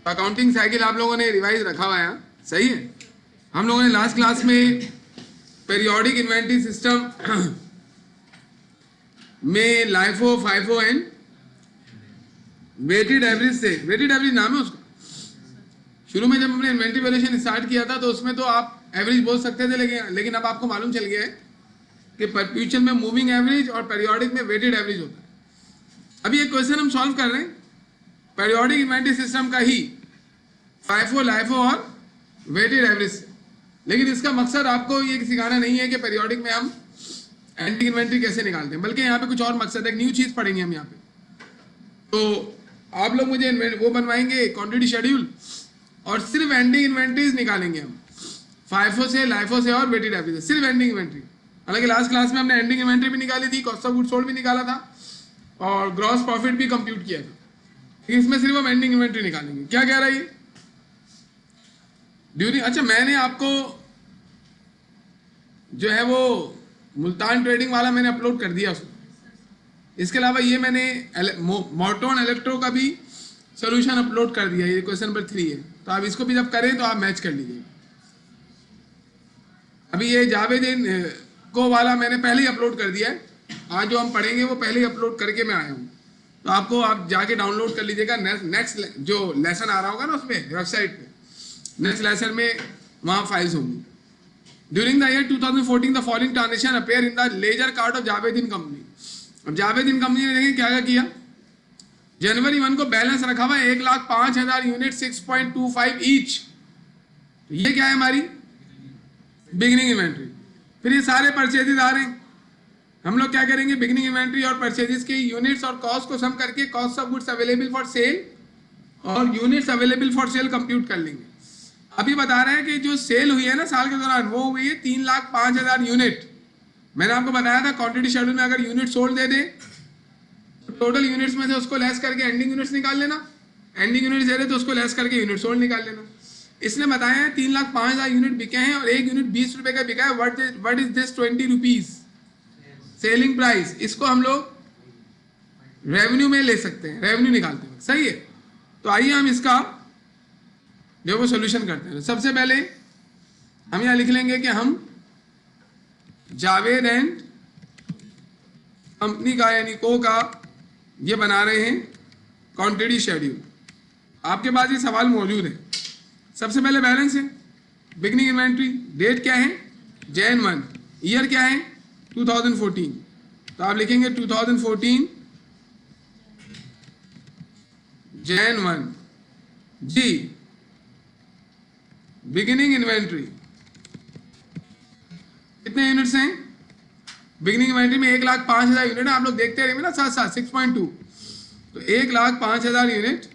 Accounting cycle आप लोगों ने रिवाइज रखा हुआ है, सही है। हम लोगों ने लास्ट क्लास में पेरियोडिक इन्वेंटरी सिस्टम में LIFO, FIFO and weighted average से, वेटेड एवरेज नाम है उसका। शुरू में जब हमने इन्वेंटरी वैल्यूएशन स्टार्ट किया था तो उसमें तो आप एवरेज बोल सकते थे, लेकिन अब आपको मालूम चल गया है कि परपेचुअल में मूविंग एवरेज और पेरियोडिक में वेटेड एवरेज होता है। अभी एक क्वेश्चन हम सॉल्व कर रहे हैं पेरियोडिक इन्वेंटरी सिस्टम का ही, फाइफो, लाइफो और वेटेड एवरेज से। लेकिन इसका मकसद आपको ये सिखाना नहीं है कि पेरियोडिक में हम एंडिंग इन्वेंटरी कैसे निकालते हैं, बल्कि यहाँ पे कुछ और मकसद है। एक न्यू चीज़ पढ़ेंगे हम यहाँ पे। तो आप लोग मुझे वो बनवाएंगे क्वांटिटी शेड्यूल और सिर्फ एंडिंग इन्वेंट्रीज निकालेंगे हम, फाइफो से, लाइफो से और वेटेड एवरेज से, सिर्फ एंडिंग इन्वेंट्री। हालांकि लास्ट क्लास में हमने एंडिंग इन्वेंट्री भी निकाली थी, कॉस्ट ऑफ गुड्स सोल्ड भी निकाला था और ग्रॉस प्रॉफिट भी कंप्यूट किया था। इसमें सिर्फ हम एंडिंग इन्वेंट्री निकालेंगे। क्या कह रहा है ये ड्यूरिंग, अच्छा मैंने आपको जो है वो मुल्तान ट्रेडिंग वाला मैंने अपलोड कर दिया उसमें। इसके अलावा ये मैंने मोर्टोन इलेक्ट्रो का भी सोल्यूशन अपलोड कर दिया, ये क्वेश्चन नंबर 3 है। तो आप इसको भी जब करें तो आप मैच कर लीजिए। अभी ये जावेदीन को वाला मैंने पहले ही अपलोड कर दिया है, आज जो हम पढ़ेंगे वो पहले ही अपलोड करके मैं आया हूँ। तो आपको आप जाके डाउनलोड कर लीजिएगा। नेक्स्ट जो लेसन आ रहा होगा ना उसमें वेबसाइट पे, नेक्स्ट लेसन में वहाँ फाइल्स होंगी। During the year 2014 the following transaction appear in the ledger card of Javedin company. अब जावेदीन कंपनी ने देखें क्या क्या किया। जनवरी 1 को बैलेंस रखा हुआ है 1,05,000 यूनिट 6.25 ईच। ये क्या है हमारी बिगिनिंग इन्वेंट्री। फिर ये सारे परचेजेज आ रहे हैं, हम लोग क्या करेंगे बिगिनिंग इन्वेंट्री और परचेजेस के यूनिट्स और कॉस्ट को सम करके cost of goods available for sale और units available for sale compute कर लेंगे। अभी बता रहे हैं कि जो सेल हुई है ना साल के दौरान वो हुई है 3,05,000 यूनिट। मैंने आपको बताया था क्वांटिटी शेड्यूल में अगर यूनिट सोल्ड दे दे तो टोटल यूनिट्स में से उसको लेस करके एंडिंग यूनिट्स निकाल लेना, एंडिंग यूनिट्स दे रहे तो उसको लेस करके यूनिट सोल्ड निकाल लेना। इसने बताया है 3,05,000 यूनिट बिके हैं और एक यूनिट 20 रुपए का बिका है। What is this 20 rupees selling price. इसको हम लोग रेवेन्यू में ले सकते हैं, रेवेन्यू निकालते हैं, सही है। तो आइए हम इसका जो वो सोल्यूशन करते हैं। सबसे पहले हम यहाँ लिख लेंगे कि हम जावेद एंड कंपनी का यानी को का ये बना रहे हैं क्वांटिटी शेड्यूल। आपके पास ये सवाल मौजूद है। सबसे पहले बैलेंस है, बिगनिंग इन्वेंट्री, डेट क्या है Jan 1, ईयर क्या है 2014। तो आप लिखेंगे 2014 Jan 1 जी। बिगिनिंग इन्वेंट्री कितने यूनिट्स हैं बिगिनिंग इन्वेंट्री में 1,05,000 यूनिट है। आप लोग देखते रहिए ना साथ साथ 6.2, तो 1,05,000 यूनिट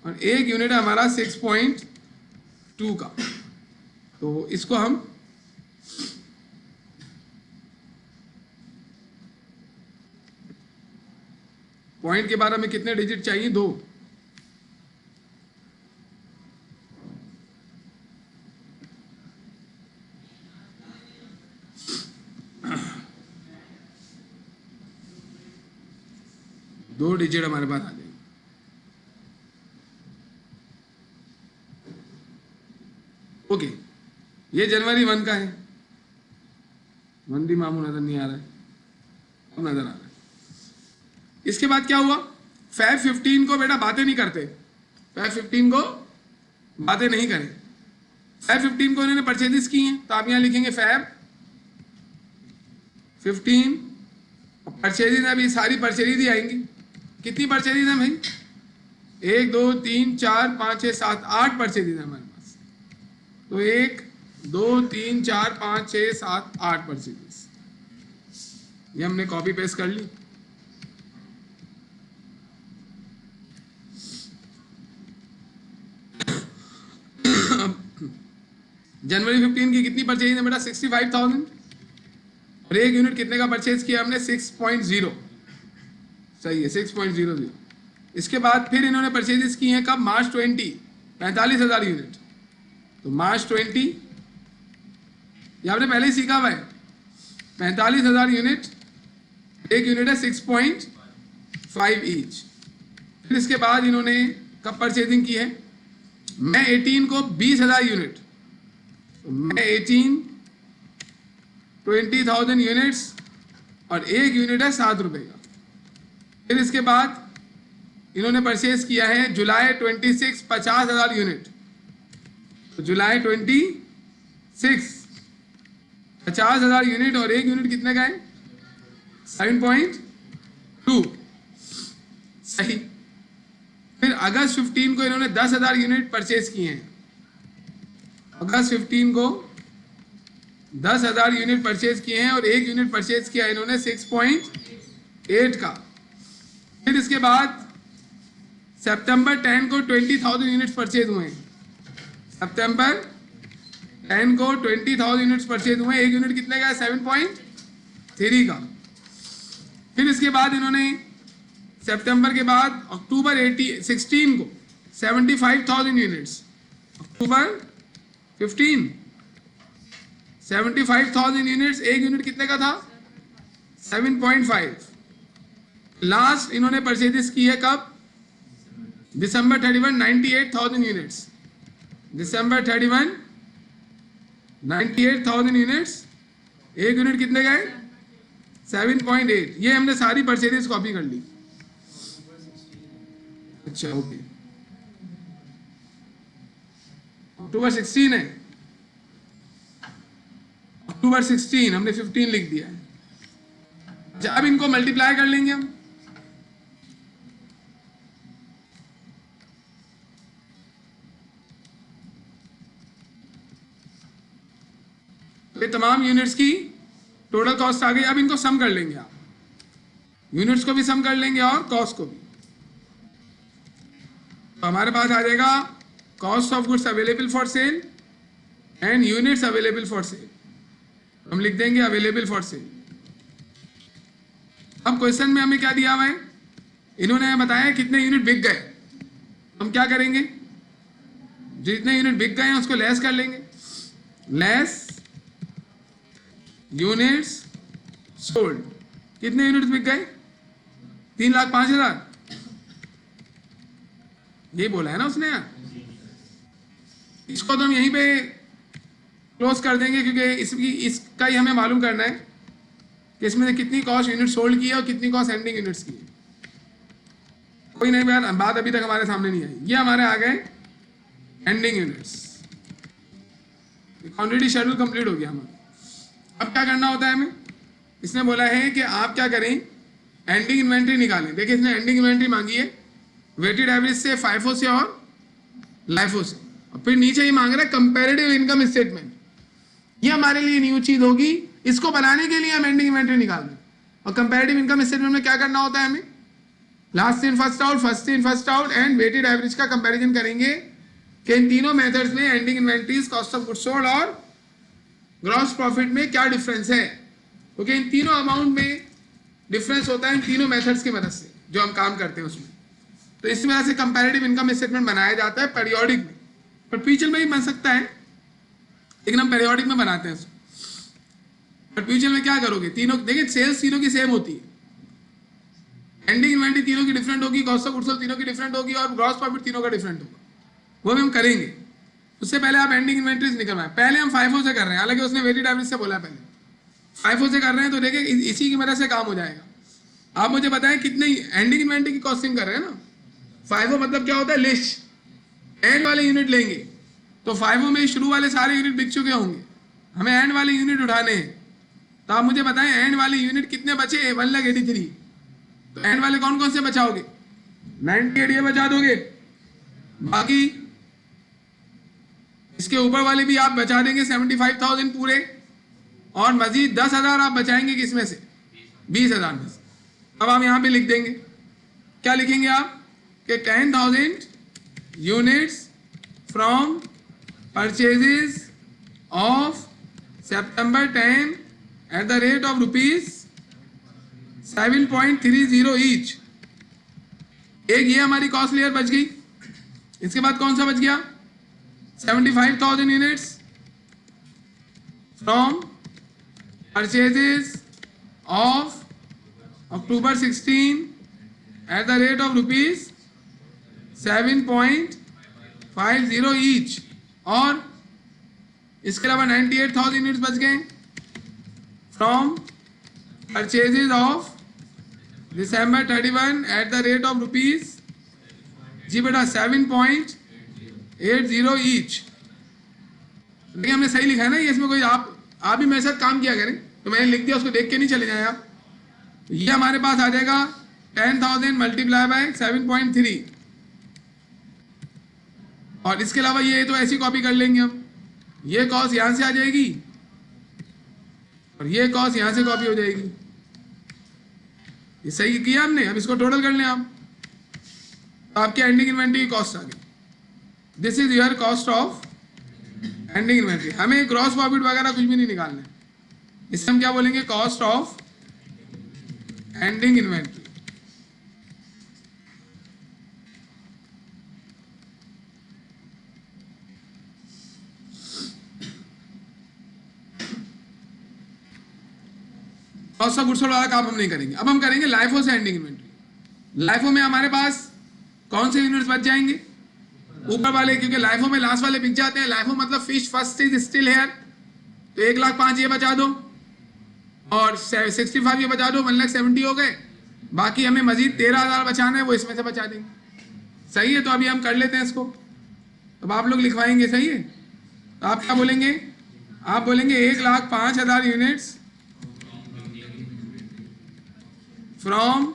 और एक यूनिट है हमारा 6.2 का। तो इसको हम पॉइंट के बाद हमें कितने डिजिट चाहिए 2। दो डिजिट हमारे पास आ जाएंगे। ओके, ये जनवरी 1 का है। 1 भी मामू नजर नहीं आ रहा है, अब नजर आ रहा है। इसके बाद क्या हुआ, Feb 15 को बेटा बातें नहीं करते, Feb 15 को बातें नहीं करें। Feb 15 को इन्होंने परचेजेस की हैं, तो आप यहाँ लिखेंगे Feb 15 परचेजेस। अभी सारी परचेजेस ही आएंगी। कितनी परचेजेस हैं भाई 1 2 3 4 5 6 7 8 परचेजेस हैं हमारे पास। तो 1 2 3 4 5 6 7 8 परचेजेस, ये हमने कॉपी पेस्ट कर ली। जनवरी 15 की कितनी परचेज है बेटा 65,000 और एक यूनिट कितने का परचेज किया हमने 6.0, सही है 6.00। इसके बाद फिर इन्होंने परचेजेस की हैं कब मार्च 20 45,000 यूनिट। तो मार्च 20 ये आपने पहले ही सीखा हुआ है 45,000 यूनिट, एक यूनिट है 6.5 ईच। फिर इसके बाद इन्होंने कब परचेजिंग की है? मैं 18 को 20,000 यूनिट, तो मैं 20,000 यूनिट्स और एक यूनिट है 7 रुपए का। फिर इसके बाद इन्होंने परचेज किया है जुलाई 26 50,000 यूनिट, तो जुलाई 26 50,000 यूनिट और एक यूनिट कितने का है? 7.2, सही। फिर अगस्त 15 को इन्होंने 10,000 यूनिट परचेज किए हैं, अगस्त 15 को 10,000 यूनिट परचेज किए हैं और एक यूनिट परचेज किया इन्होंने 6.8 का। फिर इसके बाद सितंबर 10 को 20,000 यूनिट्स परचेज हुए हैं, सितंबर 10 को 20,000 यूनिट्स परचेज हुए, एक यूनिट कितने का है? 7.3 का। फिर इसके बाद इन्होंने सितंबर के बाद अक्टूबर 16 को 75,000 यूनिट्स, अक्टूबर 15 75,000 यूनिट्स, एक यूनिट कितने का था? 7.5। लास्ट इन्होंने परचेजेस की है कब? दिसंबर 31 98,000 यूनिट्स, दिसंबर 31 98,000 यूनिट्स, एक यूनिट कितने का है? 7.8। ये हमने सारी परचेजेस कॉपी कर ली। अच्छा ओके, अक्टूबर 16 है, अक्टूबर 16 हमने 15 लिख दिया है। अब इनको मल्टीप्लाई कर लेंगे हम, ये तमाम यूनिट्स की टोटल कॉस्ट आ गई। अब इनको सम कर लेंगे आप, यूनिट्स को भी सम कर लेंगे और कॉस्ट को भी। तो हमारे पास आ जाएगा cost of goods available for cell and units available for cell. हम लिख देंगे अवेलेबल फॉर सेल। अब क्वेश्चन में हमें क्या दिया हुआ है? इन्होंने हमें बताया कितने यूनिट बिक गए। हम क्या करेंगे? जितने यूनिट बिक गए हैं उसको लेस कर लेंगे, लेस यूनिट्स सोल्ड। कितने यूनिट्स बिक गए? 3,05,000, ये बोला है ना उसने यार। इसको तो हम यहीं पे क्लोज कर देंगे क्योंकि इसका ही हमें मालूम करना है कि इसमें से कितनी कॉस्ट यूनिट सोल्ड की है और कितनी कॉस्ट एंडिंग यूनिट्स की है। कोई नहीं यार, बात अभी तक हमारे सामने नहीं आई। ये हमारे आ गए ending units. Already schedule complete हो गया हमारा। अब क्या करना होता है हमें? इसने बोला है कि आप क्या करें, एंडिंग इन्वेंट्री निकालें। देखिए इसने एंडिंग इन्वेंट्री मांगी है वेटेड एवरेज से, फाइफो से और लाइफो से, और फिर नीचे ही मांग रहा है कंपैरेटिव इनकम स्टेटमेंट। ये हमारे लिए न्यू चीज होगी, इसको बनाने के लिए हम एंडिंग इन्वेंट्री निकाल दें। और कंपैरेटिव इनकम स्टेटमेंट में क्या करना होता है हमें? Last in first out, first in first out and weighted average का कंपैरिजन करेंगे कि इन तीनों मेथड्स में ending inventories, cost of goods sold और ग्रॉस प्रॉफिट में क्या डिफरेंस है, क्योंकि इन तीनों अमाउंट में डिफरेंस होता है इन तीनों मेथड्स की मदद से जो हम काम करते हैं उसमें। तो इस वजह से कंपैरेटिव इनकम स्टेटमेंट बनाया जाता है पीरियोडिक में, पर फ्यूचर में भी बन सकता है, लेकिन हम पीरियोडिक में बनाते हैं। पर फ्यूचर में क्या करोगे? तीनों देखिए, सेल्स तीनों की सेम होती है, एंडिंग इन्वेंट्री तीनों की डिफरेंट होगी, कॉस्ट ऑफ गुड्स सोल्ड तीनों की डिफरेंट होगी और ग्रॉस प्रॉफिट तीनों का डिफरेंट होगा। वो भी हम करेंगे। उससे पहले आप एंडिंग इन्वेंट्रीज निकलवाएं। पहले हम फाइफो से कर रहे हैं, हालांकि उसने वेटेड एवरेज से बोला पहले फाइफो से कर रहे हैं, तो देखिए इसी की मदद से काम हो जाएगा। आप मुझे बताएं कितने एंडिंग इन्वेंट्री की कॉस्टिंग कर रहे हैं ना। फाइफो मतलब क्या होता है? लिस्ट, एंड वाले यूनिट लेंगे, तो फाइफो में शुरू वाले सारे यूनिट बिक चुके होंगे, हमें एंड वाले यूनिट उठाने हैं। तो आप मुझे बताएं एंड वाले यूनिट कितने बचे? 1,83,000। तो एंड वाले कौन कौन से बचाओगे? 98 ये बचा दोगे, बाकी इसके ऊपर वाले भी आप बचा देंगे 75,000 पूरे, और मजीद 10,000 आप बचाएंगे किसमें से? 20,000 में से। अब हम यहाँ पे लिख देंगे, क्या लिखेंगे आप? कि 10,000 units from purchases of September 10 eight the rate of ₹7.30 each. एक ये हमारी कॉस्ट लेयर बच गई। इसके बाद कौन सा बच गया? 75,000 units from purchases of October 16 at the rate of 7.50 each, और इसके अलावा 98,000 यूनिट्स बच गए from purchases of December 31 at the rate of rupees, जी बेटा 7.80 ईच। देखिए हमने सही लिखा है ना, ये इसमें कोई आप भी मेरे साथ काम किया करें, तो मैंने लिख दिया, उसको देख के नहीं चले जाए आप। तो ये हमारे पास आ जाएगा 10,000 मल्टीप्लाई बाय 7.3, और इसके अलावा ये तो ऐसी कॉपी कर लेंगे हम, ये कॉस्ट यहां से आ जाएगी और ये कॉस्ट यहां से कॉपी हो जाएगी। ये सही किया हमने। अब इसको टोटल कर लें आप, तो आपके एंडिंग इन्वेंट्री की कॉस्ट आ गई। This is your cost of ending inventory. हमें ग्रॉस प्रॉफिट वगैरह कुछ भी नहीं निकालना है, इसे हम क्या बोलेंगे, cost of ending inventory. Cost of goods sold वाला काम हम नहीं करेंगे। अब हम करेंगे लाइफो से एंडिंग इन्वेंट्री। लाइफो में हमारे पास कौन से यूनिट्स बच जाएंगे, ऊपर वाले, क्योंकि लाइफो में लास्ट वाले बिक जाते हैं। लाइफो मतलब fish first is still here, तो 1,05,000 ये बचा दो और 65 ये बचा दो, 1,70,000 हो गए। बाकी हमें मजीद 13,000 बचाना है, वो इसमें से बचा देंगे। सही है, तो अभी हम कर लेते हैं इसको। अब आप लोग लिखवाएंगे, सही है। तो आप क्या बोलेंगे, आप बोलेंगे 1,05,000 units from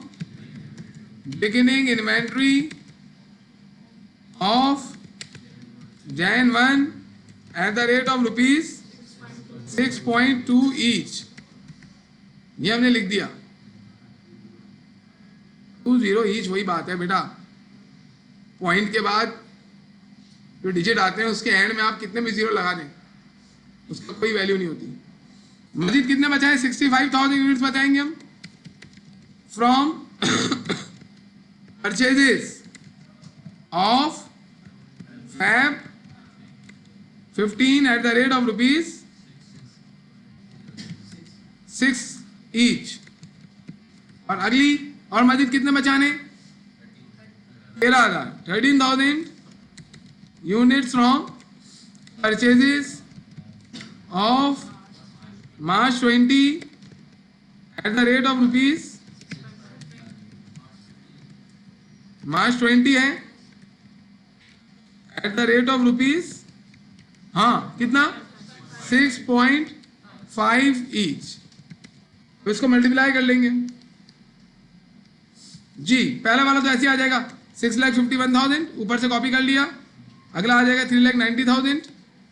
beginning inventory of Jan 1 eight the rate of rupees 6.2 each. ये हमने लिख दिया, 20 ईच। वही बात है बेटा, पॉइंट के बाद जो डिजिट आते हैं उसके एंड में आप कितने भी जीरो लगा दें, उसका कोई वैल्यू नहीं होती। मजीद कितने बचाए, 65,000 यूनिट्स बचाएंगे हम from purchases of Feb 15 eight the rate of rupees 6 each. और अगली, और मजीद कितने बचाने, 13,000, 13,000 units from purchases of March 20 eight the rate of rupees, March 20 है eight the rate of rupees, हाँ कितना, 6.5 ईच। तो इसको मल्टीप्लाई कर लेंगे जी। पहला वाला तो ऐसे आ जाएगा 6,51,000, ऊपर से कॉपी कर लिया। अगला आ जाएगा 3,90,000,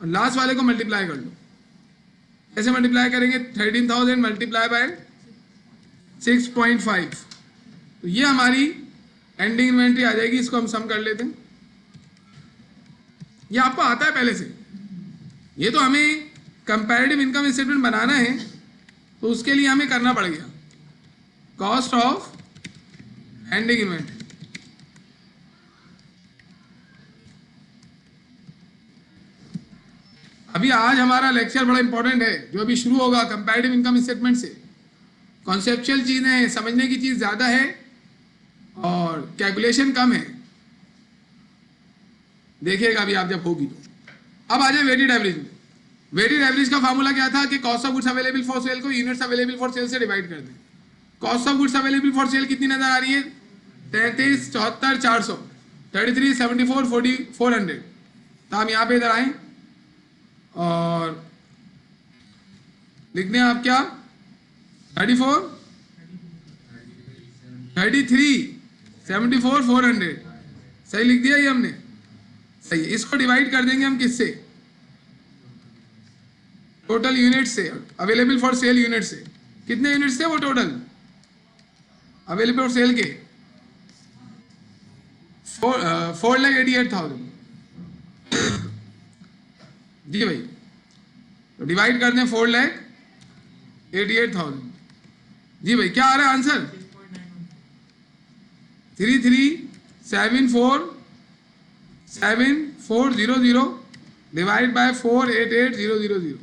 और लास्ट वाले को मल्टीप्लाई कर लो। कैसे मल्टीप्लाई करेंगे, 13,000 मल्टीप्लाई बाय 6.5, तो ये हमारी एंडिंग इन्वेंट्री आ जाएगी। इसको हम सम कर लेते हैं। ये आपको आता है पहले से, ये तो हमें कंपैरेटिव इनकम स्टेटमेंट बनाना है, तो उसके लिए हमें करना पड़ गया कॉस्ट ऑफ एंडिंग इन्वेंट्री। अभी आज हमारा लेक्चर बड़ा इंपॉर्टेंट है, जो अभी शुरू होगा कंपैरेटिव इनकम स्टेटमेंट से। कॉन्सेप्चुअल चीजें हैं, समझने की चीज ज्यादा है और कैलकुलेशन कम है। देखिएगा अभी आप जब होगी तो। अब आ जाए वेटेड एवरेज में। वेटेड एवरेज का फार्मूला क्या था कि cost of goods available for cell को यूनिट्स अवेलेबल फॉर सेल से डिवाइड कर दें। Cost of goods available for cell कितनी नजर आ रही है, 33, 74, 400, 33, 74, 40, 400। तो हम यहाँ पे इधर आए और लिखने आप क्या, 34, 33, 74, 400। सही लिख दिया ये हमने, सही है। इसको डिवाइड कर देंगे हम किससे, टोटल यूनिट से, अवेलेबल फॉर सेल यूनिट से। कितने यूनिट्स थे वो टोटल अवेलेबल फॉर सेल के, 4,88,000 जी भाई। तो डिवाइड कर दें 4,88,000 जी भाई। क्या आ रहा है आंसर, 33,74,7,400 डिवाइड बाय 4,88,000।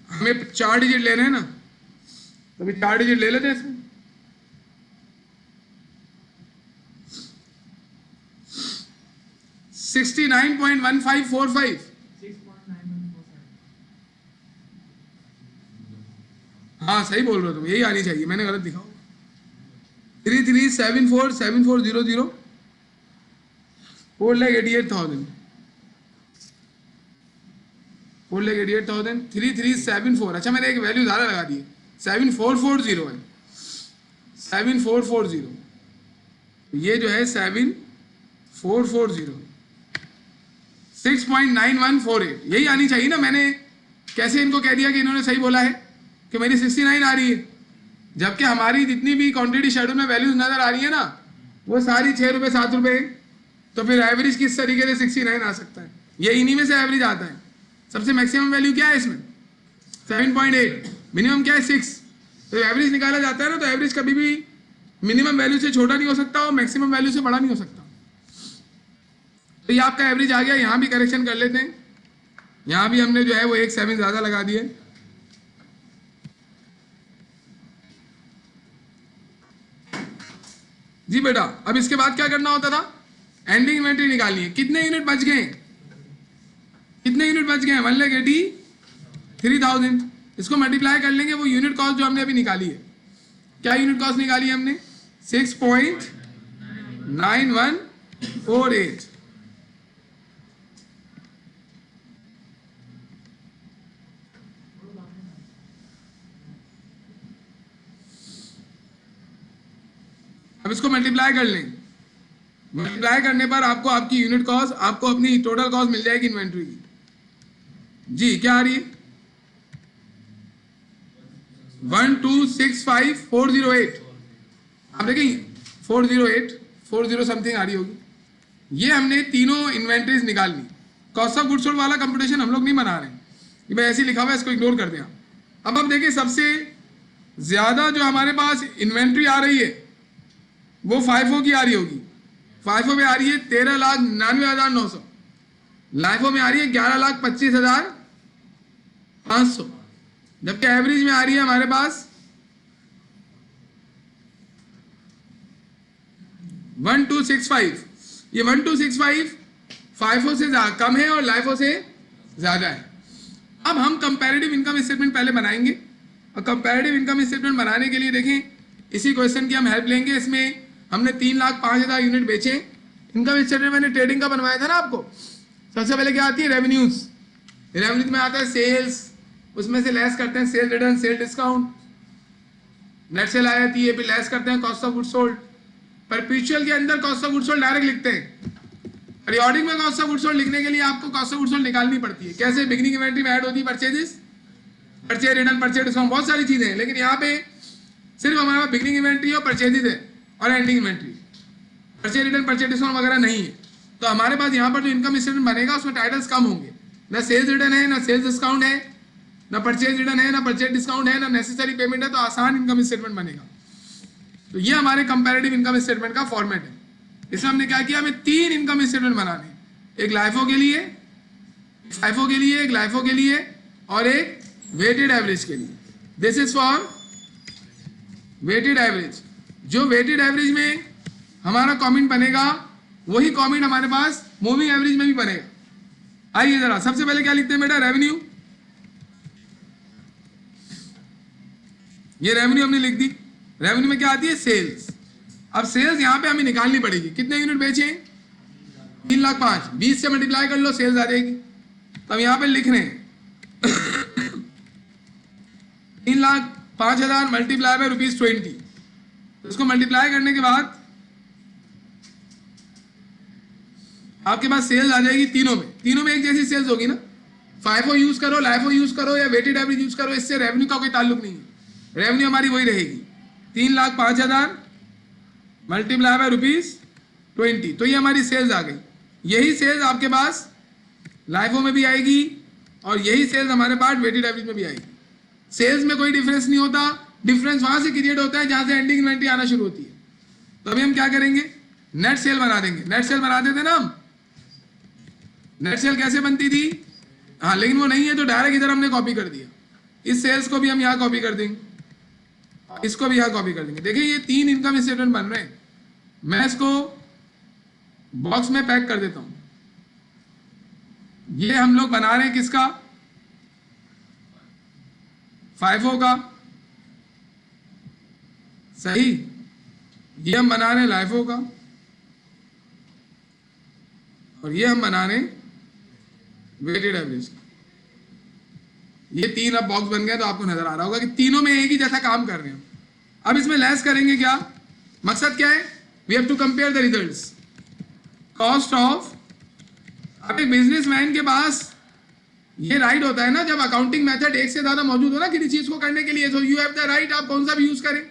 हमें 4 डिजिट लेने हैं ना, तो अभी 4 डिजिट ले लेते हैं इसमें। $69.1545। हाँ सही बोल रहे हो तुम, यही आनी चाहिए, मैंने गलत लिखा होगा। 33747400 4,88,000 4,88,000 3374। अच्छा मैंने एक वैल्यू ज़्यादा लगा दी है, 7440 है, 7440, ये जो है 7440 6.9148, यही आनी चाहिए ना। मैंने कैसे इनको कह दिया कि इन्होंने सही बोला है कि मेरी 69 आ रही है, जबकि हमारी जितनी भी क्वांटिटी शेड्यूल में वैल्यूज नजर आ रही है ना, वो सारी 6 रुपये 7 रुपये। तो फिर एवरेज किस तरीके से 69 आ सकता है? ये इन्हीं में से एवरेज आता है। सबसे मैक्सिमम वैल्यू क्या है इसमें? 7.8, मिनिमम क्या है 6। तो एवरेज निकाला जाता है ना, तो एवरेज कभी भी मिनिमम वैल्यू से छोटा नहीं हो सकता और मैक्सिमम वैल्यू से बड़ा नहीं हो सकता। तो ये आपका एवरेज आ गया। यहाँ भी करेक्शन कर लेते हैं, यहाँ भी हमने जो है वो एक 7 ज़्यादा लगा दिए। जी बेटा, अब इसके बाद क्या करना होता था? एंडिंग इन्वेंटरी निकालनी है। कितने यूनिट बच गए? कितने यूनिट बच गए? 1,83,000। इसको मल्टीप्लाई कर लेंगे, वो यूनिट कॉस्ट जो हमने अभी निकाली है। क्या यूनिट कॉस्ट निकाली है हमने? 6.9148। अब इसको मल्टीप्लाई कर लें। मल्टीप्लाई करने पर आपको आपकी यूनिट कॉस्ट, आपको अपनी टोटल कॉस्ट मिल जाएगी इन्वेंट्री की। जी क्या आ रही है? 1,265,408। आप देखें 408 समथिंग आ रही होगी। ये हमने तीनों इन्वेंट्रीज निकालनी। कॉस्ट ऑफ गुड्स सोल्ड वाला कंप्यूटेशन हम लोग नहीं बना रहे हैं, ये मैं ऐसे ही लिखा हुआ है, इसको इग्नोर कर दें आप। अब देखिए सबसे ज्यादा जो हमारे पास इन्वेंट्री आ रही है वो FIFO की आ रही होगी। FIFO में आ रही है 13,99,900। LIFO में आ रही है 11,25,500। जबकि एवरेज में आ रही है हमारे पास 1,265। ये 1,265 FIFO से कम है और LIFO से ज्यादा है। अब हम कंपैरेटिव इनकम स्टेटमेंट पहले बनाएंगे, और कंपैरेटिव इनकम स्टेटमेंट बनाने के लिए देखें इसी क्वेश्चन की हम हेल्प लेंगे। इसमें हमने 3,05,000 यूनिट बेचे। इनकम स्टेटमेंट मैंने ट्रेडिंग का बनवाया था ना आपको। सबसे पहले क्या आती है? रेवेन्यूज। रेवेन्यूज में आता है सेल्स, उसमें से लेस करते हैं sale return, sale discount, net sale आ जाती है, फिर लेस करते हैं cost of goods sold. Perpetual के अंदर cost of goods sold direct लिखते हैं। पीरियोडिक में कॉस्ट ऑफ गुड्स सोल्ड लिखने के लिए आपको कॉस्ट ऑफ गुड्स सोल्ड निकालनी पड़ती है। कैसे? बिगिनिंग इन्वेंटरी में ऐड होती है purchases, purchase return, purchase discount, बहुत सारी चीजें हैं। लेकिन यहाँ पे सिर्फ हमारे पास बिगिनिंग इन्वेंट्री और परचेजेस है और ending inventory, purchase return, purchase discount वगैरह नहीं है। तो हमारे पास यहाँ पर जो इनकम स्टेटमेंट बनेगा उसमें टाइटल्स कम होंगे। ना सेल्स रिटर्न है, ना सेल्स डिस्काउंट है, ना परचेज रिटर्न है, ना परचेज डिस्काउंट है, ना नेसेसरी पेमेंट है। तो आसान इनकम स्टेटमेंट बनेगा। तो ये हमारे कंपैरेटिव इनकम स्टेटमेंट का फॉर्मेट है। इसमें हमने क्या किया? हमें 3 इनकम स्टेटमेंट बनाने, एक लाइफो के लिए, फाइफो के लिए, एक लाइफो के लिए और एक वेटेड एवरेज के लिए। This is for weighted average. जो वेटेड एवरेज में हमारा कमेंट बनेगा वही कमेंट हमारे पास मूविंग एवरेज में भी बनेगा। आइए जरा सबसे पहले क्या लिखते हैं बेटा? रेवेन्यू। ये रेवेन्यू हमने लिख दी। रेवेन्यू में क्या आती है? सेल्स। अब सेल्स यहां पे हमें निकालनी पड़ेगी। कितने यूनिट बेचे? 3,05,000। 20 से मल्टीप्लाई कर लो, सेल्स आ जाएगी। तब यहां पे लिख रहे हैं 3,05,000 मल्टीप्लाई बाय ₹20। इसको मल्टीप्लाई करने के बाद आपके पास सेल्स आ जाएगी तीनों में एक जैसी सेल्स होगी ना। फाइफो यूज करो, लाइफो यूज करो या वेटेड एवरेज यूज करो, इससे रेवेन्यू का कोई ताल्लुक नहीं है। रेवेन्यू हमारी वही रहेगी 3,05,000 मल्टीप्लाई बाय ₹20। तो ये हमारी सेल्स आ गई। यही सेल्स आपके पास लाइफो में भी आएगी और यही सेल्स हमारे पास वेटेड एवरेज में भी आएगी। सेल्स में कोई डिफरेंस नहीं होता, डिफरेंस वहां से क्रिएट होता है जहां से एंडिंग इन्वेंटरी आना शुरू होती है। तो अभी हम क्या करेंगे? नेट सेल बना देंगे। नेट सेल बनाते थे ना हम। नेट सेल कैसे बनती थी? हाँ, लेकिन वो नहीं है तो डायरेक्ट इधर हमने कॉपी कर दिया। इस सेल्स को भी हम यहाँ कॉपी कर देंगे। इसको भी यहाँ कॉपी कर देंगे। देखिए ये 3 इनकम स्टेटमेंट बन रहे हैं, मैं इसको बॉक्स में पैक कर देता हूं। ये हम लोग बना रहे हैं किसका, FIFO का, सही। ये हम बना रहे हैं LIFO का, और ये हम बना रहे हैं वेटेड एवरेज का। ये 3 अब बॉक्स बन गया, तो आपको नजर आ रहा होगा कि तीनों में एक ही जैसा काम कर रहे हैं। अब इसमें लेस करेंगे क्या, मकसद क्या है, we have to compare the results, cost of. अब एक बिजनेसमैन के पास ये राइट होता है ना, जब अकाउंटिंग मेथड एक से ज्यादा मौजूद हो ना किसी चीज को करने के लिए, तो यू हैव द राइट, आप कौन सा भी यूज करें।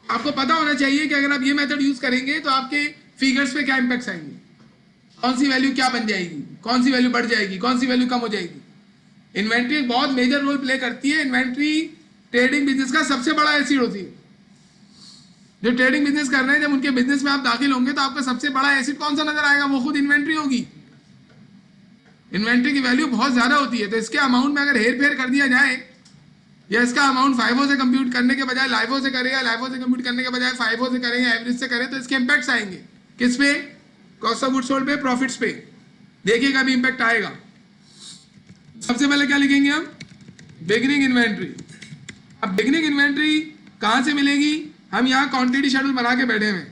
आपको पता होना चाहिए कि अगर आप ये मेथड यूज करेंगे तो आपके फिगर्स पे क्या इंपैक्ट आएंगे, कौन सी वैल्यू क्या बन जाएगी, कौन सी वैल्यू बढ़ जाएगी, कौन सी वैल्यू कम हो जाएगी। इन्वेंट्री एक बहुत मेजर रोल प्ले करती है। इन्वेंट्री ट्रेडिंग बिजनेस का सबसे बड़ा एसिड होती है। जो ट्रेडिंग बिजनेस कर रहे हैं, जब उनके बिजनेस में आप दाखिल होंगे तो आपका सबसे बड़ा एसिड कौन सा नजर आएगा, वो खुद इन्वेंट्री होगी। इन्वेंट्री की वैल्यू बहुत ज्यादा होती है, तो इसके अमाउंट में अगर हेर फेर कर दिया जाए, या इसका अमाउंट FIFO से कंप्यूट करने के बजाय LIFO से करें, या LIFO से कंप्यूट करने के बजाय FIFO से करें, या एवरेज से करें, तो इसके इंपैक्ट्स आएंगे किस पे, कॉस्ट ऑफ गुड्स सोल्ड पे, प्रॉफिट्स पे। देखिएगा अभी इंपैक्ट आएगा। सबसे पहले क्या लिखेंगे हम, बिगिनिंग इन्वेंट्री। अब बिगिनिंग इन्वेंट्री कहां से मिलेगी, हम यहाँ क्वांटिटी शेड्यूल बना के बैठे हुए।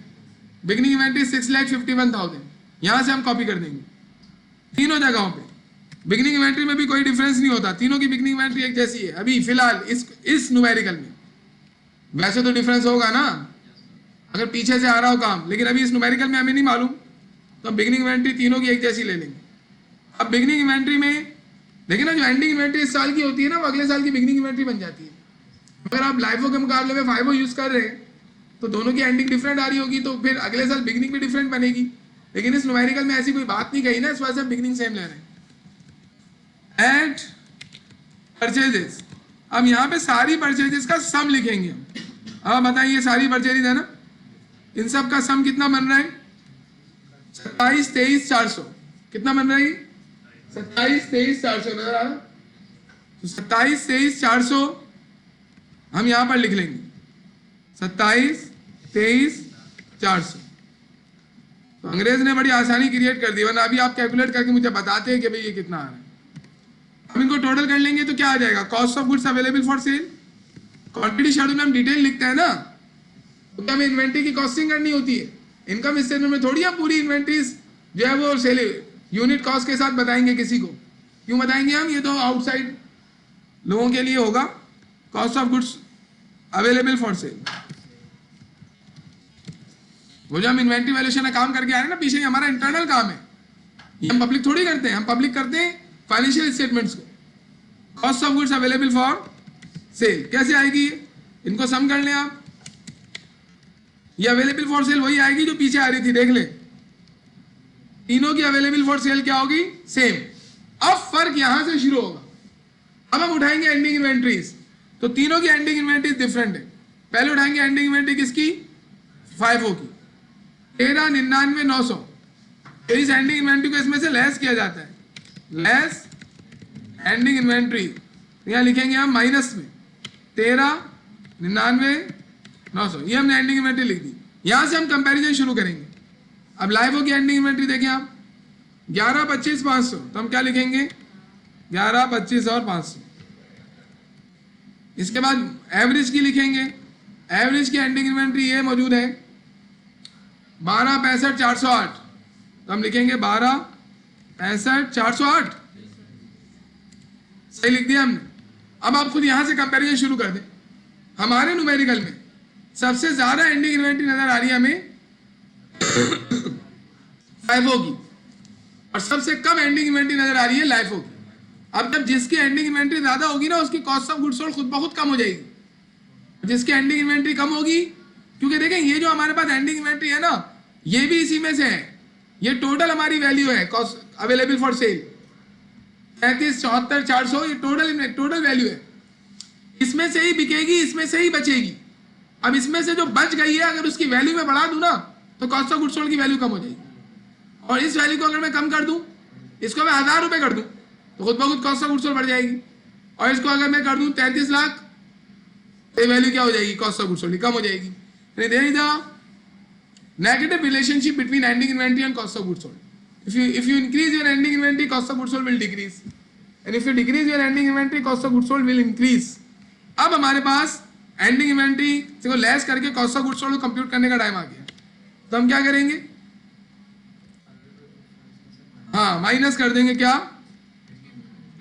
बिगिनिंग इन्वेंट्री 6,51,000, यहां से हम कॉपी कर देंगे तीनों जगहों पे। बिगिनिंग इन्वेंट्री में भी कोई डिफरेंस नहीं होता, तीनों की बिगिनिंग इन्वेंट्री एक जैसी है अभी फिलहाल इस न्यूमेरिकल में। वैसे तो डिफरेंस होगा ना अगर पीछे से आ रहा हो काम, लेकिन अभी इस न्यूमेरिकल में हमें नहीं मालूम, तो हम बिगिनिंग इन्वेंट्री तीनों की एक जैसी ले लेंगे। अब बिगिनिंग इन्वेंट्री में देखिए ना, जो एंडिंग इन्वेंट्री इस साल की होती है ना, वो अगले साल की बिगिनिंग इन्वेंट्री बन जाती है। अगर आप LIFO के मुकाबले में FIFO यूज कर रहे हैं तो दोनों की एंडिंग डिफरेंट आ रही होगी, तो फिर अगले साल बिगिनिंग भी डिफरेंट बनेगी। लेकिन इस न्यूमेरिकल में ऐसी कोई बात नहीं कही ना, इस वजह से हम बिगिनिंग सेम ले रहे हैं। एट परचेजेस, अब यहाँ पे सारी परचेजेस का सम लिखेंगे हम। अब बताइए सारी परचेजेस है ना, इन सब का सम कितना बन रहा है, 27,23,400। कितना बन रहा है, 27,23,400 नजर आ रहा है। तो 27,23,400 हम यहां पर लिख लेंगे, 27,23,400। तो अंग्रेज ने बड़ी आसानी क्रिएट कर दी, वरना अभी आप कैलकुलेट करके मुझे बताते हैं कि भाई ये कितना आ रहा है। हम इनको टोटल कर लेंगे तो क्या आ जाएगा, cost of goods available for cell. Quantity schedule में हम डिटेल लिखते हैं ना, तो क्या हमें इन्वेंट्री की कॉस्टिंग करनी होती है। इनकम स्टेटमेंट में थोड़ी हम पूरी इन्वेंट्रीज जो है वो सेल यूनिट कॉस्ट के साथ बताएंगे किसी को, क्यों बताएंगे हम, ये तो आउटसाइड लोगों के लिए होगा। Cost of goods available for cell, वो जो हम इन्वेंट्री वैल्यूएशन का काम करके आए हैं ना पीछे, हमारा इंटरनल काम है, ये हम पब्लिक थोड़ी करते हैं। हम पब्लिक करते हैं फाइनेंशियल स्टेटमेंट्स को। Cost of goods available for cell कैसे आएगी, इनको सम कर लें आप। ये अवेलेबल फॉर सेल वही आएगी जो पीछे आ रही थी, देख ले, तीनों की अवेलेबल फॉर सेल क्या होगी, सेम। अब फर्क यहां से शुरू होगा। अब हम उठाएंगे एंडिंग इन्वेंट्रीज, तो तीनों की एंडिंग इन्वेंट्रीज डिफरेंट है। पहले उठाएंगे एंडिंग इन्वेंट्री किसकी, FIFO की, 13,99,900। इस एंडिंग इन्वेंट्री को इसमें से लेस किया जाता है, लेस एंडिंग इन्वेंट्री, यहां लिखेंगे हम माइनस में 13,99,900। ये हमने एंडिंग इन्वेंट्री लिख दी। यहां से हम कंपैरिजन शुरू करेंगे। अब LIFO की एंडिंग इन्वेंट्री देखें आप, 11,25,500, तो हम क्या लिखेंगे, 11,25 और 500। इसके बाद एवरेज की लिखेंगे। एवरेज की एंडिंग इन्वेंट्री ये मौजूद है 12,65,408, तो हम लिखेंगे 12,65,408। सही लिख दिया हमने। अब आप खुद यहां से कंपैरिजन शुरू कर दें। हमारे न्यूमेरिकल में सबसे ज्यादा एंडिंग इन्वेंट्री नजर आ रही है हमें FIFO की, और सबसे कम एंडिंग इन्वेंट्री नजर आ रही है LIFO की। अब जब जिसकी एंडिंग इन्वेंट्री ज्यादा होगी ना, उसकी कॉस्ट ऑफ गुड्स सोल्ड खुद ब खुद कम हो जाएगी। जिसकी एंडिंग इन्वेंट्री कम होगी, क्योंकि देखें ये जो हमारे पास एंडिंग इन्वेंट्री है ना, ये भी इसी में से है। ये टोटल हमारी वैल्यू है कॉस्ट अवेलेबल फॉर सेल 33,74,400, ये टोटल वैल्यू है। इसमें से ही बिकेगी, इसमें से ही बचेगी। अब इसमें से जो बच गई है, अगर उसकी वैल्यू में बढ़ा दूं ना, तो कॉस्ट ऑफ गुड्स सोल्ड की वैल्यू कम हो जाएगी। और इस वैल्यू को अगर मैं कम कर दूं, इसको मैं 1,000 रुपए कर दूं, तो खुद ब खुद कॉस्ट ऑफ गुड्स सोल्ड बढ़ जाएगी। और इसको अगर मैं कर दूं 33 लाख, ये वैल्यू क्या हो जाएगी, कॉस्ट ऑफ गुड्स सोल्ड कम हो जाएगी। There is the negative relationship between ending inventory and cost of goods sold. if you increase your ending inventory, cost of goods sold will decrease, and if you decrease your ending inventory, cost of goods sold will increase। अब हमारे पास ending inventory को less करके cost of goods sold को compute करने का time आ गया, तो हम क्या करेंगे, हाँ माइनस कर देंगे क्या,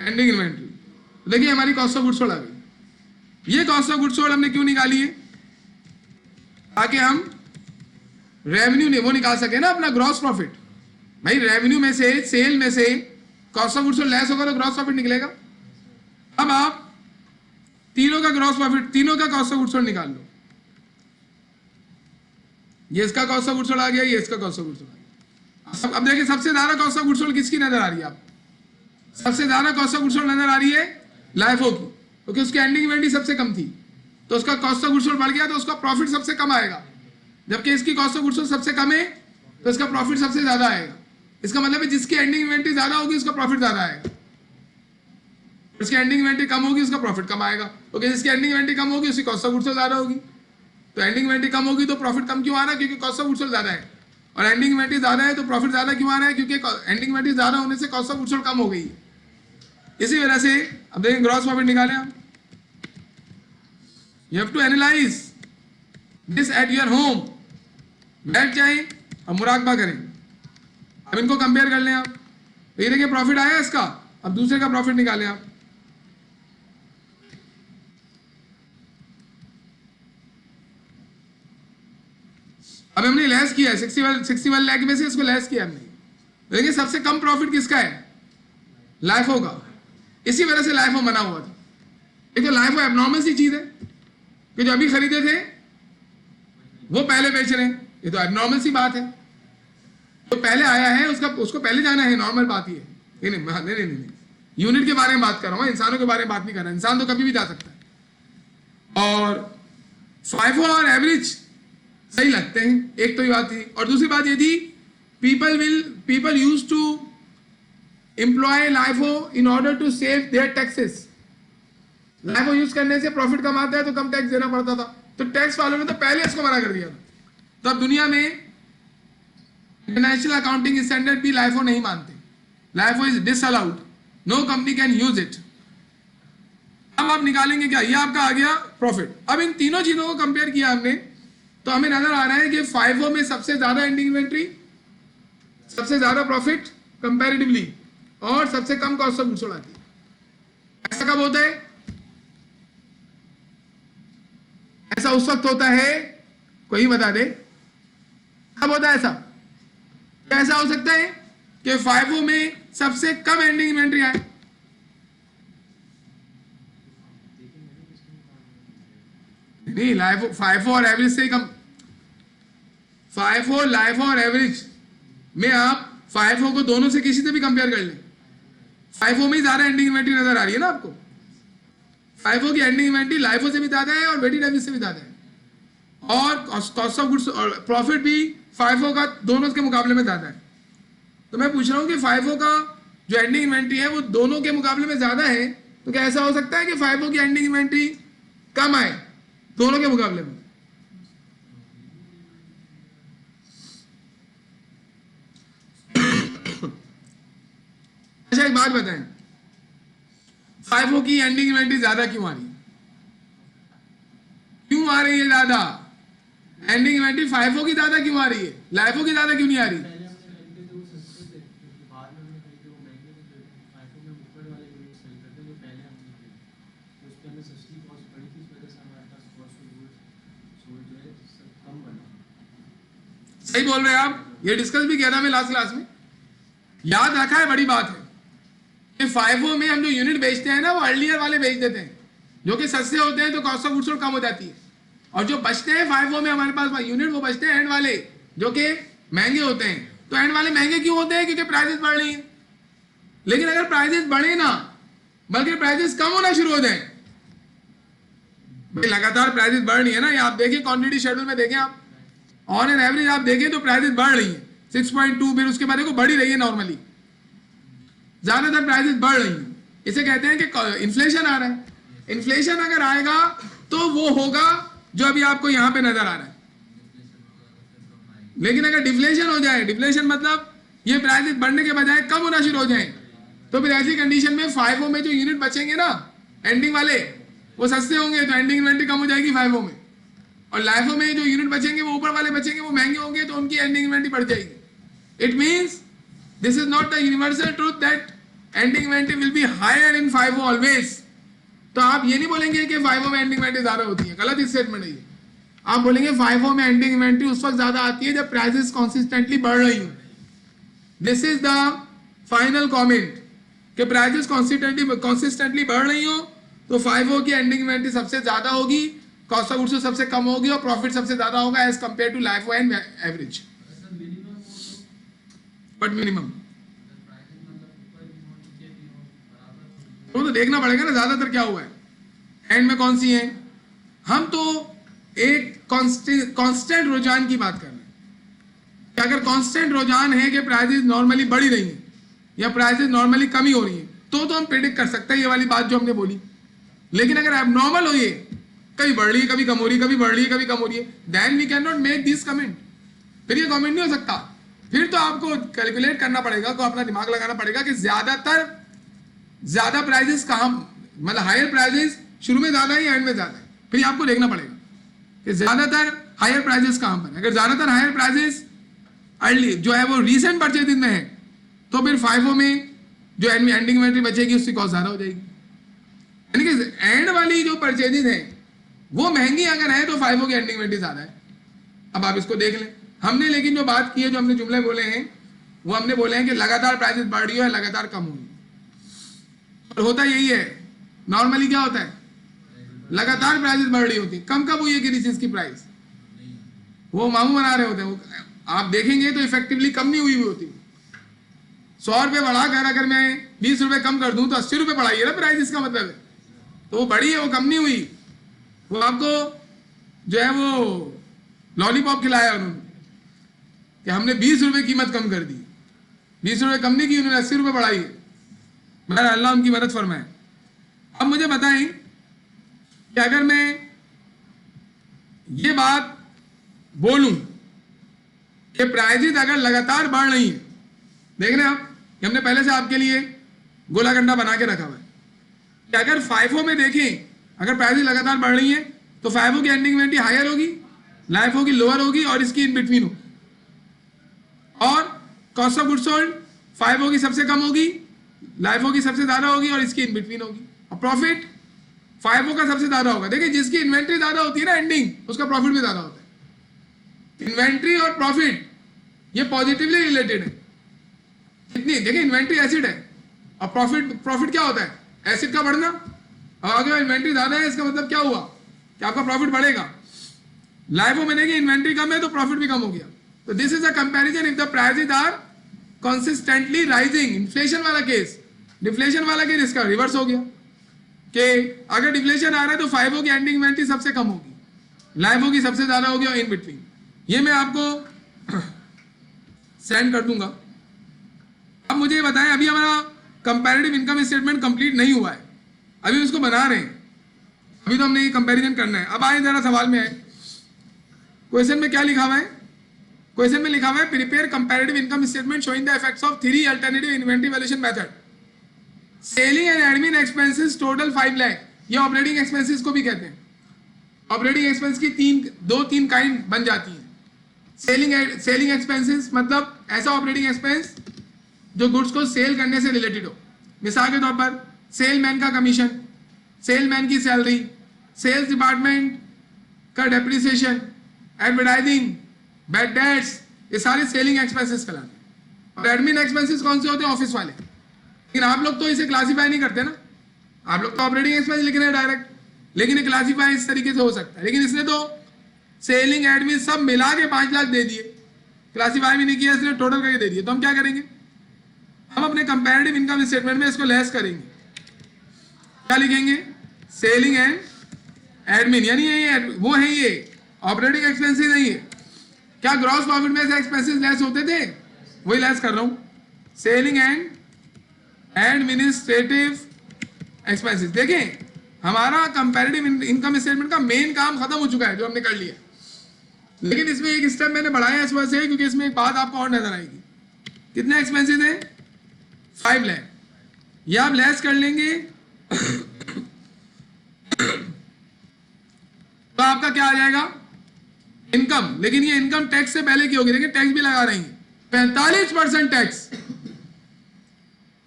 एंडिंग इन्वेंट्री। तो देखिए हमारी कॉस्ट ऑफ गुड्स सोल्ड आ गई। ये कॉस्ट ऑफ गुड्स सोल्ड हमने क्यों निकाली है, ताकि हम रेवेन्यू वो निकाल सके ना, अपना ग्रॉस प्रॉफिट। भाई रेवेन्यू में से, सेल में से cost of goods sold less होगा तो ग्रॉस प्रॉफिट निकलेगा। अब आप तीनों का ग्रॉस प्रॉफिट, तीनों का कॉस्ट ऑफ गुड्स सोल्ड निकाल लो। ये इसका कॉस्ट ऑफ गुड्स सोल्ड आ गया, ये इसका कॉस्ट ऑफ गुड्स सोल्ड आ गया। अब देखिए सबसे ज्यादा कॉस्ट ऑफ गुड्स सोल्ड किसकी नजर आ रही है आपको, सबसे ज्यादा कॉस्ट ऑफ गुड्स सोल्ड नजर आ रही है लाइफो की, क्योंकि उसकी एंडिंग इन्वेंट्री सबसे कम थी, तो उसका कॉस्ट ऑफ गुड्स सोल्ड बढ़ गया, तो उसका प्रॉफिट सबसे कम आएगा। जबकि इसकी कॉस्ट ऑफ गुड्स सोल्ड सबसे कम है, तो इसका प्रॉफिट सबसे ज्यादा आएगा। इसका मतलब है जिसकी एंडिंग इन्वेंट्री ज्यादा होगी उसका प्रॉफिट ज्यादा आएगा, जिसकी एंडिंग इन्वेंट्री कम होगी उसका प्रॉफिट कम आएगा, क्योंकि जिसकी एंडिंग इन्वेंट्री कम होगी उसकी कॉस्ट ऑफ गुड्स सोल्ड ज्यादा होगी। तो एंडिंग इन्वेंट्री कम होगी तो प्रॉफिट कम क्यों आ रहा है, क्योंकि कॉस्ट ऑफ गुड्स सोल्ड ज्यादा है, और एंडिंग इन्वेंट्री ज्यादा है तो प्रॉफिट ज्यादा क्यों आ रहा है, क्योंकि एंडिंग इन्वेंट्री ज्यादा होने से कॉस्ट ऑफ गुड्स सोल्ड कम हो गई है। इसी वजह से अब देखिए ग्रॉस प्रॉफिट निकालें आप। You have to analyse this at your home, बैठ जाए और मुराकबा करें। अब इनको कंपेयर कर लें आप, तो ये देखिए प्रॉफिट आया इसका, अब दूसरे का प्रॉफिट निकालें आप। अब हमने लेस किया है 61 लाख में से इसको लेस किया हमने। देखिए सबसे कम प्रॉफिट किसका है, लाइफो का। इसी वजह से लाइफो मना हुआ था। एक तो लाइफो एबनॉर्मल सी चीज है कि जो अभी खरीदे थे वो पहले बेच रहे हैं, ये तो एबनॉर्मल सी बात है। तो पहले आया है उसको पहले जाना है, नॉर्मल बात ही है। नहीं, यूनिट के बारे में बात कर रहा हूँ, इंसानों के बारे में बात नहीं कर रहा। इंसान तो कभी भी जा सकता है। और फाइफो और एवरेज सही लगते हैं, एक तो ये बात थी। और दूसरी बात ये थी, people used to employ LIFO in order to save their taxes. LIFO use करने से प्रॉफिट कम आता है तो कम टैक्स देना पड़ता था, तो टैक्स वालों ने तो पहले इसको मना कर दिया था। तो अब दुनिया में इंटरनेशनल अकाउंटिंग स्टैंडर्ड भी लाइफो नहीं मानते, LIFO is disallowed, no company can use it. अब आप निकालेंगे क्या, ये आपका आ गया प्रॉफिट। अब इन तीनों चीजों को कंपेयर किया हमने, तो हमें नजर आ रहा है कि फाइफो में सबसे ज्यादा एंडिंग इन्वेंट्री, सबसे ज्यादा प्रॉफिट कंपैरेटिवली, और सबसे कम कॉस्ट ऑफ गुड्स सोल्ड आती है। ऐसा कब होता है, ऐसा उस वक्त होता है, कोई बता दे कब होता है ऐसा। ऐसा हो सकता है कि फाइफो में सबसे कम एंडिंग इन्वेंट्री आए। नहीं, लाइफो फाइफो और एवरेज से ही कम। फाइफो, लाइफो और एवरेज में आप फाइफो को दोनों से किसी से भी कंपेयर कर लें, फाइफो में ही ज्यादा एंडिंग इन्वेंट्री नजर आ रही है ना आपको। फाइफो की एंडिंग इन्वेंट्री लाइफो से भी ज्यादा है और वेटेड एवरेज से भी ज्यादा है, और कॉस्ट ऑफ गुड्स और प्रॉफिट भी फाइफो का दोनों के मुकाबले में ज्यादा है। तो मैं पूछ रहा हूं कि फाइफो का जो एंडिंग इन्वेंट्री है वो दोनों के मुकाबले में ज्यादा है, तो क्या ऐसा हो सकता है कि फाइफो की एंडिंग इन्वेंट्री कम आए दोनों के मुकाबले में? अच्छा एक बात बताएं, फाइफो की एंडिंग इन्वेंट्री ज्यादा क्यों आ रही है? क्यों आ रही है ज्यादा एंडिंग इन्वेंट्री? फाइफो की ज्यादा क्यों आ रही है, लाइफो की ज्यादा क्यों नहीं आ रही? सही बोल रहे हैं आप, ये डिस्कस भी किया था मैं लास्ट क्लास में। याद रखा है, बड़ी बात है कि फाइफो में हम जो यूनिट बेचते हैं ना, वो अर्लियर वाले बेच देते हैं, जो कि सस्ते होते हैं, तो कॉस्ट ऑफ गुड्स सोल्ड कम हो जाती है। और जो बचते हैं फाइफो में हमारे पास यूनिट, वो बचते हैं एंड वाले, जो कि महंगे होते हैं। तो एंड वाले महंगे क्यों होते हैं? क्योंकि प्राइसेस बढ़ रही हैं। लेकिन अगर प्राइसेस बढ़े ना, बल्कि प्राइसेस कम होना शुरू हो जाए, भाई लगातार प्राइसेस बढ़ रही है ना, ये आप देखिए क्वांटिटी शेड्यूल में देखें आप, ऑन एन एवरेज आप देखें तो प्राइसेस बढ़ रही है 6.2, फिर उसके बाद देखो बढ़ी रही है नॉर्मली, ज्यादातर प्राइसेस बढ़ रही हैं। इसे कहते हैं कि इन्फ्लेशन आ रहा है। इन्फ्लेशन अगर आएगा तो वो होगा जो अभी आपको यहां पे नजर आ रहा है। लेकिन अगर डिफ्लेशन हो जाए, डिफ्लेशन मतलब ये प्राइसेस बढ़ने के बजाय कम होना शुरू हो जाए, तो फिर ऐसी कंडीशन में 5O में जो यूनिट बचेंगे ना एंडिंग वाले, वो सस्ते होंगे, तो एंडिंग इन्वेंट्री कम हो जाएगी 5O में। और लाइफो में जो यूनिट बचेंगे वो ऊपर वाले बचेंगे, वो महंगे होंगे, तो उनकी एंडिंग इन्वेंट्री बढ़ जाएगी। It means this is not the universal truth that ending inventory will be higher in 5O always. तो आप ये नहीं बोलेंगे कि 5O में एंडिंग इन्वेंट्री ज्यादा होती है, गलत स्टेटमेंट है ये। आप बोलेंगे 5O में एंडिंग इन्वेंट्री उस वक्त ज्यादा आती है जब प्राइसेस कंसिस्टेंटली बढ़ रही हो। This is the final comment कि प्राइसेस कंसिस्टेंटली बढ़ रही हो तो 5O की एंडिंग इन्वेंट्री सबसे ज्यादा होगी, कॉस्ट ऑफ गुड्स सबसे कम होगी और प्रॉफिट सबसे ज्यादा होगा as compared to LIFO and average. But minimum तो देखना पड़ेगा ना ज्यादातर क्या हुआ है, एंड में कौन सी है। हम तो एक कांस्टेंट रुझान की बात कर रहे हैं कि अगर कांस्टेंट रुझान है कि प्राइसेस नॉर्मली बढ़ ही रही है या प्राइसेस नॉर्मली कमी हो रही है, तो हम प्रेडिक्ट कर सकते हैं ये वाली बात जो हमने बोली। लेकिन अगर एबनॉर्मल हो ये, कभी बढ़ रही है कभी कम हो रही है, कभी बढ़ रही है कभी कम हो रही है, then we can not make this comment. फिर ये कमेंट नहीं हो सकता। फिर तो आपको कैलकुलेट करना पड़ेगा, को अपना दिमाग लगाना पड़ेगा कि ज्यादा प्राइजेस कहाँ, मतलब हायर प्राइजेस शुरू में ज्यादा है या एंड में ज्यादा है। फिर आपको देखना पड़ेगा कि ज्यादातर हायर प्राइजेस कहाँ पर है। अगर ज्यादातर हायर प्राइजेस अर्ली जो है वो रीसेंट परचेज में है, तो फिर 5O में जो एंडिंग इन्वेंट्री बचेगी उसकी कॉस्ट ज्यादा हो जाएगी। यानी कि एंड वाली जो परचेजेज है वो महंगी अगर है तो 5O की एंडिंग इन्वेंट्री ज्यादा है। अब आप इसको देख लें। हमने लेकिन जो बात की है, जो हमने जुमले बोले हैं, वो हमने बोले हैं कि लगातार प्राइसेस बढ़ रही है, लगातार कम हो रही है। और होता यही है, नॉर्मली क्या होता है, लगातार प्राइसेस बढ़ रही होती है। कम कब हुई है किसी चीज की प्राइस, वो मामू बना रहे होते हैं। आप देखेंगे तो इफेक्टिवली कम नहीं हुई होती। 100 रुपये बढ़ाकर अगर मैं 20 रुपये कम कर दूं तो 80 रुपये बढ़ाई है ना प्राइस, इसका मतलब है। तो वो बढ़ी है, वो कम नहीं हुई। वो आपको जो है वो लॉलीपॉप खिलाया उन्होंने कि हमने 20 रुपये कीमत कम कर दी, 20 रुपये कम नहीं की उन्होंने, 80 रुपये बढ़ाई है। मेरा अल्लाह उनकी मदद फरमाए। अब मुझे बताएं कि अगर मैं ये बात बोलूं कि प्राइजेज अगर लगातार बढ़ रही है, देख रहे हैं आप कि हमने पहले से आपके लिए गोला गंडा बना के रखा हुआ है कि अगर 5O में देखें, अगर प्राइसेस लगातार बढ़ रही है तो 5O की एंडिंग इन्वेंट्री हायर होगी, लाइफो की लोअर होगी और इसकी इन बिटवीन होगी। और cost of goods sold 5O की सबसे कम होगी, लाइफो की सबसे ज्यादा होगी और इसकी इन बिटवीन होगी। और प्रॉफिट 5O का सबसे ज्यादा होगा। देखिए जिसकी इन्वेंट्री ज्यादा होती है ना एंडिंग, उसका प्रॉफिट भी ज्यादा होता है। इन्वेंट्री और प्रॉफिट ये पॉजिटिवली रिलेटेड है। कितनी, देखिए इन्वेंट्री एसिड है और प्रॉफिट क्या होता है, एसिड का बढ़ना। और अगर इन्वेंट्री ज्यादा है इसका मतलब क्या हुआ कि आपका प्रॉफिट बढ़ेगा। लाइफो में देखिए इन्वेंट्री कम है तो प्रॉफिट भी कम हो गया। तो this is a comparison if the prices are consistently rising. Inflation वाला केस, डिफ्लेशन वाला केस इसका रिवर्स हो गया कि अगर डिफ्लेशन आ रहा है तो 5O की एंडिंग इन्वेंट्री सबसे कम होगी, लाइफो की सबसे ज्यादा होगी और इन बिटवीन। ये मैं आपको सेंड कर दूंगा। अब मुझे बताएं, अभी हमारा कंपैरेटिव इनकम स्टेटमेंट कंप्लीट नहीं हुआ है, अभी उसको बना रहे हैं, अभी तो हमने ये कंपैरिजन करना है। अब आए जरा सवाल में आए, क्वेश्चन में क्या लिखा हुआ है। क्वेश्चन में लिखा हुआ है prepare comparative income statement showing the effects of 3 alternative inventory valuation method. Selling and admin expenses total 5 lakh, ये ऑपरेटिंग एक्सपेंसेस को भी कहते हैं। ऑपरेटिंग एक्सपेंस की दो तीन काइंड बन जाती है। सेलिंग एक्सपेंसेस मतलब ऐसा ऑपरेटिंग एक्सपेंस जो गुड्स को सेल करने से रिलेटेड हो। मिसाल के तौर पर सेलमैन का कमीशन, सेलमैन की सैलरी, सेल्स डिपार्टमेंट का डेप्रिसिएशन, एडवर्टाइजिंग, बैड डेट्स, ये सारे सेलिंग एक्सपेंसेस कहलाते हैं। और एडमिन एक्सपेंसेस कौन से होते हैं, ऑफिस वाले। लेकिन आप लोग तो इसे क्लासीफाई नहीं करते ना, आप लोग तो ऑपरेटिंग एक्सपेंस लिख रहे हैं डायरेक्ट, लेकिन ये क्लासीफाई इस तरीके से हो सकता है। लेकिन इसने तो सेलिंग एडमिन सब मिला के 5 लाख दे दिए, क्लासीफाई भी नहीं किया, इसने टोटल करके दे दिए। तो हम क्या करेंगे, हम अपने कंपैरेटिव इनकम स्टेटमेंट में इसको लेस करेंगे। क्या लिखेंगे, सेलिंग एंड एडमिन, यानी ये वो है, ये ऑपरेटिंग एक्सपेंसेस नहीं है। क्या ग्रॉस प्रॉफिट में से एक्सपेंसेस लेस होते थे, वही लेस कर रहा हूं। सेलिंग एंड एडमिनिस्ट्रेटिव एक्सपेंसेस, देखें हमारा कंपैरेटिव इनकम स्टेटमेंट का मेन काम खत्म हो चुका है जो हमने कर लिया, लेकिन इसमें एक स्टेप मैंने बढ़ाया इस वजह से क्योंकि इसमें एक बात आपको और नजर आएगी। कितने एक्सपेंसेस हैं? 5 लाख। ये आप लेस कर लेंगे तो आपका क्या आ जाएगा? इनकम। लेकिन ये इनकम टैक्स से पहले की होगी, देखिए टैक्स भी लगा रही है 45% टैक्स,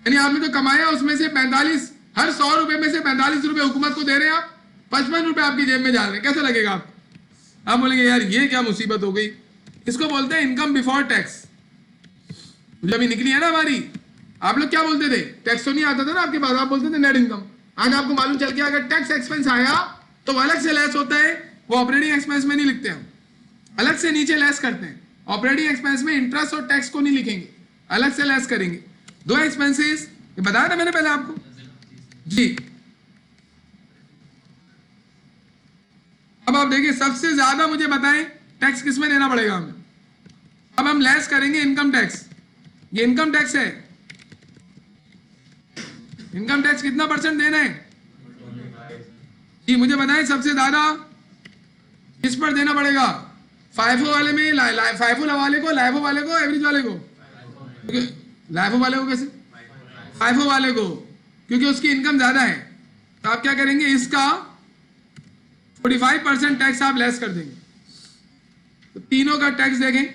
यानी आपने तो कमाया उसमें से 45, हर 100 रुपए में से 45 रुपए हुकूमत को दे रहे हैं आप, 55 रुपए आपकी जेब में जा रहे हैं। कैसा लगेगा आपको? आप बोलेंगे यार ये क्या मुसीबत हो गई। इसको बोलते हैं इनकम बिफोर टैक्स। जब अभी निकली है ना हमारी, आप लोग क्या बोलते थे? टैक्स तो नहीं आता था ना आपके पास, आप बोलते थे नेट इनकम। आज आपको मालूम चल गया अगर टैक्स एक्सपेंस आया तो अलग से लेस होता है, वो ऑपरेटिंग एक्सपेंस में नहीं लिखते हम, अलग से नीचे लेस करते हैं। ऑपरेटिंग एक्सपेंस में इंटरेस्ट और टैक्स को नहीं लिखेंगे, अलग से लेस करेंगे। 2 एक्सपेंसेस बताया था मैंने पहले आपको जी। अब आप देखिए सबसे ज्यादा मुझे बताएं टैक्स किस में देना पड़ेगा हमें। अब हम लेस करेंगे इनकम टैक्स। ये इनकम टैक्स है, इनकम टैक्स कितना % देना है जी? मुझे बताएं सबसे ज्यादा किस पर देना पड़ेगा? फाइफो वाले में, फाइफो वाले को, लाइफो वाले को, एवरेज वाले को? लाइफो वाले को कैसे? फाइफो वाले को, क्योंकि उसकी इनकम ज्यादा है। तो आप क्या करेंगे? इसका 45% टैक्स आप लेस कर देंगे। तो तीनों का टैक्स देखें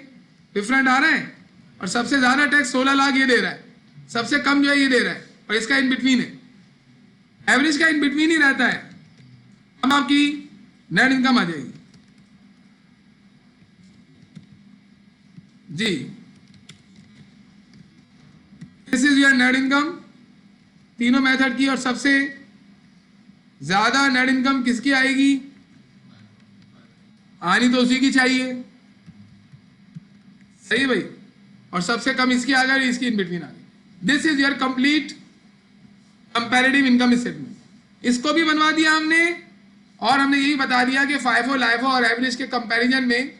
डिफरेंट आ रहा है, और सबसे ज्यादा टैक्स 16 लाख ये दे रहा है, सबसे कम जो है ये दे रहा है, और इसका इन बिटवीन है, एवरेज का इन बिटवीन ही रहता है। अब आपकी नेट इनकम आ जाएगी जी। This is your net income, तीनों मेथड की। और सबसे ज्यादा नेट इनकम किसकी आएगी? आनी तो उसी की चाहिए, सही भाई। और सबसे कम इसकी आ गई, इसकी इन बिटवीन आ गई। This is your complete comparative income statement. इसको भी बनवा दिया हमने, और हमने यही बता दिया कि फाइफो, लाइफो और एवरेज के कंपैरिजन में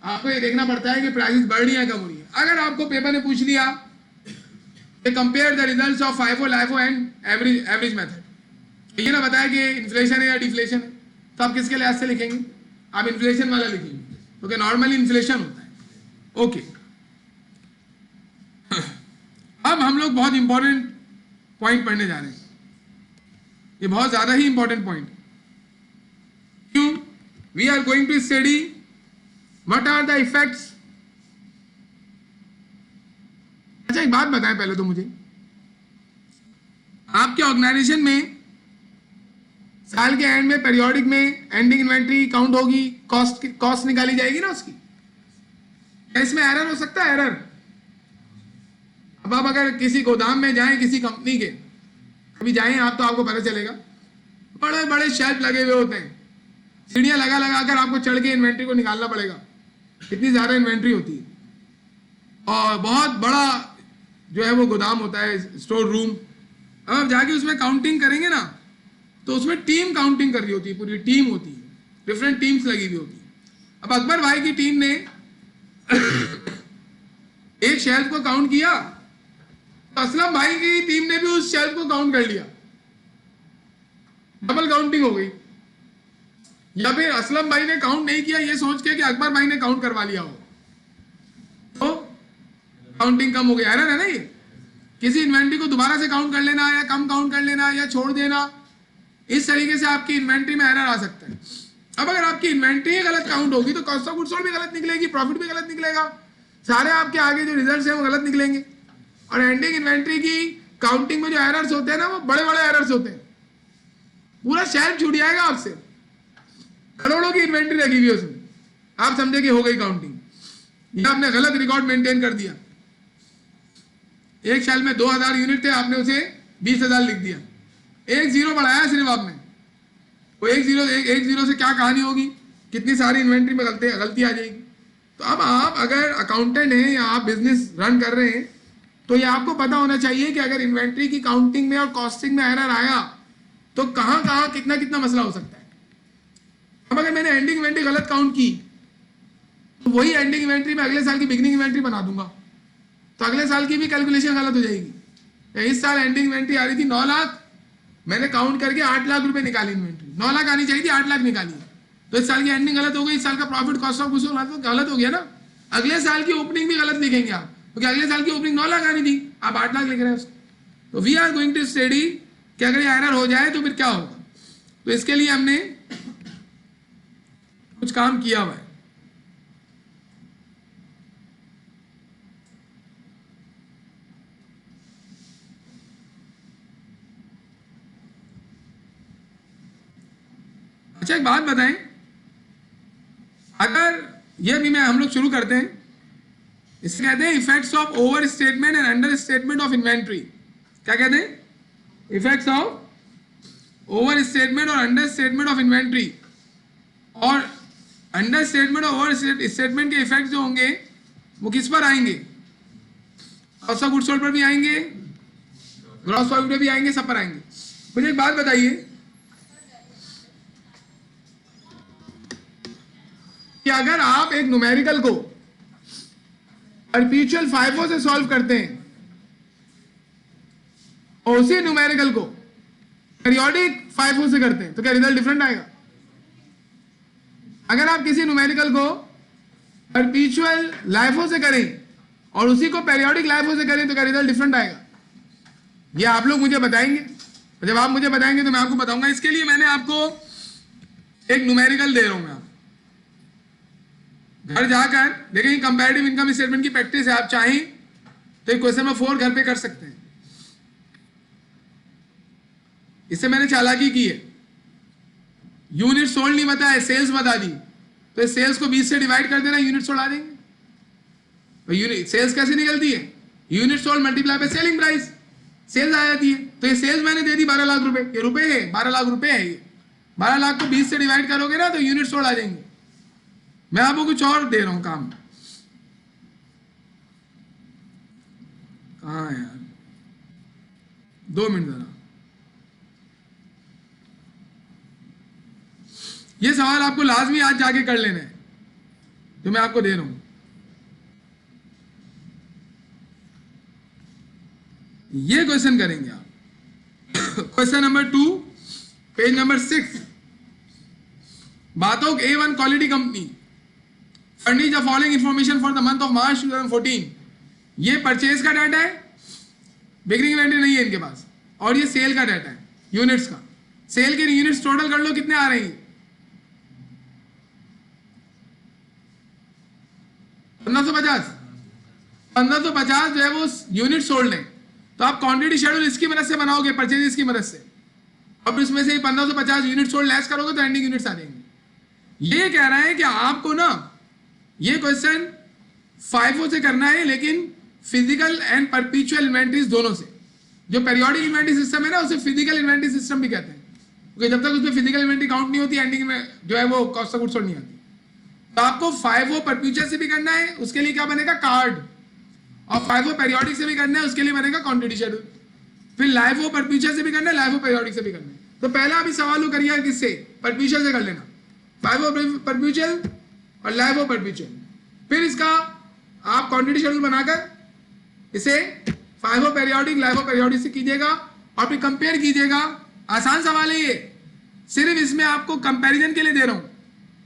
आपको ये देखना पड़ता है कि प्राइसेस बढ़ रही है कम हो रही है। अगर आपको पेपर ने पूछ लिया कि compare the results of FIFO, LIFO and average method, ये ना बताया कि इन्फ्लेशन है या डिफ्लेशन है, तो आप किसके लिहाज से लिखेंगे? आप इन्फ्लेशन वाला लिखेंगे, क्योंकि नॉर्मली इन्फ्लेशन होता है। ओके, अब हम लोग बहुत इंपॉर्टेंट पॉइंट पढ़ने जा रहे हैं। ये बहुत ज्यादा ही इंपॉर्टेंट पॉइंट। क्यों? We are going to study what are the effects. अच्छा एक बात बताएं पहले तो मुझे, आपके ऑर्गेनाइजेशन में साल के एंड में पीरियोडिक में एंडिंग इन्वेंट्री काउंट होगी, कॉस्ट निकाली जाएगी ना उसकी। इसमें एरर हो सकता है? एरर। अब आप अगर किसी गोदाम में जाएं, किसी कंपनी के अभी जाएं आप, तो आपको पता चलेगा बड़े बड़े शेल्फ लगे हुए होते हैं, सीढ़ियां लगा लगा कर आपको चढ़ के इन्वेंट्री को निकालना पड़ेगा। इतनी ज्यादा इन्वेंट्री होती है, और बहुत बड़ा जो है वो गोदाम होता है, स्टोर रूम। अब आप जाके उसमें काउंटिंग करेंगे ना, तो उसमें टीम काउंटिंग कर रही होती है, पूरी टीम होती है, डिफरेंट टीम्स लगी हुई होती है। अब अकबर भाई की टीम ने एक शेल्फ को काउंट किया, तो असलम भाई की टीम ने भी उस शेल्फ को काउंट कर लिया, डबल काउंटिंग हो गई। या फिर असलम भाई ने काउंट नहीं किया ये सोच के कि अकबर भाई ने काउंट करवा लिया हो, तो काउंटिंग कम हो गई। एरर है ना ये। किसी इन्वेंट्री को दोबारा से काउंट कर लेना, या कम काउंट कर लेना, या छोड़ देना, इस तरीके से आपकी इन्वेंट्री में एरर आ सकता है। अब अगर आपकी इन्वेंट्री गलत काउंट होगी तो कॉस्ट ऑफ गुड्स सोल्ड भी गलत निकलेगी, प्रॉफिट भी गलत निकलेगा, सारे आपके आगे जो रिजल्ट्स हैं वो गलत निकलेंगे। और एंडिंग इन्वेंट्री की काउंटिंग में जो एरर्स होते हैं ना, वो बड़े बड़े एरर्स होते हैं, पूरा शेल्फ छूट जाएगा आपसे, करोड़ों की इन्वेंट्री लगी हुई उसमें, आप समझे कि हो गई काउंटिंग, या आपने गलत रिकॉर्ड मेंटेन कर दिया। एक शेल्फ में 2000 यूनिट थे, आपने उसे 20,000 लिख दिया, एक जीरो बढ़ाया सिर्फ आपने। वो एक जीरो से क्या कहानी होगी, कितनी सारी इन्वेंट्री में गलती आ जाएगी। तो अब आप अगर अकाउंटेंट हैं या आप बिजनेस रन कर रहे हैं, तो ये आपको पता होना चाहिए कि अगर इन्वेंट्री की काउंटिंग में और कॉस्टिंग में एरर आया तो कहाँ कहाँ कितना कितना मसला हो सकता है। अब अगर मैंने एंडिंग इन्वेंट्री गलत काउंट की, तो वही एंडिंग इन्वेंट्री में अगले साल की बिगनिंग इन्वेंट्री बना दूंगा, तो अगले साल की भी कैलकुलेशन गलत हो जाएगी। इस साल एंडिंग इन्वेंट्री आ रही थी 9 लाख, मैंने काउंट करके 8 लाख रुपए निकाली इन्वेंट्री, 9 लाख आनी चाहिए थी, 8 लाख निकाली, तो इस साल की एंडिंग गलत हो गई, इस साल का प्रॉफिट कॉस्ट ऑफ गुड्स गलत हो गया ना। अगले साल की ओपनिंग भी गलत लिखेंगे आप, क्योंकि अगले साल की ओपनिंग 9 लाख आनी थी, आप 8 लाख लिख रहे हैं उसको। तो we are going to study कि अगर ये एरर हो जाए तो फिर क्या होगा। तो इसके लिए हमने कुछ काम किया हुआ है। अच्छा एक बात बताएं, अगर ये भी हम लोग शुरू करते हैं, इसे कहते हैं effects of over statement and under statement of inventory. क्या कहते हैं? इफेक्ट्स ऑफ ओवर स्टेटमेंट और अंडर स्टेटमेंट ऑफ इन्वेंट्री। और अंडर स्टेटमेंट और ओवर स्टेटमेंट के इफेक्ट जो होंगे वो किस पर आएंगे? कॉस्ट ऑफ गुड्स सोल्ड पर भी आएंगे, ग्रॉस प्रॉफिट पर भी आएंगे, सब पर आएंगे। मुझे एक बात बताइए कि अगर आप एक न्यूमेरिकल को परपेचुअल फाइफो से सॉल्व करते हैं और उसी न्यूमेरिकल को पीरियोडिक फाइफो से करते हैं तो क्या रिजल्ट डिफरेंट आएगा? अगर आप किसी न्यूमेरिकल को परपेचुअल लाइफो से करें और उसी को पीरियोडिक लाइफो से करें तो क्या रिजल्ट डिफरेंट आएगा? ये आप लोग मुझे बताएंगे, जब आप मुझे बताएंगे तो मैं आपको बताऊंगा। इसके लिए मैंने आपको एक न्यूमेरिकल दे रहा हूं। मैं घर जाकर देखिए, कंपैरेटिव इनकम स्टेटमेंट की प्रैक्टिस है, आप चाहें तो एक क्वेश्चन नंबर 4 घर पे कर सकते हैं। इससे मैंने चालाकी की है, यूनिट सोल्ड नहीं बताया, सेल्स बता दी, तो इस सेल्स को 20 से डिवाइड कर देना, यूनिट सोल्ड आ देंगे। तो यूनिट सेल्स कैसे निकलती है? Unit sold multiply by selling price, sales आ जाती है। तो ये सेल्स मैंने दे दी 12 लाख रुपए, ये रुपए है, 12 लाख रुपए है। ये 12 लाख को 20 से डिवाइड करोगे ना तो यूनिट सोल्ड आ जाएंगे। मैं आपको कुछ और दे रहा हूं काम। कहां है यार, 2 मिनट जरा। ये सवाल आपको लाजमी आज जाके कर लेना है जो मैं आपको दे रहा हूं। ये क्वेश्चन करेंगे आप। Question number 2, page number 6। बातों A1 quality company furnish the following information for the month of March 2014। ये परचेज का डाटा है, बिगिनिंग इन्वेंटरी नहीं है इनके पास, और ये सेल का डाटा है, यूनिट्स का। सेल के यूनिट्स टोटल कर लो कितने आ रहे हैं? 1550। 1550 जो है वो यूनिट सोल्ड है। तो आप क्वांटिटी शेड्यूल इसकी मदद से बनाओगे, परचेज की मदद से। अब इसमें से 1550 यूनिट सोल्ड लेस करोगे तो एंडिंग यूनिट्स आ जाएंगे। ये कह रहा है कि आपको ना ये क्वेश्चन फाइफो से करना है, लेकिन फिजिकल एंड परपेचुअल इन्वेंटरीज दोनों से। जो पेरियोडिक इन्वेंटरी सिस्टम है ना उसे फिजिकल इन्वेंटरी सिस्टम भी कहते हैं, क्योंकि जब तक उसमें फिजिकल इन्वेंटरी काउंट नहीं होती एंडिंग में जो है वो कॉस्ट ऑफ गुड्स सोल्ड नहीं आती। तो आपको फाइफो परपेचुअल से भी करना है, उसके लिए क्या बनेगा? कार्ड। और फाइफो पेरियोडिक से भी करना है, उसके लिए बनेगा क्वांटिटी शेड्यूल। फिर लाइफो परपेचुअल से भी करना है, लाइफो पेरियोडिक से भी करना है। तो पहला अभी सवाल करिए किससे? परपेचुअल से कर लेना, फाइफो परपेचुअल और लाइफो परपेचुअल। फिर इसका आप क्वांटिटी शेड्यूल बनाकर इसे फाइफो पेरियोडिक लाइफो पेरियोडिक से कीजिएगा और फिर कंपेयर कीजिएगा। आसान सवाल है ये, सिर्फ इसमें आपको कंपैरिजन के लिए दे रहा हूं।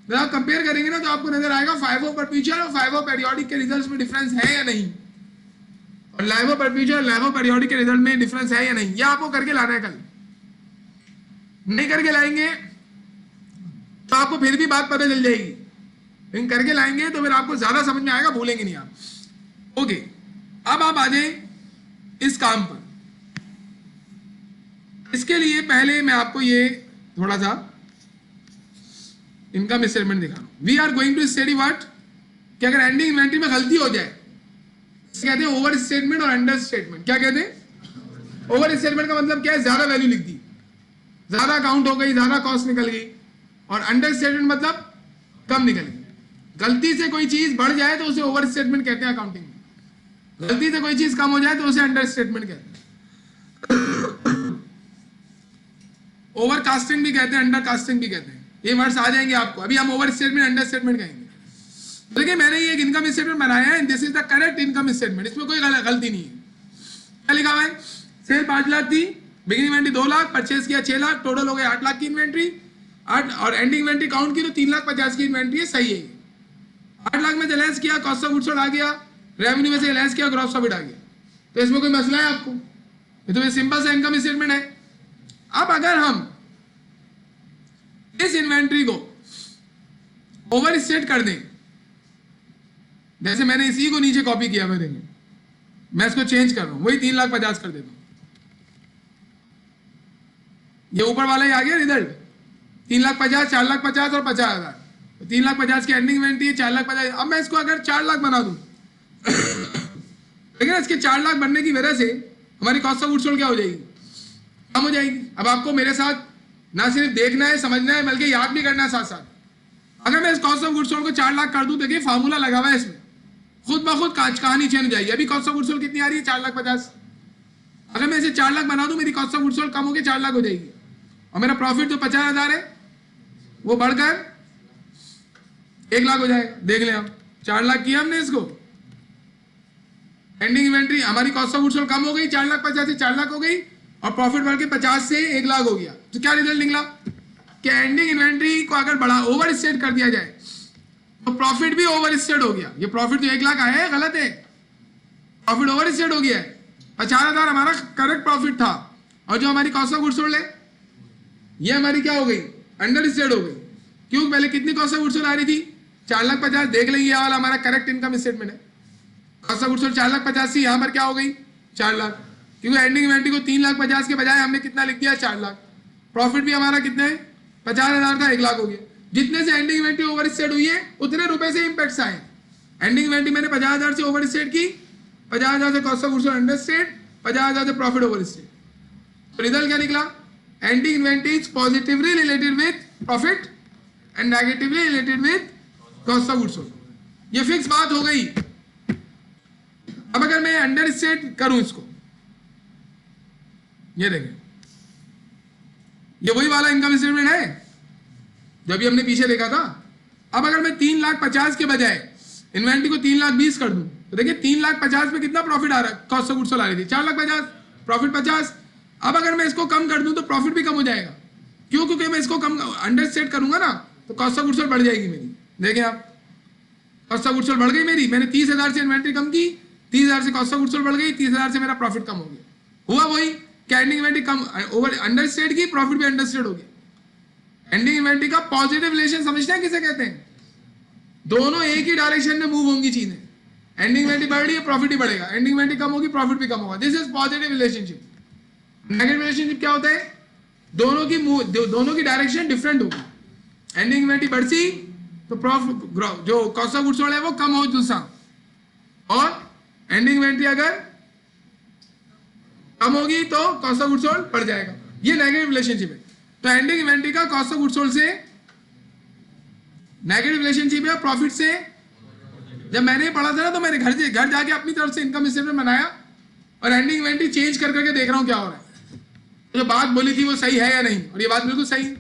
जब आप कंपेयर करेंगे ना तो आपको नजर आएगा फाइफो परपेचुअल और फाइफो पेरियोडिक के रिजल्ट्स में डिफरेंस है या नहीं, और लाइफो परपेचुअल लाइफो पेरियोडिक के रिजल्ट में डिफरेंस है या नहीं। यह आपको करके लाना है। कल नहीं करके लाएंगे तो आपको फिर भी बात पता चल जाएगी, लेकिन करके लाएंगे तो फिर आपको ज्यादा समझ में आएगा, भूलेंगे नहीं आप। ओके, अब आप आ जाए इस काम पर। इसके लिए पहले मैं आपको ये थोड़ा सा इनकम स्टेटमेंट दिखा रहा हूं। We are going to study what, कि अगर एंडिंग इन्वेंटरी में गलती हो जाए, कहते हैं ओवर स्टेटमेंट और अंडर स्टेटमेंट। क्या कहते हैं? ओवर स्टेटमेंट का मतलब क्या है? ज्यादा वैल्यू लिख दी, ज्यादा अकाउंट हो गई, ज्यादा कॉस्ट निकल गई। और अंडर स्टेटमेंट मतलब कम निकल गई। गलती से कोई चीज बढ़ जाए तो उसे ओवर स्टेटमेंट कहते हैं अकाउंटिंग में, गलती से कोई चीज कम हो जाए तो उसे अंडर स्टेटमेंट कहते हैं। ओवर कास्टिंग भी कहते हैं, अंडर कास्टिंग भी कहते हैं। ये वर्ड्स आ जाएंगे आपको। अभी हम ओवर स्टेटमेंट अंडर स्टेटमेंट कहेंगे। देखिए मैंने ये एक इनकम स्टेटमेंट बनाया है, this is the correct income statement, इसमें कोई गलती नहीं है। क्या लिखा हुआ है? सेल 5 लाख थी, बिगिनिंग इन्वेंट्री 2 लाख, परचेज किया 6 लाख, टोटल हो गए 8 लाख की इन्वेंट्री। 8 और एंडिंग इन्वेंट्री काउंट की तो 3,50,000 की इन्वेंट्री है, सही है। 8 लाख में से लेस किया, कॉस्ट ऑफ गुड्स सोल्ड आ गया, रेवेन्यू में से लेस किया, ग्रॉस प्रॉफिट आ गया। तो इसमें कोई मसला है आपको? ये तो सिंपल सा इनकम स्टेटमेंट है। अब अगर हम इस इन्वेंट्री को ओवर स्टेट कर दें, जैसे मैंने इसी को नीचे कॉपी किया, मैं देखें, मैं इसको चेंज कर रहा हूं, वही 3,50,000 कर देता हूं। ये ऊपर वाला ही आ गया रिजल्ट, 3,50,000, 4,50,000 और 50,000। 3,50,000 की एंडिंग इन्वेंट्री है, 4,50,000। अब मैं इसको अगर 4 लाख बना दूं लेकिन इसके 4 लाख बनने की वजह से हमारी कॉस्ट ऑफ गुड्स सोल्ड क्या हो जाएगी? कम हो जाएगी। अब आपको मेरे साथ ना सिर्फ देखना है, समझना है, बल्कि याद भी करना है साथ साथ। अगर मैं इस कॉस्ट ऑफ गुड्स सोल्ड को 4 लाख कर दूं, देखिए फार्मूला लगा हुआ है इसमें, खुद ब खुद कहानी चेंज हो जाएगी। अभी कॉस्ट ऑफ गुड्स सोल्ड कितनी आ रही है? 4,50,000। अगर मैं इसे 4 लाख बना दूं, मेरी कॉस्ट ऑफ गुड्स सोल्ड कम होकर 4 लाख हो जाएगी, और मेरा प्रॉफिट जो 50,000 है वो बढ़कर 1 लाख हो जाएगा। देख लें, अब 4 लाख किया हमने इसको, एंडिंग इन्वेंट्री हमारी कॉस्ट ऑफ गुड्स सोल्ड कम हो गई, 4,50,000 से 4 लाख हो गई, और प्रॉफिट बढ़ के 50 से 1 लाख हो गया। तो क्या रिजल्ट निकला कि एंडिंग इन्वेंट्री को अगर बड़ा ओवर स्टेट कर दिया जाए तो प्रॉफिट भी ओवर स्टेट हो गया। ये प्रॉफिट जो 1 लाख आया है गलत है, प्रॉफिट ओवर स्टेट हो गया है। 50,000 हमारा करेक्ट प्रॉफिट था, और जो हमारी कॉस्ट ऑफ गुड्स सोल्ड है ये हमारी क्या हो गई? अंडर स्टेट हो गई। क्यों? पहले कितनी कॉस्ट ऑफ गुड्स सोल्ड आ रही थी? 4,50,000। देख लेंगे, ये वाला हमारा करेक्ट इनकम स्टेटमेंट है। कॉस्ट ऑफ गुड्स सोल्ड 4,50,000 थी, यहाँ पर क्या हो गई? 4 लाख। क्योंकि एंडिंग इन्वेंट्री को 3,50,000 के बजाय हमने कितना लिख दिया? 4 लाख। प्रॉफिट भी हमारा कितने? 50,000 था, 1 लाख हो गया। जितने से एंडिंग इन्वेंट्री ओवर स्टेट हुई है उतने रुपए से इंपैक्ट आए। एंडिंग इन्वेंट्री मैंने 50,000 से ओवर स्टेट की, 50,000 से cost of goods sold under state, 50,000 से प्रॉफिट ओवर स्टेट। तो रिजल्ट क्या निकला? Ending inventory is positively related with profit and negatively related with cost of goods sold. ये फिक्स बात हो गई। अब अगर मैं अंडर स्टेट करूं इसको, ये देखें, ये वही वाला इनकम स्टेटमेंट है जो भी हमने पीछे देखा था। अब अगर मैं 3,50,000 के बजाय इन्वेंट्री को 3,20,000 कर दूं, तो देखिए 3,50,000 में कितना प्रॉफिट आ रहा है? कॉस्ट ऑफ गुड्स सोल्ड आ रही थी 4,50,000, प्रॉफिट 50। अब अगर मैं इसको कम कर दूं तो प्रॉफिट भी कम हो जाएगा। क्यों? क्योंकि मैं इसको कम अंडर स्टेट करूंगा ना, तो कॉस्ट ऑफ गुड्स सोल्ड बढ़ जाएगी मेरी। देखें आप, कॉस्ट ऑफ गुड्स सोल्ड बढ़ गई मेरी। मैंने 30,000 से इन्वेंट्री कम की, 30,000 से कॉस्ट ऑफ गुड्स सोल्ड बढ़ गई, 30,000 से मेरा प्रॉफिट कम हो गया। हुआ वही, ending inventory come over under state की, प्रॉफिट भी अंडर स्टेट हो गया। एंडिंग इन्वेंट्री का पॉजिटिव रिलेशन समझते हैं किसे कहते हैं? दोनों एक ही डायरेक्शन में मूव होंगी चीजें। एंडिंग इन्वेंट्री बढ़ रही है, प्रॉफिट ही बढ़ेगा। एंडिंग इन्वेंट्री कम होगी, प्रॉफिट भी कम होगा। This is positive relationship. Negative relationship क्या होता है? दोनों की डायरेक्शन डिफरेंट होगी। एंडिंग इन्वेंट्री बढ़ती तो प्रॉफिट जो कॉस्ट ऑफ गुड्स सोल्ड है वो कम हो दूसरा, और एंडिंग इन्वेंट्री अगर कम होगी तो कॉस्ट ऑफ गुड्स सोल्ड बढ़ जाएगा। ये नेगेटिव रिलेशनशिप है। तो एंडिंग इन्वेंट्री का कॉस्ट ऑफ गुड्स सोल्ड से नेगेटिव रिलेशनशिप है, प्रॉफिट से। जब मैंने पढ़ा था ना, तो मैंने घर जाके अपनी तरफ से इनकम स्टेटमेंट बनाया और एंडिंग इन्वेंट्री चेंज कर करके देख रहा हूं क्या हो रहा है। तो जो बात बोली थी वो सही है या नहीं, और ये बात बिल्कुल सही है,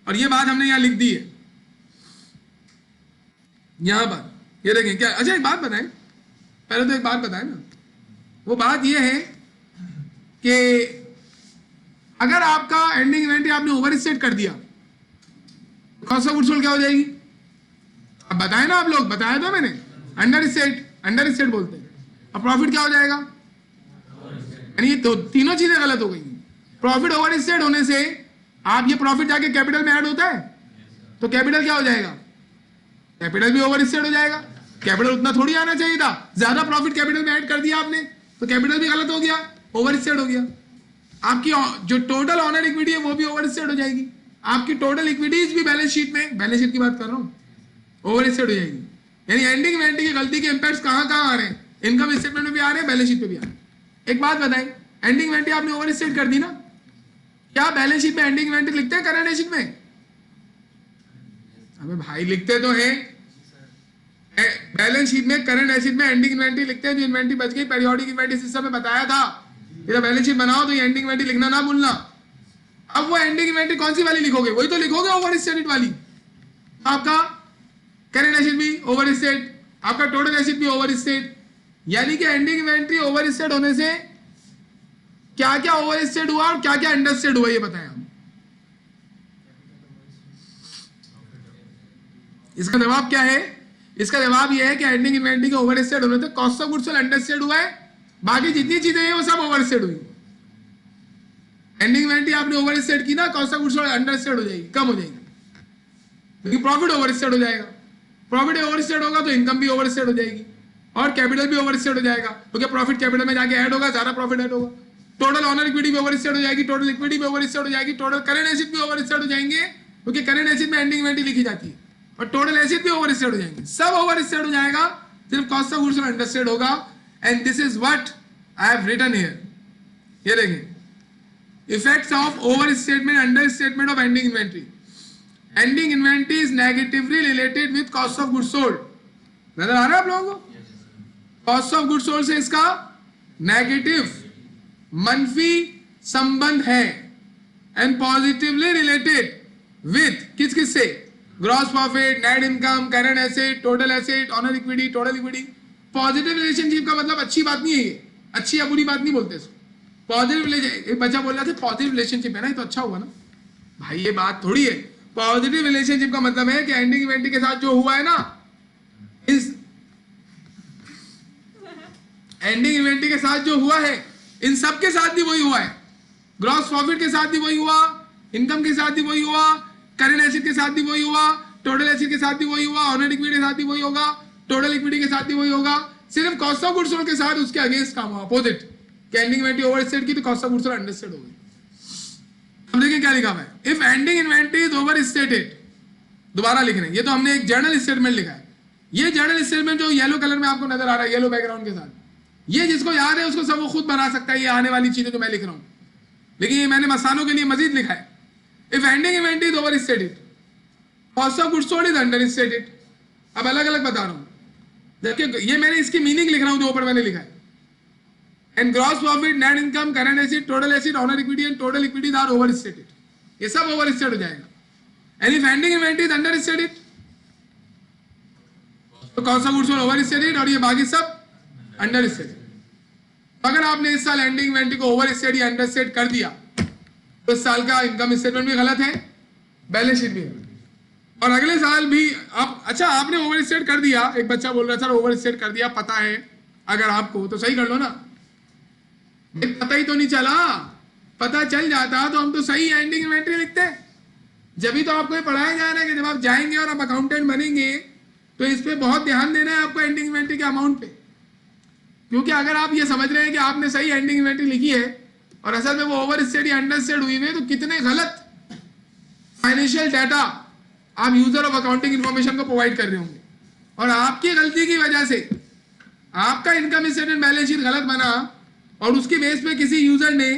और ये बात हमने यहाँ लिख दी है यहां पर। ये देखें क्या। अच्छा एक बात बताएं, पहले तो एक बात बताएं ना, वो बात ये है कि अगर आपका एंडिंग इन्वेंट्री आपने ओवर स्टेट कर दिया, कॉस्ट ऑफ गुड्स सोल्ड क्या हो जाएगी? अब बताएं ना आप लोग, बताया था मैंने, अंडर स्टेट बोलते हैं। अब प्रॉफिट क्या हो जाएगा? यानी ये तो तीनों चीजें गलत हो गई। प्रॉफिट ओवर स्टेट होने से आप ये प्रॉफिट जाके कैपिटल में ऐड होता है, तो कैपिटल क्या हो जाएगा? कैपिटल भी ओवर स्टेट हो जाएगा। कैपिटल उतना थोड़ी आना चाहिए था, ज्यादा प्रॉफिट कैपिटल में ऐड कर दिया आपने, तो कैपिटल भी गलत हो गया, ओवर स्टेट हो गया। आपकी जो टोटल ऑनर इक्विटी है वो भी ओवर स्टेट हो जाएगी। आपकी टोटल इक्विटीज भी बैलेंस शीट में, बैलेंस शीट की बात कर रहा हूं, ओवर स्टेट हो जाएगी। यानी एंडिंग इन्वेंट्री की गलती के इंपैक्ट कहां कहां आ रहे हैं? इनकम स्टेटमेंट में भी आ रहे हैं, बैलेंस शीट पे भी आ रहे हैं। एक बात बताएं, एंडिंग इन्वेंट्री आपने ओवर स्टेट कर दी ना, क्या बैलेंस शीट में एंडिंग इन्वेंट्री लिखते हैं करंट एसेट में? अबे भाई लिखते तो है, बैलेंस शीट में करंट एसेट में एंडिंग इन्वेंट्री लिखते हैं। जो इन्वेंट्री बच गई पीरियोडिक इन्वेंट्री सिस्टम में बताया था, ये बैलेंस शीट बनाओ तो ये एंडिंग इन्वेंट्री लिखना ना भूलना। अब वो एंडिंग इन्वेंट्री कौन सी वाली लिखोगे? वही तो लिखोगे ओवर स्टेटेड वाली। आपका करंट एसेट भी ओवर स्टेट, आपका टोटल एसेट भी ओवर स्टेट। यानी कि एंडिंग इन्वेंट्री ओवर स्टेट होने से क्या क्या ओवर स्टेट हुआ और क्या क्या अंडर स्टेट हुआ, ये बताएं हम। इसका जवाब क्या है? इसका जवाब ये है कि एंडिंग इन्वेंटरी के ओवर स्टेट होने से cost of goods sold under state हुआ है, बाकी जितनी चीजें हैं वो सब ओवर स्टेट हुई। एंडिंग इन्वेंटरी आपने ओवर स्टेट की ना, cost of goods sold understate हो जाएगी, कम हो जाएगी, लेकिन प्रॉफिट ओवर स्टेट हो जाएगा। प्रॉफिट ओवर स्टेट होगा तो इनकम भी ओवर स्टेट हो जाएगी और कैपिटल भी ओवर स्टेट हो जाएगा, क्योंकि प्रॉफिट कैपिटल में जाके ऐड होगा, ज्यादा प्रॉफिट ऐड होगा। टोटल ऑनर इक्विटी भी ओवर स्टेट हो जाएगी, टोटल इक्विटी भी ओवर स्टेट हो जाएगी, टोटल करेंट एसेट भी ओवर स्टेट हो जाएंगे, क्योंकि करेंट एसेट में एंडिंग इन्वेंटरी लिखी जाती है, और टोटल एसेट भी ओवर स्टेट हो जाएंगे, सब ओवर स्टेट हो जाएगा, सिर्फ cost of goods sold understate होगा। And this is what I have written here. ये देखें, effects of over statement understatement of ending inventory. Ending inventory is negatively related with cost of goods sold. नजर आ रहा है आप लोगों को? Cost of goods sold से इसका नेगेटिव मनफी संबंध है, एंड पॉजिटिवली रिलेटेड विद किस किस से? Gross profit, net income, current asset, total asset, owner equity, total equity. Positive relationship का मतलब अच्छी बात नहीं है, ये अच्छी या बुरी बात नहीं बोलते इसको। पॉजिटिव रिलेशन, एक बच्चा बोल रहा था पॉजिटिव रिलेशनशिप है ना, ये तो अच्छा हुआ ना भाई, ये बात थोड़ी है। पॉजिटिव रिलेशनशिप का मतलब है कि एंडिंग इन्वेंटरी के साथ जो हुआ है ना, इस एंडिंग इन्वेंटरी के साथ जो हुआ है, इन सब के साथ भी वही हुआ है। ग्रॉस प्रॉफिट के साथ भी वही हुआ, इनकम के साथ भी वही हुआ, करंट एसेट के साथ भी वही हुआ, टोटल एसेट के साथ भी वही हुआ, ऑनर इक्विटी के साथ भी वही होगा, टोटल इक्विटी के साथ भी वही होगा। सिर्फ कॉस्ट ऑफ गुड्स सोल्ड के साथ उसके अगेंस्ट काम हुआ, opposite. Ending inventory over state की तो cost of goods sold understate हो गई। अब देखिए क्या लिखा हुआ है, if ending inventory is over stated. दोबारा लिख रहे हैं, ये तो हमने एक जर्नल स्टेटमेंट लिखा है। ये जर्नल स्टेटमेंट जो येलो कलर में आपको नजर आ रहा है, येलो बैकग्राउंड के साथ, ये जिसको याद है उसको सब वो खुद बना सकता है, ये आने वाली चीजें जो मैं लिख रहा हूं, लेकिन ये मैंने मसानों के लिए मजीद लिखा है। If ending inventory is over stated, cost of goods sold is under stated. अब अलग अलग बता रहा हूं, जबकि ये मैंने इसकी मीनिंग लिख रहा हूं जो ऊपर मैंने लिखा है। And gross profit, net income, current asset, total asset, owner equity and total equities are overstated. ये सब ओवर स्टेट हो जाएगा। And if ending inventory is understated, तो cost of goods sold overstated और ये बाकी सब under stated. अगर आपने इस साल एंडिंग इन्वेंटरी को ओवर स्टेट या अंडर स्टेट कर दिया तो इस साल का इनकम स्टेटमेंट भी गलत है, बैलेंस शीट भी गलत है, और अगले साल भी आप, अच्छा आपने ओवर स्टेट कर दिया, एक बच्चा बोल रहा था ओवर स्टेट कर दिया, पता है अगर आपको तो सही कर लो ना। पता ही तो नहीं चला, पता चल जाता तो हम तो सही एंडिंग इन्वेंटरी लिखते हैं। जब भी तो आपको ये पढ़ाया जा रहा है कि जब आप जाएंगे और आप अकाउंटेंट बनेंगे तो इस पे बहुत ध्यान देना है आपको, एंडिंग इन्वेंटरी के अमाउंट पे। क्योंकि अगर आप ये समझ रहे हैं कि आपने सही एंडिंग इन्वेंटरी लिखी है और असल में वो ओवर स्टेट या अंडर स्टेट हुई है, तो कितने गलत फाइनेंशियल डाटा आप यूजर ऑफ अकाउंटिंग इंफॉर्मेशन को प्रोवाइड कर रहे होंगे, और आपकी गलती की वजह से आपका इनकम स्टेटमेंट बैलेंस शीट गलत बना और उसके बेस पे किसी यूजर ने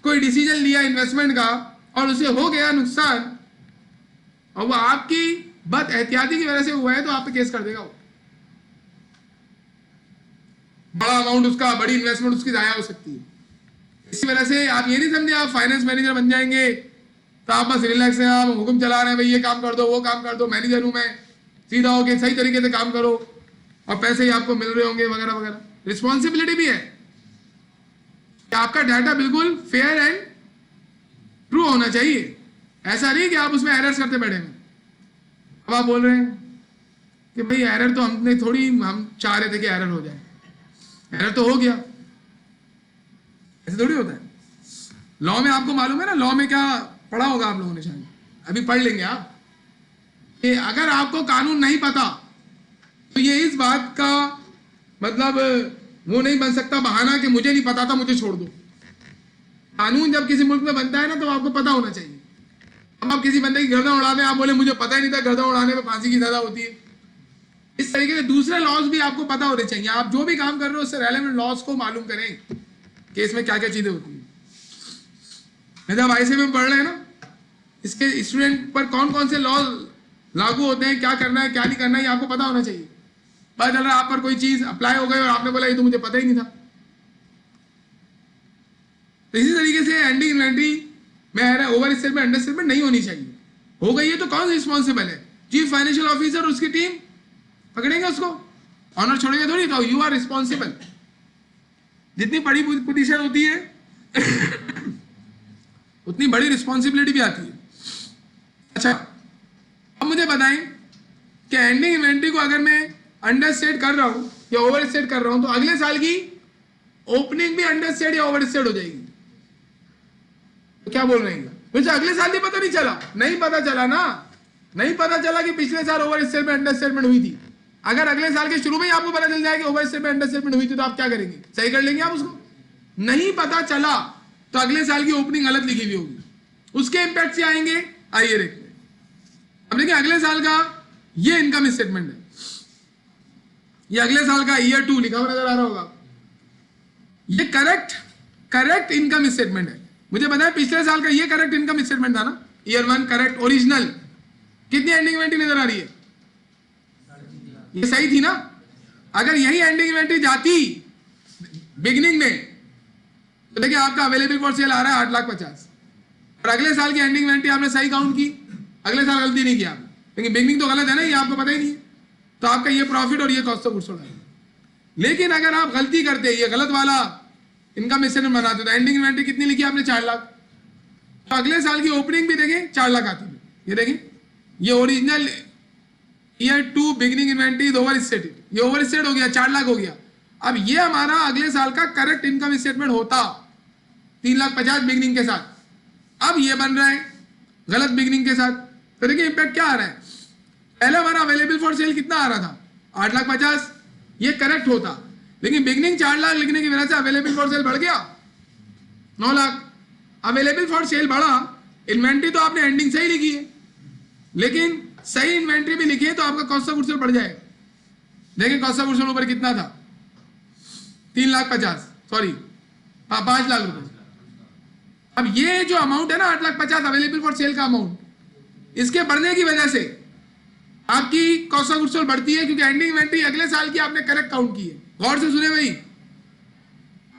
कोई डिसीजन लिया इन्वेस्टमेंट का और उसे हो गया नुकसान, और वो आपकी बद एहतियाती की वजह से हुआ है, तो आप पे केस कर देगा वो। बड़ा अमाउंट उसका, बड़ी इन्वेस्टमेंट उसकी जाया हो सकती है। इसी वजह से आप ये नहीं समझे आप फाइनेंस मैनेजर बन जाएंगे तो आप बस रिलैक्स हैं, आप हुक्म चला रहे हैं, भाई ये काम कर दो वो काम कर दो, मैनेजर हूं मैं, सीधा होके सही तरीके से काम करो और पैसे ही आपको मिल रहे होंगे वगैरह वगैरह। रिस्पॉन्सिबिलिटी भी है कि आपका डाटा बिल्कुल फेयर एंड ट्रू होना चाहिए, ऐसा नहीं कि आप उसमें एरर्स करते बैठे हैं। अब आप बोल रहे हैं कि भाई एरर तो हमने थोड़ी, हम चाह रहे थे कि एरर हो जाए, एरर तो हो गया, ऐसे थोड़ी होता है। लॉ में आपको मालूम है ना, लॉ में क्या पढ़ा होगा आप लोगों ने, शायद अभी पढ़ लेंगे आप, कि अगर आपको कानून नहीं पता तो ये इस बात का मतलब वो नहीं बन सकता बहाना कि मुझे नहीं पता था मुझे छोड़ दो। कानून जब किसी मुल्क में बनता है ना तो आपको पता होना चाहिए। अब आप किसी बंदे की गर्दन उड़ा दें, आप बोले मुझे पता ही नहीं था गर्दन उड़ाने में फांसी की सजा होती है, इस तरीके से दूसरे लॉज भी आपको पता होने चाहिए। आप जो भी काम कर रहे हो उससे रेलेवेंट लॉज को मालूम करें कि इसमें क्या क्या चीजें होती है। जब आईसीए में पढ़ रहे हैं ना, इसके स्टूडेंट पर कौन कौन से लॉ लागू होते हैं, क्या करना है क्या नहीं करना है, ये आपको पता होना चाहिए। पता चल रहा है आप पर कोई चीज अप्लाई हो गई और आपने बोला ये तो मुझे पता ही नहीं था। तो इसी तरीके से एंडिंग इन्वेंटरी में ओवर स्टेटमेंट अंडर स्टेटमेंट नहीं होनी चाहिए। हो गई है तो कौन रिस्पॉन्सिबल है? चीफ फाइनेंशियल ऑफिसर, उसकी टीम पकड़ेंगे उसको, ऑनर छोड़ेंगे थोड़ी, तो यू आर रिस्पॉन्सिबल। जितनी बड़ी पोजीशन होती है उतनी बड़ी रिस्पॉन्सिबिलिटी भी आती है। अच्छा, अब मुझे बताएं कि एंडिंग इन्वेंट्री को अगर मैं अंडर स्टेट कर रहा हूं या ओवर स्टेट कर रहा हूं तो अगले साल की ओपनिंग भी अंडर स्टेट या ओवर स्टेट हो जाएगी। तो क्या बोल रहे हैं? मुझे अगले साल ही पता नहीं चला। नहीं पता चला ना, नहीं पता चला कि पिछले साल ओवर स्टेट में अंडर स्टेटमेंट हुई थी। अगर अगले साल के शुरू में ही आपको पता चल जाए कि ओवर स्टेट में अंडर स्टेटमेंट हुई थी तो आप क्या करेंगे? सही कर लेंगे आप उसको? नहीं पता चला तो अगले साल की ओपनिंग गलत लिखी हुई होगी, उसके इंपैक्ट से आएंगे। आइए देखते हैं। अब देखिए अगले साल का ये इनकम स्टेटमेंट है, ये अगले साल का ईयर 2 लिखा हुआ नजर आ रहा होगा। ये करेक्ट इनकम स्टेटमेंट है। मुझे पता है पिछले साल का ये करेक्ट इनकम स्टेटमेंट था ना, ईयर 1 करेक्ट ओरिजिनल। कितनी एंडिंग इन्वेंट्री नजर आ रही है? ये सही थी ना? अगर यही एंडिंग इन्वेंट्री जाती बिगिनिंग में तो देखिए आपका अवेलेबल फॉर सेल आ रहा है 8,50,000 और अगले साल की एंडिंग इन्वेंट्री आपने सही काउंट की, अगले साल गलती नहीं किया, लेकिन बिगिनिंग तो गलत है ना, ये आपको पता ही नहीं है, तो आपका ये प्रॉफिट और ये कॉस्ट ऑफ गुड्स सोल्ड है। लेकिन अगर आप गलती करते, ये गलत वाला इनकम स्टेटमेंट बनाते तो एंडिंग इन्वेंट्री कितनी लिखी आपने? 4 लाख। तो अगले साल की ओपनिंग भी देखें 4 लाख आती है। ये देखें, ये original year 2 beginning inventory over stated, ये ओवर स्टेट हो गया, 4 लाख हो गया। अब ये हमारा अगले साल का करेक्ट इनकम स्टेटमेंट होता 3,50,000 बिगिनिंग के साथ। अब ये बन रहा है गलत बिगिनिंग के साथ। तो देखिए इंपैक्ट क्या आ रहा है। पहले हमारा अवेलेबल फॉर सेल कितना आ रहा था? 8,50,000, ये करेक्ट होता, लेकिन बिगिनिंग 4 लाख लिखने की वजह से अवेलेबल फॉर सेल बढ़ गया 9 लाख। अवेलेबल फॉर सेल बढ़ा, इन्वेंट्री तो आपने एंडिंग सही लिखी है, लेकिन सही इन्वेंट्री भी लिखी है तो आपका कॉस्ट ऑफ गुड्स सोल्ड बढ़ जाएगा। देखिए कॉस्ट ऑफ गुड्स सोल्ड ऊपर कितना था? 3,50,000, सॉरी 5 लाख रुपए। अब ये जो अमाउंट है ना 8,50,000 अवेलेबल फॉर सेल का अमाउंट, इसके बढ़ने की वजह से आपकी कॉस्ट ऑफ गुड्स सोल्ड बढ़ती है, क्योंकि एंडिंग इन्वेंट्री अगले साल की आपने करेक्ट काउंट की है। गौर से सुने भाई।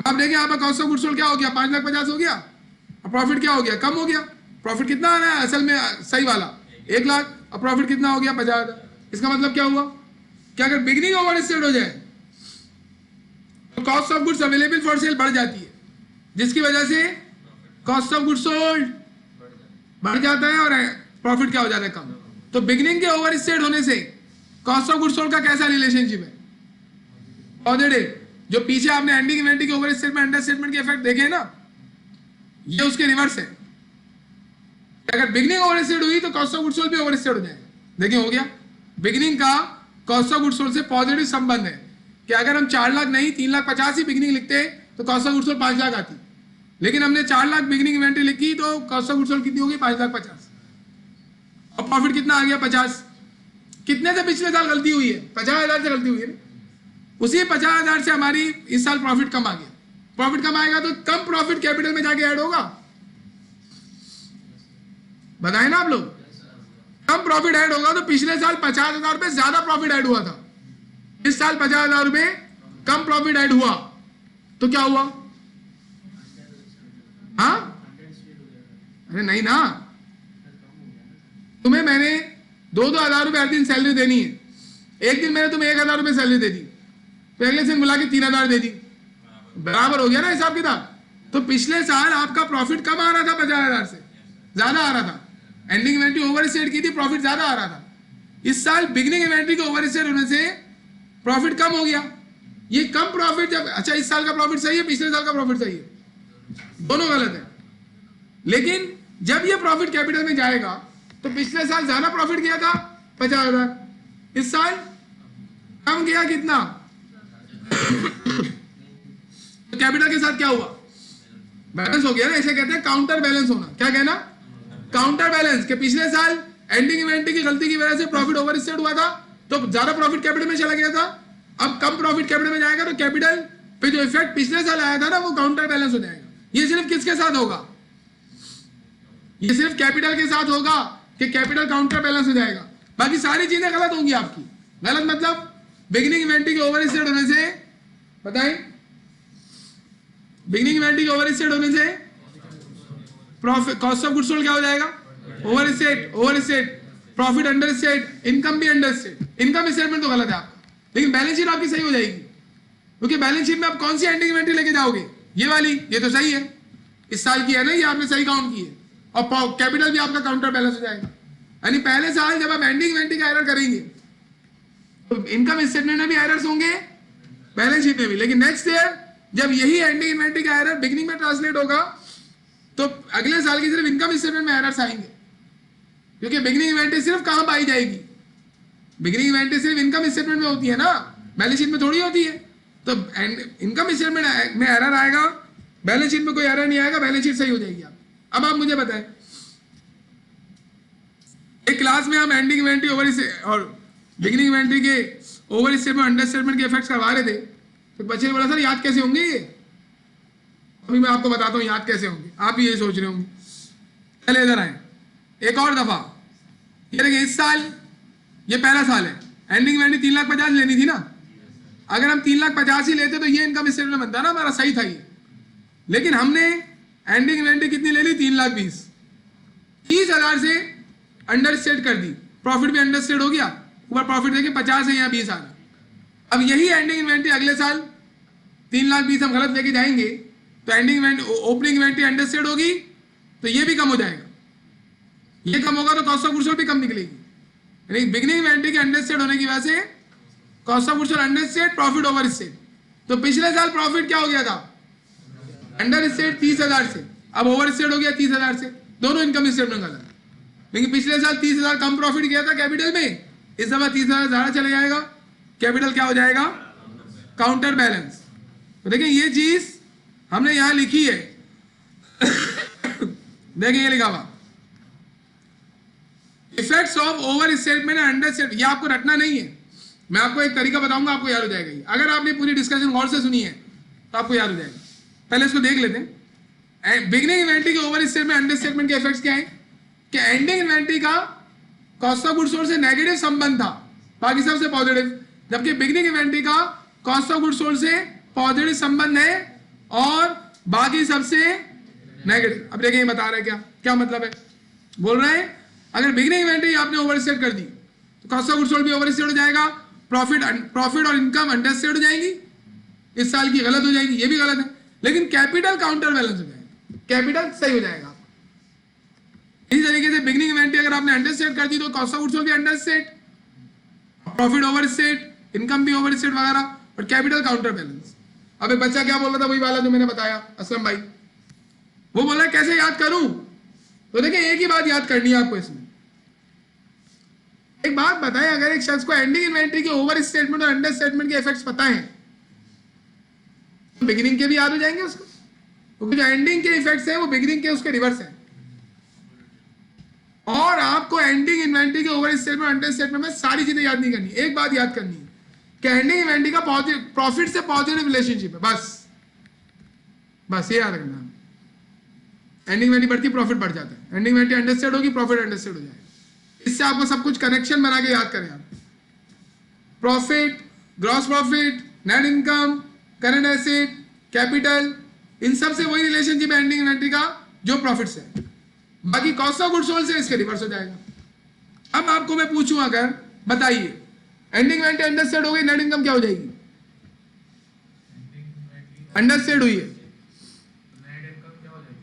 अब देखिए आपका कॉस्ट ऑफ गुड्स सोल्ड क्या हो गया? 5,50,000 हो गया। अब प्रॉफिट क्या हो गया? कम हो गया। प्रॉफिट कितना आ रहा है असल में सही वाला? 1 लाख। अब प्रॉफिट कितना हो गया? 50,000। इसका मतलब क्या हुआ कि अगर बिगिनिंग ओवर स्टेट हो जाए तो cost of goods available for cell बढ़ जाती है, जिसकी वजह से कॉस्ट ऑफ गुड्स सोल्ड बढ़ जाता है और प्रॉफिट क्या हो जाता है? कम। तो बिगिनिंग के ओवर स्टेट होने से कॉस्ट ऑफ गुड्स सोल्ड का कैसा रिलेशनशिप है? पॉजिटिव। जो पीछे आपने एंडिंग इन्वेंट्री के ओवर स्टेटमेंट अंडर स्टेटमेंट के इफेक्ट देखे ना, ये उसके रिवर्स है। अगर बिगिनिंग ओवर स्टेट हुई तो कॉस्ट ऑफ गुड्स सोल्ड भी ओवर स्टेट हो जाएगा। देखिए हो गया। बिगिनिंग का कॉस्ट ऑफ गुड्स सोल्ड से पॉजिटिव संबंध है कि अगर हम 4 लाख नहीं 3,50,000 ही बिगिनिंग लिखते तो cost of goods sold 5 lakh आती, लेकिन हमने 4 लाख बिगिनिंग इन्वेंट्री लिखी तो कॉस्ट ऑफ गुड्स सोल्ड कितनी होगी? 5,50,000। और प्रॉफिट कितना आ गया? 50। कितने से पिछले साल गलती हुई है? 50,000 से गलती हुई है। उसी 50,000 से हमारी इस साल प्रॉफिट कम आ गया। प्रॉफिट कम आएगा तो कम प्रॉफिट कैपिटल में जाके ऐड होगा। बताए ना आप लोग? कम प्रॉफिट ऐड होगा तो पिछले साल 50,000 रुपए ज्यादा प्रॉफिट ऐड हुआ था, इस साल 50,000 रुपए कम प्रॉफिट ऐड हुआ तो क्या हुआ? हाँ, अरे नहीं ना, तुम्हें मैंने 2-2 हज़ार रुपए हर दिन सैलरी देनी है। एक दिन मैंने तुम्हें 1,000 रुपए सैलरी दे दी, फिर अगले दिन बुला के 3,000 दे दी, बराबर हो गया ना हिसाब किताब? तो पिछले साल आपका प्रॉफिट कम आ रहा था, 50,000 से ज्यादा आ रहा था। एंडिंग इन्वेंट्री ओवर स्टेट की थी, प्रॉफिट ज्यादा आ रहा था। इस साल बिगिनिंग इन्वेंट्री के ओवर स्टेट होने से प्रॉफिट कम हो गया। ये कम प्रॉफिट जब, अच्छा इस साल का प्रॉफिट सही है, पिछले साल का प्रॉफिट सही है, दोनों गलत है। लेकिन जब ये प्रॉफिट कैपिटल में जाएगा तो पिछले साल ज्यादा प्रॉफिट किया था 50,000, इस साल कम गया कितना? तो कैपिटल के साथ क्या हुआ? बैलेंस हो गया ना, इसे कहते हैं काउंटर बैलेंस होना। क्या कहना? Counter balance. के पिछले साल एंडिंग इन्वेंट्री की गलती की वजह से प्रॉफिट ओवर स्टेट हुआ था तो ज्यादा प्रॉफिट कैपिटल में चला गया था। अब कम प्रॉफिट कैपिटल में जाएगा तो कैपिटल पे जो इफेक्ट पिछले साल आया था ना वो काउंटर बैलेंस हो जाएगा। ये सिर्फ किसके साथ होगा? ये सिर्फ कैपिटल के साथ होगा कि कैपिटल काउंटर बैलेंस हो जाएगा, बाकी सारी चीजें गलत होंगी आपकी। गलत मतलब बिगिनिंग इन्वेंट्री के ओवर स्टेट होने से, बताएं, बिगिनिंग इन्वेंट्री के ओवर स्टेट होने से profit cost of goods sold क्या हो जाएगा? Over state. Over state profit under state, income भी अंडर स्टेट। इनकम स्टेटमेंट तो गलत है आपका, लेकिन बैलेंस शीट आपकी सही हो जाएगी, क्योंकि बैलेंस शीट में आप कौन सी एंडिंग इन्वेंट्री लेके जाओगे? ये वाली, ये तो सही है। इस साल की है ना, ये आपने सही काउंट की है, और कैपिटल भी आपका काउंटर बैलेंस हो जाएगा। यानी पहले साल जब आप एंडिंग इन्वेंटरी का एरर करेंगे तो इनकम स्टेटमेंट में भी एरर्स होंगे, बैलेंस शीट में भी, लेकिन नेक्स्ट ईयर जब यही एंडिंग इन्वेंटरी का एरर बिगिनिंग में ट्रांसलेट होगा तो अगले साल की सिर्फ इनकम स्टेटमेंट में एरर्स आएंगे, क्योंकि बिगिनिंग इन्वेंटरी सिर्फ कहां पाई जाएगी, बिगिनिंग इन्वेंटरी सिर्फ इनकम स्टेटमेंट में होती है ना, बैलेंस शीट में थोड़ी होती है। तो इनकम स्टेटमेंट में एरर आएगा, बैलेंस शीट में कोई एरर नहीं आएगा, बैलेंस शीट सही हो जाएगी। अब आप मुझे बताएं, एक क्लास में हम एंडिंग इन्वेंटरी ओवर और बिगिनिंग इन्वेंटरी के ओवर स्टेटमेंट अंडर स्टेटमेंट के इफेक्ट्स करवा रहे थे, तो बच्चे ने बोला सर याद कैसे होंगे ये, अभी मैं आपको बताता हूँ याद कैसे होंगे, आप भी यही सोच रहे होंगे। चले इधर आए एक और दफा, ये देखिए इस साल ये पहला साल है, एंडिंग इन्वेंटरी 3,50,000 लेनी थी ना, अगर हम 3,50,000 ही लेते तो ये इनकम स्टेटमेंट बनता ना हमारा, सही था ये, लेकिन हमने एंडिंग इन्वेंटरी कितनी ले ली, 3,20,000, 30,000 से अंडर स्टेट कर दी, प्रॉफिट भी अंडर स्टेट हो गया, ऊपर प्रॉफिट देखिए 50 है या 20 आ रहा। अब यही एंडिंग इन्वेंटरी अगले साल 3,20,000 हम गलत लेके जाएंगे तो ending opening inventory under state होगी तो ये भी कम हो जाएगा, ये कम होगा तो कॉस्ट ऑफ गुड्स सोल्ड भी कम निकलेगी। यानी बिगिनिंग इन्वेंटरी के अंडर स्टेट होने की वजह से cost of goods sold under state, profit over state. तो पिछले साल प्रॉफिट क्या हो गया था, अंडर स्टेट 30,000 से, अब ओवर स्टेट हो गया 30,000 से, दोनों इनकम स्टेटमेंट गलत। लेकिन पिछले साल 30,000 कम प्रॉफिट किया था कैपिटल में, इस दफा 30,000 ज्यादा चले जाएगा, कैपिटल क्या हो जाएगा, काउंटर बैलेंस। तो देखिए ये चीज हमने यहां लिखी है देखिए ये लिखा हुआ effects of over statement and under statement, ये आपको रटना नहीं है, मैं आपको एक तरीका बताऊंगा, आपको याद हो जाएगा ये। अगर आपने पूरी डिस्कशन गौर से सुनी है तो आपको याद हो जाएगा। पहले इसको देख लेते हैं, बिगिनिंग इन्वेंटरी के ओवर स्टेटमेंट अंडर स्टेटमेंट के इफेक्ट्स क्या है कि एंडिंग इन्वेंटरी का कॉस्ट ऑफ गुड्स सोल्ड से नेगेटिव संबंध था, बाकी सबसे पॉजिटिव, जबकि बिगिनिंग इन्वेंटरी का कॉस्ट ऑफ गुड्स सोल्ड से पॉजिटिव संबंध है और बाकी सबसे नेगेटिव। अब देखिए ये बता रहा है क्या क्या मतलब है, बोल रहे हैं अगर बिगिनिंग इन्वेंटरी आपने ओवरस्टेट कर दी तो कॉस्ट ऑफ गुड्स सोल्ड भी ओवरस्टेट हो जाएगा, प्रॉफिट और इनकम अंडरस्टेट हो जाएंगी, इस साल की गलत हो जाएगी, ये भी गलत है, लेकिन कैपिटल काउंटर बैलेंस हो जाएगा, कैपिटल सही हो जाएगा। इसी तरीके से बिगिनिंग इन्वेंटरी अगर आपने अंडरस्टेट कर दी तो कॉस्ट ऑफ गुड्स सोल्ड भी अंडरस्टेट, प्रॉफिट ओवरस्टेट, इनकम भी ओवरस्टेट वगैरह, और कैपिटल काउंटर बैलेंस। अब एक बच्चा क्या बोल रहा था, वही वाला जो मैंने बताया असलम भाई, वो बोल रहा है कैसे याद करूं, तो देखिए एक ही बात याद करनी है आपको इसमें। एक बात बताएं, अगर एक शख्स को एंडिंग इन्वेंटरी के ओवर स्टेटमेंट और अंडर स्टेटमेंट के इफेक्ट्स पता है तो बिगिनिंग के भी याद हो जाएंगे उसको, क्योंकि जो एंडिंग के इफेक्ट्स हैं वो बिगिनिंग के उसके रिवर्स हैं। और आपको एंडिंग इन्वेंटरी के ओवर स्टेटमेंट अंडर स्टेटमेंट में सारी चीजें याद नहीं करनी, एक बात याद करनी है कि एंडिंग इन्वेंटरी का प्रॉफिट से पॉजिटिव रिलेशनशिप है, बस ये याद रखना। एंडिंग इन्वेंटरी बढ़ती प्रॉफिट बढ़ जाता है, एंडिंग इन्वेंटरी अंडरस्टेट होगी प्रॉफिट अंडरस्टेट हो जाएगा। इससे आपको सब कुछ कनेक्शन बना के याद करें आप, profit, gross profit, net income, current asset, capital, इन सब से वही रिलेशनशिप है एंडिंग इन्वेंटरी का जो प्रॉफिट से, बाकी कॉस्ट ऑफ गुड्स सोल्ड से इसके रिवर्स हो जाएगा। अब आपको मैं पूछूं, अगर बताइए एंडिंग इन्वेंटरी अंडरस्टेट हो गई, नेट इनकम क्या हो जाएगी, अंडरस्टेट हुई है,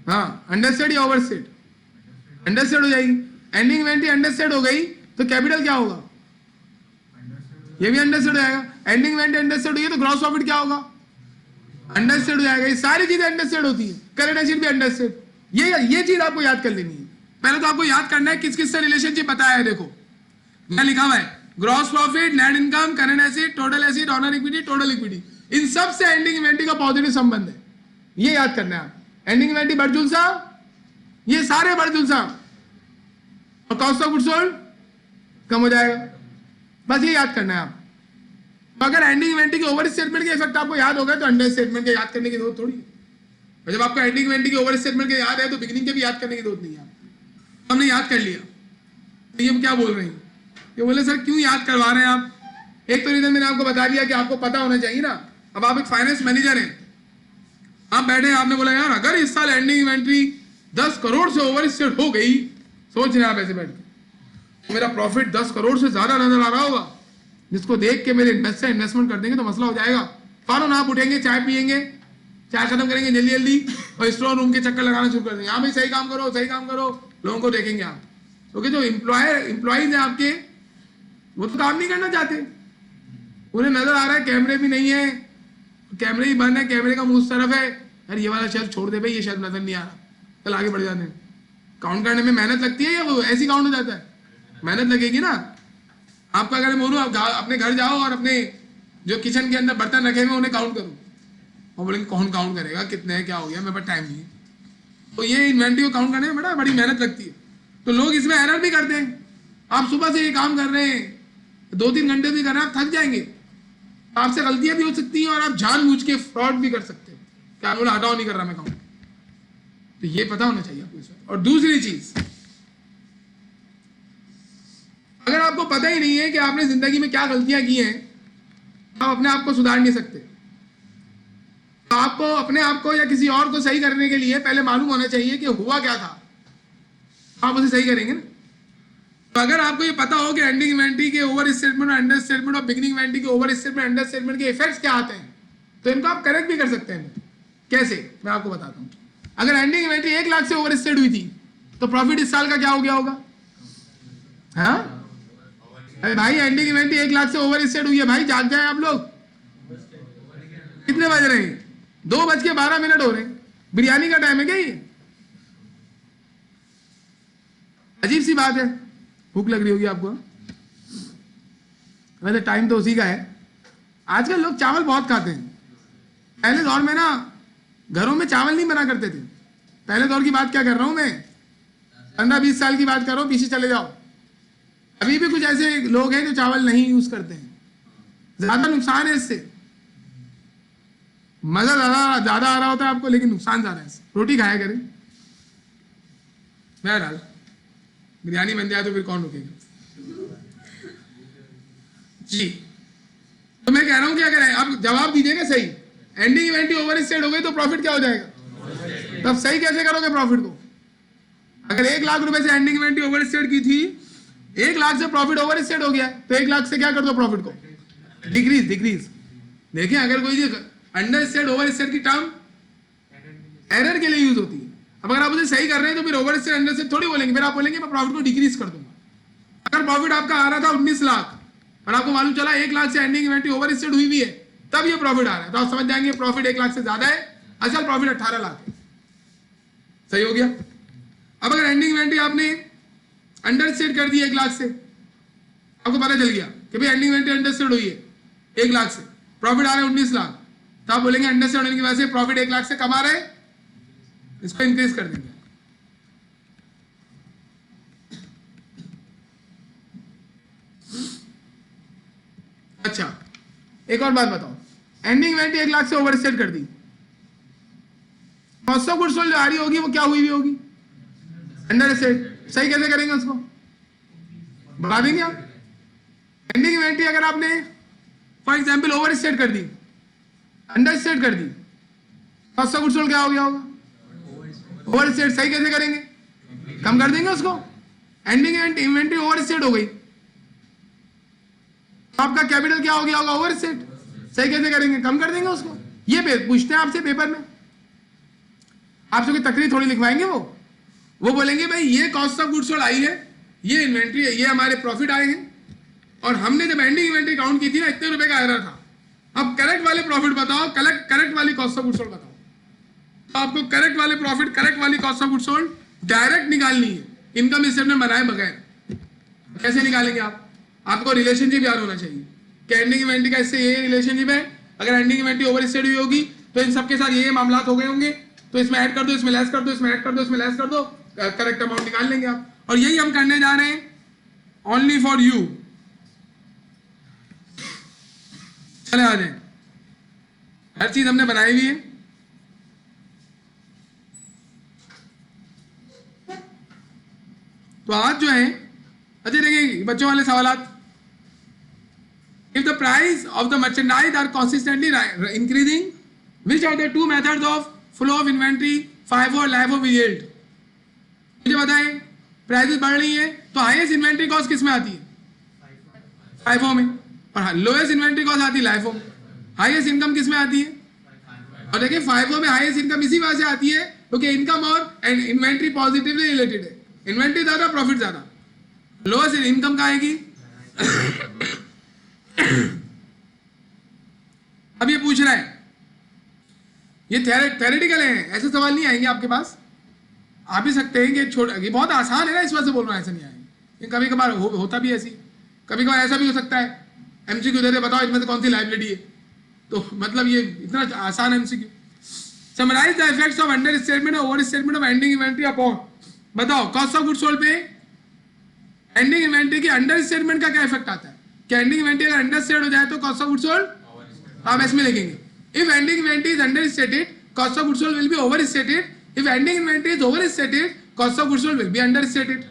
हाँ अंडरस्टेट या ओवरस्टेट, अंडरस्टेट हो जाएगी। एंडिंग इन्वेंटरी अंडरस्टेट हो गई तो कैपिटल क्या होगा, ये भी अंडरस्टेट हो जाएगा। एंडिंग इन्वेंटरी अंडरस्टेट हुई है तो ग्रॉस प्रॉफिट क्या होगा, अंडरस्टेट हो जाएगा। ये सारी चीजें अंडरस्टेट होती है, करंट एसेट भी अंडरस्टेट, ये चीज आपको याद कर लेनी है। पहले तो आपको याद करना है किस किस से रिलेशनशिप बताया है, देखो मैं लिखा हुआ है gross profit, net income, current asset, total asset, owner equity, total equity, इन सब से एंडिंग इन्वेंटरी का पॉजिटिव संबंध है, ये याद करना है आप। एंडिंग इन्वेंटरी बड़जुलसा, ये सारे बड़जुलसा, और कॉस्ट ऑफ गुड्स सोल्ड कम हो जाएगा, बस ये याद करना है आप। तो अगर एंडिंग इन्वेंटरी के ओवर स्टेटमेंट के इफेक्ट आपको याद होगा तो अंडर स्टेटमेंट के याद करने की जरूरत थोड़ी है। जब आपको एंडिंग इन्वेंटरी के ओवर स्टेटमेंट के याद है तो बिगिनिंग के भी याद करने की जरूरत नहीं है, हमने याद कर लिया। तो ये क्या बोल रहे हैं, ये बोले सर क्यों याद करवा रहे हैं आप, एक तो रीजन मैंने आपको बता दिया कि आपको पता होना चाहिए ना। अब आप एक फाइनेंस मैनेजर हैं, आप बैठे हैं, आपने बोला यार अगर इस साल एंडिंग इन्वेंटरी 10 करोड़ से ओवर स्टेट हो गई, सोच रहे हैं आप ऐसे बैठ के, तो मेरा प्रॉफिट 10 करोड़ से ज्यादा नजर आ रहा होगा, जिसको देख के मेरे इन्वेस्टर इन्वेस्टमेंट कर देंगे तो मसला हो जाएगा। फौरन आप उठेंगे, चाय पियेंगे, चाय खत्म करेंगे जल्दी जल्दी और स्टोर रूम के चक्कर लगाना शुरू कर देंगे। हाँ भाई सही काम करो, सही काम करो, लोगों को देखेंगे आप। क्योंकि जो एम्प्लॉयज हैं आपके, वो तो काम नहीं करना चाहते। उन्हें नजर आ रहा है कैमरे भी नहीं है, कैमरे ही बंद है, कैमरे का मुंह उस तरफ है, यार ये वाला शेल्फ छोड़ दे भाई, ये शेल्फ नजर नहीं आ रहा, कल आगे बढ़ जाते हैं। काउंट करने में मेहनत लगती है या वो ऐसी काउंट हो जाता है? मेहनत लगेगी ना। आपका अगर बोलूँ आप अपने घर जाओ और अपने जो किचन के अंदर बर्तन रखे हुए उन्हें काउंट करो, और बोलेंगे कौन काउंट करेगा, कितने हैं, क्या हो गया, मेरे पास टाइम नहीं है। तो ये इन्वेंट्री को काउंट करने में बड़ी मेहनत लगती है। तो लोग इसमें एरर भी करते हैं। आप सुबह से ये काम कर रहे हैं, 2-3 घंटे भी कर रहे हैं, आप थक जाएंगे, आपसे गलतियां भी हो सकती हैं और आप जानबूझ के फ्रॉड भी कर सकते हो। क्या बोला, हटाओ नहीं कर रहा मैं काउंट। तो ये पता होना चाहिए आपको इसमें। और दूसरी चीज, अगर आपको पता ही नहीं है कि आपने जिंदगी में क्या गलतियां की हैं, आप अपने आप को सुधार नहीं सकते। तो आपको अपने आप को या किसी और को सही करने के लिए पहले मालूम होना चाहिए कि हुआ क्या था, आप उसे सही करेंगे ना। तो अगर आपको ये पता हो कि एंडिंग इन्वेंट्री के ओवर स्टेटमेंट और अंडर स्टेटमेंट और बिगिनिंग इन्वेंट्री के ओवर स्टेटमेंट अंडर स्टेटमेंट के इफेक्ट्स क्या आते हैं, तो इनको आप करेक्ट भी कर सकते हैं। कैसे, मैं आपको बताता हूँ। अगर एंडिंग इन्वेंट्री 1 लाख से ओवर स्टेट हुई थी, तो प्रॉफिट इस साल का क्या हो गया होगा? हाँ अरे भाई, एंडिंग इन्वेंट्री 1 लाख से ओवर स्टेट हुई है भाई, जाग जाए आप लोग। कितने बज रहे हैं? 2:12 हो रहे हैं। बिरयानी का टाइम है क्या ये? अजीब सी बात है। भूख लग रही होगी आपको, वैसे टाइम तो उसी का है। आजकल लोग चावल बहुत खाते हैं। पहले दौर में ना घरों में चावल नहीं बना करते थे। पहले दौर की बात क्या कर रहा हूं मैं, 15-20 साल की बात कर रहा हूं, पीछे चले जाओ। अभी भी कुछ ऐसे लोग हैं जो चावल नहीं यूज करते हैं। ज्यादा नुकसान है इससे। मजा ज्यादा आ रहा होता है आपको, लेकिन नुकसान ज्यादा है इससे। रोटी खाया करें। बहरहाल बिरयानी बन जाए तो फिर कौन रुकेगा जी। तो मैं कह रहा हूं कि अगर आप जवाब दीजिएगा सही, एंडिंग इन्वेंट्री ओवर स्टेट हो गई तो प्रॉफिट क्या हो जाएगा? तब सही कैसे करोगे प्रॉफिट को? अगर 1 लाख रुपए से एंडिंग इन्वेंट्री ओवर स्टेट की थी, 1 लाख से प्रॉफिट ओवर स्टेट हो गया, तो 1 लाख से क्या कर दो प्रॉफिट को? डिक्रीज। देखिए, अगर कोई अंडर स्टेट ओवर स्टेट की टर्म एरर के लिए यूज होती है। अब अगर आप उसे सही कर रहे हैं तो फिर ओवर स्टेट अंडर स्टेट थोड़ी बोलेंगे, फिर आप बोलेंगे मैं प्रॉफिट को डिक्रीज कर दूंगा। अगर प्रॉफिट आपका आ रहा था 19 लाख और आपको मालूम चला 1 लाख से एंडिंग इन्वेंट्री ओवर स्टेट हुई भी है, तब ये प्रॉफिट आ रहा है, तो आप समझ जाएंगे प्रॉफिट 1 लाख से ज्यादा है, असल प्रॉफिट 18 लाख है। सही हो गया। अब अगर एंडिंग इन्वेंट्री आपने अंडर स्टेट कर दी 1 लाख से, आपको पता चल गया कि भाई एंडिंग इन्वेंट्री अंडर स्टेट हुई है 1 लाख से, प्रॉफिट आ रहा है 19 लाख, तो आप बोलेंगे अंडर स्टेट होने की वजह से प्रॉफिट 1 लाख से कम आ रहा है, इसको इंक्रीज कर देंगे। अच्छा, एक और बात बताओ, एंडिंग इन्वेंट्री 1 लाख से ओवर स्टेट कर दी, कॉस्ट ऑफ गुड्स सोल्ड जो आ रही होगी वो क्या हुई भी होगी? Under state. सही कैसे करेंगे उसको? बता देंगे आप। एंडिंग इन्वेंट्री अगर आपने फॉर एग्जांपल ओवर स्टेट कर दी, अंडर स्टेट कर दी, कॉस्ट ऑफ गुड्स सोल्ड क्या हो गया होगा? Over state. सही कैसे करेंगे? कम कर देंगे उसको। एंडिंग इन्वेंट्री ओवर स्टेट हो गई, आपका कैपिटल क्या हो गया होगा? Over state. सही कैसे करेंगे? कम कर देंगे उसको। ये पूछते हैं आपसे पेपर में, आपसे कोई तकरीर थोड़ी लिखवाएंगे। वो बोलेंगे भाई ये cost of goods sold I है, ये इन्वेंट्री है, ये हमारे प्रॉफिट आए हैं, और हमने जब एंडिंग इन्वेंट्री काउंट की थी ना, इतने रुपए का एरर था। अब करेक्ट वाले प्रॉफिट बताओ, करेक्ट वाली कॉस्ट ऑफ गुड्स सोल्ड बताओ। तो आपको करेक्ट वाले प्रॉफिट, करेक्ट वाली cost of goods sold direct निकालनी है, इनकम स्टेटमेंट बनाए बगैर। कैसे निकालेंगे आप? आपको रिलेशनशिप याद होना चाहिए कि एंडिंग इन्वेंट्री का इससे ये रिलेशनशिप है। अगर एंडिंग इन्वेंट्री ओवर स्टेट हुई होगी तो इन सबके साथ ये मामला हो गए होंगे, तो इसमें ऐड कर दो, इसमें लेस कर दो, इसमें ऐड कर दो, इसमें लेस कर दो, करेक्ट अमाउंट निकाल लेंगे आप। और यही हम करने जा रहे हैं, ओनली फॉर यू। चले आ जाए, हर चीज हमने बनाई हुई है। तो आज जो है, अच्छा देखिए बच्चों वाले सवालात। If the price of the merchandise are consistently increasing, which are the two methods of flow of inventory, FIFO और LIFO we yield? मुझे बताएं, प्राइसेस बढ़ रही है तो हाईएस्ट इन्वेंट्री कॉस्ट किस में आती है? FIFO में। और लोएस्ट इन्वेंट्री कॉस्ट आती है LIFO में। हाईएस्ट इनकम किस में आती है? और देखिए FIFO में हाईएस्ट इनकम इसी वजह से आती है क्योंकि इनकम और इन्वेंट्री पॉजिटिवली रिलेटेड है, इन्वेंट्री ज्यादा प्रॉफिट ज्यादा, लोएस्ट इनकम का आएगी। अब ये पूछ रहा है, ये थ्योरेटिकल है, ऐसे सवाल नहीं आएंगे आपके पास, आ भी सकते हैं कि ये बहुत आसान है ना, इस वजह से बोल रहा है ऐसा नहीं आएंगे। कभी कभार होता भी ऐसी, कभी कभार ऐसा भी हो सकता है MCQ दे दे, बताओ इसमें से कौन सी लाइबिलिटी है, तो मतलब ये इतना आसान MCQ। Summarize the effects of understatement और overstatement of ending inventory upon, बताओ कॉस्ट ऑफ गुड्स सोल्ड पे एंडिंग इन्वेंट्री की अंडर स्टेटमेंट का क्या इफेक्ट आता है। क्या एंडिंग इन्वेंट्री अगर अंडर स्टेट हो जाए तो कॉस्ट ऑफ गुड्स सोल्ड आप इसमें लिखेंगे, if ending inventory is under stated cost of goods sold will be over stated, if ending inventory is over stated cost of goods sold will be under stated.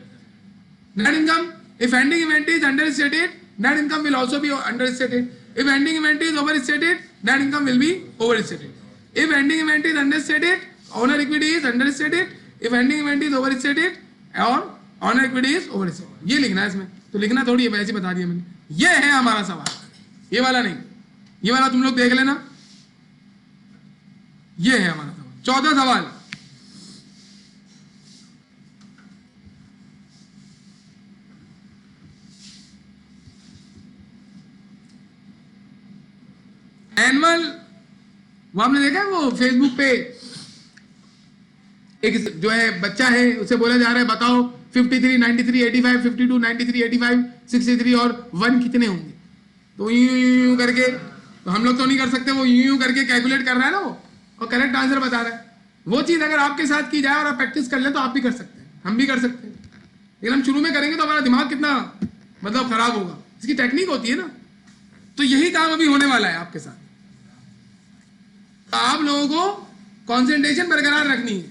Net income, if ending inventory is under stated net income will also be understated, if ending inventory is overstated net income will be overstated, if ending inventory is understated owner equity is understated, if ending inventory is overstated और owner equity is overstated। ये लिखना है इसमें, तो लिखना थोड़ी है, वैसे बता दिया मैंने। ये है हमारा सवाल, ये वाला नहीं, ये वाला तुम लोग देख लेना, ये है हमारा सवाल। 14 सवाल, एनुअल, वो आपने देखा है वो फेसबुक पे एक जो है बच्चा है, उसे बोला जा रहा है बताओ 53, 93, 85, 52, 93, 85, 63 और 1 कितने होंगे, तो यूं करके, तो हम लोग तो नहीं कर सकते, वो यूं करके कैलकुलेट कर रहा है ना वो, और करेक्ट आंसर बता रहा है। वो चीज अगर आपके साथ की जाए और आप प्रैक्टिस कर ले तो आप भी कर सकते हैं, हम भी कर सकते हैं, लेकिन हम शुरू में करेंगे तो हमारा दिमाग कितना मतलब खराब होगा, इसकी टेक्निक होती है ना। तो यही काम अभी होने वाला है आपके साथ, आप लोगों को कंसंट्रेशन बरकरार रखनी है,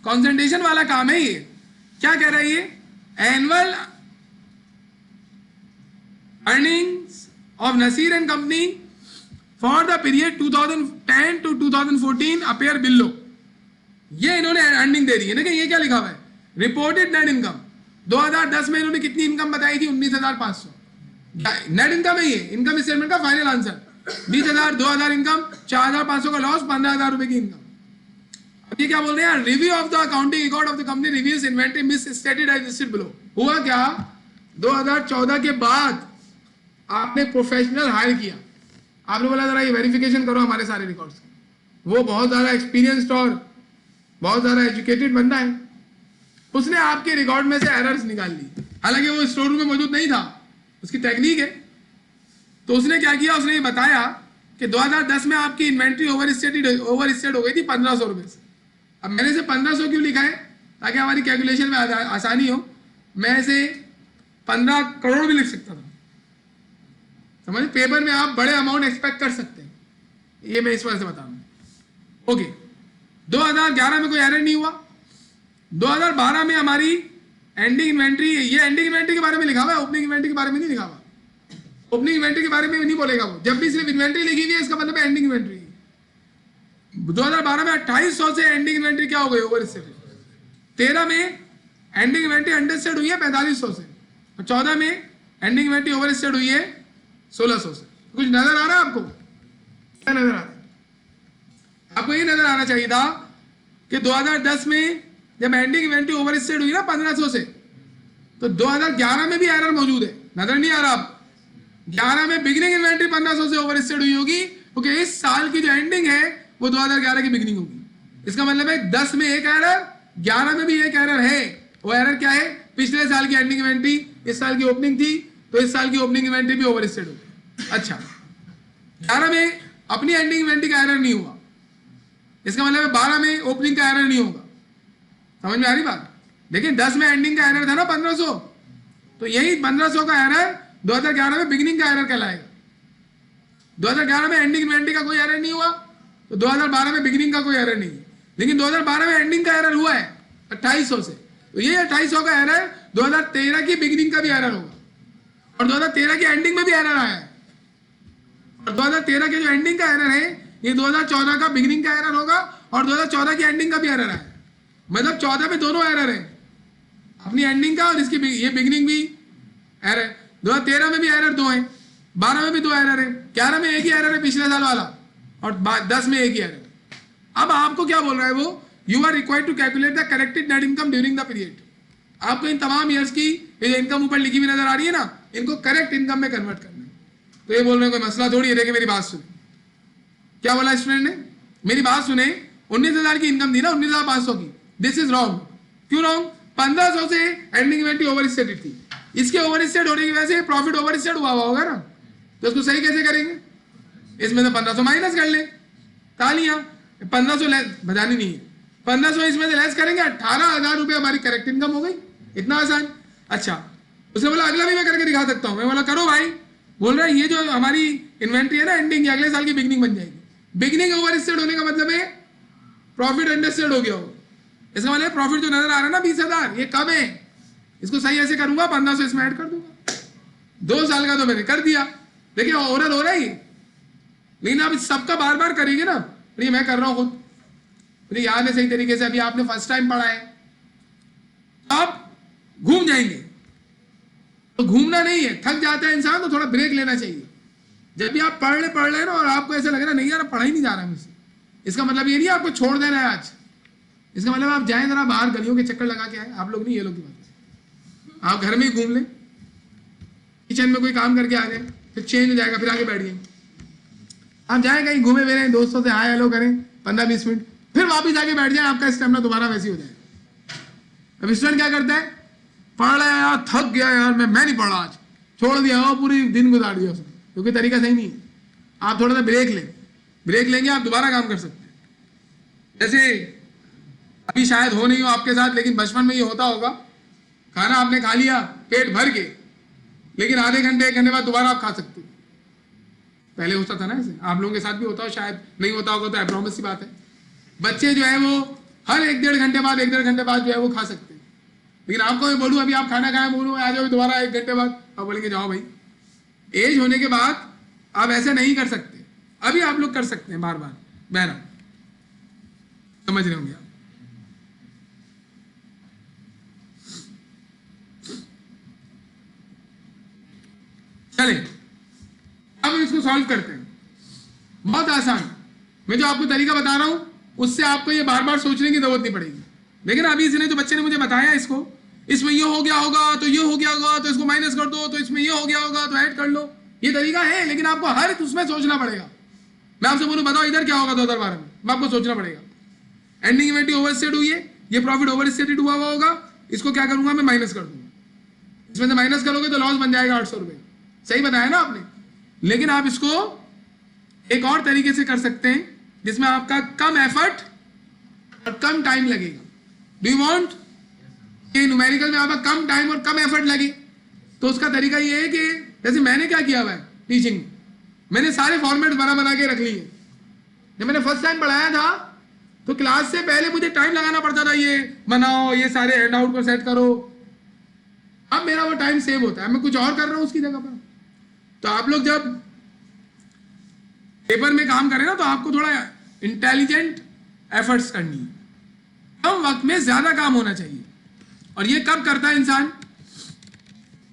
कंसंट्रेशन वाला काम है ये। क्या कह रहा है ये, annual earnings of Naseer and company for the period 2010 to 2014 appear below, ये इन्होंने अर्निंग दे दी है ना। ये क्या लिखा हुआ है, रिपोर्टेड नेट इनकम 2010 में इन्होंने कितनी इनकम बताई थी, 19,500 नेट इनकम है, ये इनकम स्टेटमेंट का फाइनल आंसर। 20,000, 2,000 इनकम, 4,500 का लॉस, 15,000 रुपए की इनकम। अब ये क्या बोल रहे हैं, review of the accounting record of the company reviews inventory misstated as listed below. हुआ क्या, 2014 के बाद आपने प्रोफेशनल हायर किया, आपने बोला जरा ये वेरिफिकेशन करो हमारे सारे रिकॉर्ड्स, वो बहुत ज्यादा एक्सपीरियंस्ड और बहुत ज्यादा एजुकेटेड बंदा है, उसने आपके रिकॉर्ड में से एरर्स निकाल ली, हालांकि वो स्टोर रूम में मौजूद नहीं था, उसकी टेक्निक है। तो उसने क्या किया, उसने ये बताया कि 2010 में आपकी इन्वेंट्री ओवरस्टेट हो गई थी 1,500 रुपए से। अब मैंने इसे 1,500 क्यों लिखा है, ताकि हमारी कैलकुलेशन में आसानी हो। मैं इसे 15 करोड़ भी लिख सकता था, समझ, पेपर में आप बड़े अमाउंट एक्सपेक्ट कर सकते हैं, ये मैं इस वजह से बता रहा हूं। ओके, 2011 में कोई एरर नहीं हुआ, 2012 में हमारी एंडिंग इन्वेंट्री, ये एंडिंग इन्वेंट्री के बारे में लिखा हुआ है, ओपनिंग इन्वेंट्री के बारे में नहीं लिखा हुआ। ओपनिंग इन्वेंट्री के बारे में नहीं बोलेगा वो, जब भी सिर्फ इन्वेंट्री लिखी हुई है इसका मतलब है एंडिंग इन्वेंट्री। 2012 में 2800 से एंडिंग इन्वेंट्री क्या हो गई, ओवर स्टेटेड। 13 में एंडिंग इन्वेंट्री अंडरस्टेड हुई है 4500 से, और 14 में एंडिंग इन्वेंट्री ओवर स्टेटेड हुई है 1600 से। कुछ नजर आ रहा है आपको, क्या नजर आ रहा है आपको? ये नजर आना चाहिए था कि 2010 में जब एंडिंग इन्वेंट्री ओवर स्टेटेड हुई ना 1500 से, तो 2011 में भी एरर मौजूद है, नजर नहीं आ रहा आपको? 11 में बिगिनिंग इन्वेंट्री 1500 से ओवरस्टेट हुई होगी, क्योंकि इस साल की जो एंडिंग है वो 2011 की बिगिनिंग होगी। इसका मतलब है 10 में एक एरर, 11 में भी एक एरर है। वो एरर क्या है, पिछले साल की एंडिंग इन्वेंट्री इस साल की ओपनिंग थी, तो इस साल की ओपनिंग इन्वेंट्री भी ओवरस्टेट होगी। अच्छा, 11 में अपनी एंडिंग इन्वेंट्री का एरर नहीं हुआ, इसका मतलब है 12 में ओपनिंग का एरर नहीं होगा। समझ में आ रही बात? लेकिन 10 में एंडिंग का एरर था ना 1500, तो यही 1500 का एरर 2011 में बिगिनिंग का एरर कहलाएगा। 2011 में एंडिंग इन्वेंट्री का कोई एरर नहीं हुआ, तो 2012 में बिगिनिंग का कोई एरर नहीं है। लेकिन 2012 में एंडिंग का एरर हुआ है 2800 से, तो ये 2800 का एरर 2013 की बिगिनिंग का भी एरर होगा, और 2013 की एंडिंग में भी एरर आया है, और 2013 के जो एंडिंग का एरर है ये 2014 का बिगिनिंग का एरर होगा, और 2014 की एंडिंग का भी एरर है। मतलब 14 में दोनों एरर है, अपनी एंडिंग का और इसकी ये बिगिनिंग भी एरर। 2013 में भी एरर 2 है, 12 में भी 2 एरर है, 11 में एक ही एरर है पिछले साल वाला, और 10 में एक ही एरर। अब आपको क्या बोल रहा है वो, you are required to calculate the corrected net income during the period. आपको इन तमाम ईयर्स की ये इनकम ऊपर लिखी हुई नजर आ रही है ना, इनको करेक्ट इनकम में कन्वर्ट करना है। तो ये बोल रहे हैं कोई मसला थोड़ी है। देखिए मेरी बात सुने, क्या बोला स्टूडेंट ने, मेरी बात सुने, 19,000 की इनकम दी ना, 19,500 की, दिस इज रॉन्ग। क्यों रॉन्ग? 1500 से एंडिंग इन्वेंटरी ओवर स्टेटेड थी, इसके ओवर स्टेट होने की वजह से प्रॉफिट ओवर स्टेट हुआ होगा ना, तो उसको सही कैसे करेंगे? इसमें तो 1500 माइनस कर ले, तालियां। 1500 बजानी नहीं है, 1500 इसमें से लेस करेंगे, 18,000 रुपये हमारी करेक्ट इनकम हो गई। इतना आसान। अच्छा, उसने बोला अगला भी मैं करके दिखा सकता हूँ। मैं बोला करो भाई। बोल रहा है ये जो हमारी इन्वेंट्री है ना एंडिंग, अगले साल की बिगनिंग बन जाएगी। बिगनिंग ओवर स्टेट होने का मतलब है प्रॉफिट अंडरस्टेड हो गया हो। इसका मतलब प्रॉफिट जो नजर आ रहा है ना 20,000, ये कम है, इसको सही ऐसे करूंगा, 1500 इसमें ऐड कर दूंगा। 2 साल का तो मैंने कर दिया। देखिए ओवरऑल हो रहा है ये, लेकिन आप सबका बार बार करेंगे ना, ये मैं कर रहा हूं खुद, मुझे याद है सही तरीके से, अभी आपने फर्स्ट टाइम पढ़ा है, आप घूम जाएंगे। तो घूमना नहीं है, थक जाता है इंसान तो थोड़ा ब्रेक लेना चाहिए। जब भी आप पढ़ रहे ना और आपको ऐसा लग रहा नहीं यार पढ़ा ही नहीं जा रहा मुझसे, इसका मतलब ये नहीं आपको छोड़ देना है आज। इसका मतलब आप जाएं जरा बाहर गलियों के चक्कर लगा के आए। आप लोग नहीं, ये लोग की बात, आप घर में ही घूम लें, किचन में कोई काम करके आ जाए, फिर चेंज हो जाएगा, फिर आगे बैठ जाएंगे। आप जाएं कहीं घूमे फिरे, दोस्तों से हाय हेलो करें 15-20 मिनट, फिर वापिस आके बैठ जाए, आपका स्टेमिना दोबारा वैसे ही हो जाए। अब स्टूडेंट क्या करता है, पढ़ रहा है यार, थक गया यार, मैं नहीं पढ़ा आज, छोड़ दिया, वो पूरी दिन गुजार दिया उसने, क्योंकि तरीका सही नहीं है। आप थोड़ा सा ब्रेक लें, ब्रेक लेंगे आप दोबारा काम कर सकते हैं। जैसे अभी शायद हो नहीं हो आपके साथ, लेकिन बचपन में ये होता होगा, खाना आपने खा लिया पेट भर के, लेकिन आधे घंटे 1 घंटे बाद दोबारा आप खा सकते हो। पहले होता था ना ऐसे, आप लोगों के साथ भी होता हो, शायद नहीं होता होगा तो एब्नॉर्मल सी बात है। बच्चे जो है वो हर 1-1.5 घंटे बाद 1-1.5 घंटे बाद जो है वो खा सकते हैं, लेकिन आपको मैं बोलूँ अभी आप खाना खाएं, बोलूँ आ जाओ दोबारा 1 घंटे बाद, आप बोलेंगे जाओ भाई। एज होने के बाद आप ऐसे नहीं कर सकते, अभी आप लोग कर सकते हैं बार बार, बहरा समझ रहे होंगे आप। चले अब इसको सॉल्व करते हैं, बहुत आसान। मैं जो आपको तरीका बता रहा हूं उससे आपको ये बार बार सोचने की जरूरत नहीं पड़ेगी। लेकिन अभी इसने जो बच्चे ने मुझे बताया, इसको इसमें ये हो गया होगा तो ये हो गया होगा तो इसको माइनस कर दो, तो इसमें ये हो गया होगा तो ऐड कर लो, ये तरीका है, लेकिन आपको हर उसमें सोचना पड़ेगा। मैं आपसे बोलूं बताओ इधर क्या होगा 2012 में, मैं आपको सोचना पड़ेगा। एंडिंग इन्वेंटरी ओवर स्टेट हुई है, ये प्रॉफिट ओवर स्टेटेड हुआ होगा, इसको क्या करूंगा मैं माइनस कर दूंगा, इसमें से माइनस करोगे तो लॉस बन जाएगा 800 रुपये। सही बताया ना आपने। लेकिन आप इसको एक और तरीके से कर सकते हैं जिसमें आपका कम एफर्ट और कम टाइम लगेगा। डू यू वांट कि न्यूमेरिकल में आपका कम टाइम और कम एफर्ट लगे? तो उसका तरीका ये है कि जैसे मैंने क्या किया हुआ है टीचिंग, मैंने सारे फॉर्मेट बना के रख लिए। जब मैंने फर्स्ट टाइम पढ़ाया था तो क्लास से पहले मुझे टाइम लगाना पड़ता था, ये बनाओ, ये सारे हैंड आउट को सेट करो। अब मेरा वो टाइम सेव होता है, मैं कुछ और कर रहा हूं उसकी जगह पर। तो आप लोग जब पेपर में काम करें ना तो आपको थोड़ा इंटेलिजेंट एफर्ट्स करनी है, कम वक्त में ज्यादा काम होना चाहिए। और ये कब करता है इंसान?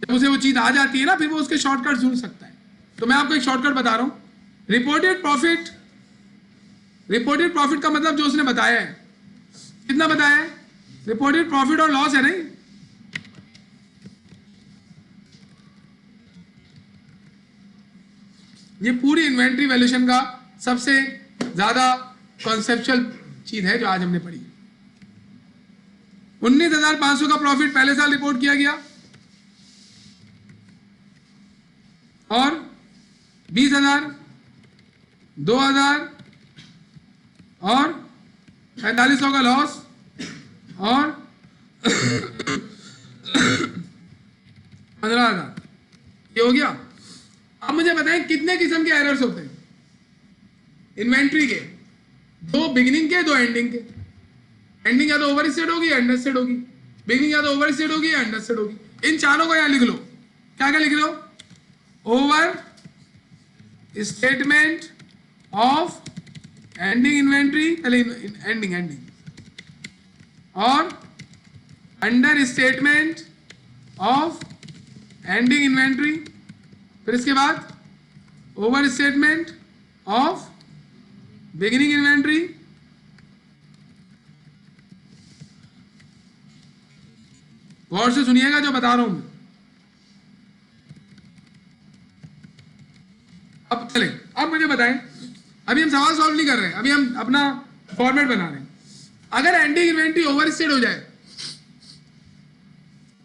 जब उसे वो चीज आ जाती है ना, फिर वो उसके शॉर्टकट ढूंढ सकता है। तो मैं आपको एक शॉर्टकट बता रहा हूं। रिपोर्टेड प्रॉफिट, रिपोर्टेड प्रॉफिट का मतलब जो उसने बताया है, कितना बताया है? रिपोर्टेड प्रॉफिट और लॉस है नहीं, ये पूरी इन्वेंट्री वैल्यूएशन का सबसे ज्यादा कॉन्सेप्चुअल चीज है जो आज हमने पढ़ी। 19,500 का प्रॉफिट पहले साल रिपोर्ट किया गया और 20,000, 2,000 और 4500 का लॉस और 15,000, ये हो गया। अब मुझे बताएं कितने किस्म के एरर्स होते हैं इन्वेंट्री के? 2 बिगिनिंग के, 2 एंडिंग के। एंडिंग या तो ओवर स्टेट होगी या अंडर स्टेट होगी, बिगिनिंग या तो ओवर स्टेट होगी या अंडर स्टेट होगी। इन चारों को यहां लिख लो। क्या क्या लिख लो? Overstatement of ending inventory, पहले एंडिंग और understatement of ending inventory, फिर इसके बाद overstatement of beginning inventory, गौर से सुनिएगा जो बता रहा हूं मैं। अब चले, अब मुझे बताएं, अभी हम सवाल सॉल्व नहीं कर रहे हैं, अभी हम अपना फॉर्मेट बना रहे हैं। अगर एंडिंग इन्वेंट्री ओवर स्टेट हो जाए,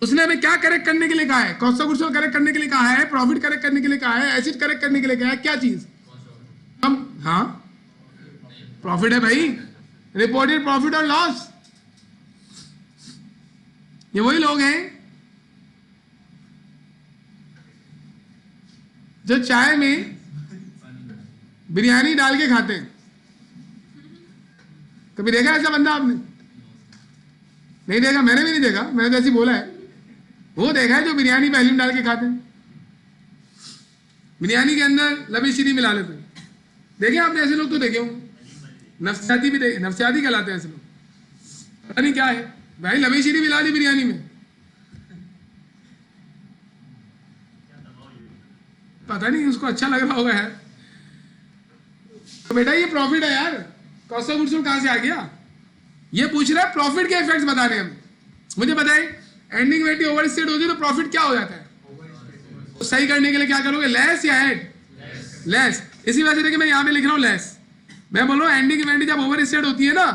उसने हमें क्या करेक्ट करने के लिए कहा है? Cost of goods sold correct करने के लिए कहा है, प्रॉफिट करेक्ट करने के लिए कहा है, एसिड करेक्ट करने के लिए कहा है, क्या चीज? हम, हाँ प्रॉफिट है भाई, रिपोर्टेड प्रॉफिट और लॉस। ये वही लोग हैं जो चाय में बिरयानी डाल के खाते हैं। कभी देखा ऐसा बंदा आपने? नहीं देखा, मैंने भी नहीं देखा, मैंने तो ऐसे बोला है। वो देखा है जो बिरयानी पहले में डाल के खाते हैं, बिरयानी के अंदर लबी शीरी मिला लेते हैं। देखे आपने ऐसे लोग? तो देखे होंगे, नफसियाती भी देखे, नफसियाती कहलाते हैं ऐसे लोग। पता नहीं क्या है भाई, लबी शीरी मिला दी बिरयानी में, पता नहीं उसको अच्छा लग रहा होगा यार। तो बेटा ये प्रॉफिट है यार, कॉस्ट ऑफ गुड्स सोल्ड कहां से आ गया? ये पूछ रहा है प्रॉफिट के इफेक्ट्स बताने हमें। मुझे बताएं, एंडिंग इन्वेंटरी ओवर स्टेट होती है तो प्रॉफिट क्या हो जाता है? तो सही करने के लिए क्या करोगे? लेस या ऐड? लेस। इसी वजह से देखिए मैं यहां पे लिख रहा हूं लेस। मैं बोल रहा हूं एंडिंग इन्वेंट्री जब ओवर स्टेट होती है ना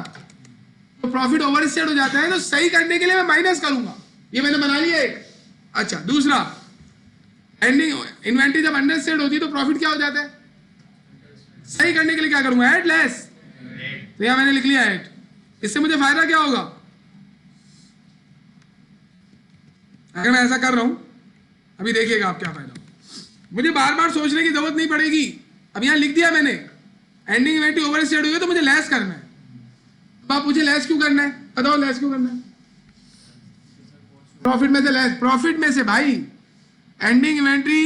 तो प्रॉफिट ओवर स्टेट हो जाता है, तो सही करने के लिए मैं माइनस करूंगा। ये मैंने बना लिया एक। अच्छा, दूसरा, एंडिंग इन्वेंट्री जब अंडर स्टेट होती है तो प्रॉफिट क्या हो जाता है? सही करने के लिए क्या करूंगा? Add, less. तो यहां मैंने लिख लिया ऐड। इससे मुझे फायदा क्या होगा? अगर मैं ऐसा कर रहा हूं, अभी देखिएगा आप क्या फायदा होगा। मुझे बार बार सोचने की जरूरत नहीं पड़ेगी। अब यहां लिख दिया मैंने, एंडिंग इन्वेंट्री ओवर स्टेट हुई है तो मुझे लेस करना है। अब आप मुझे लेस क्यों करना है? बताओ लेस क्यों करना है? प्रॉफिट में से लेस, प्रॉफिट में से भाई। एंडिंग इन्वेंट्री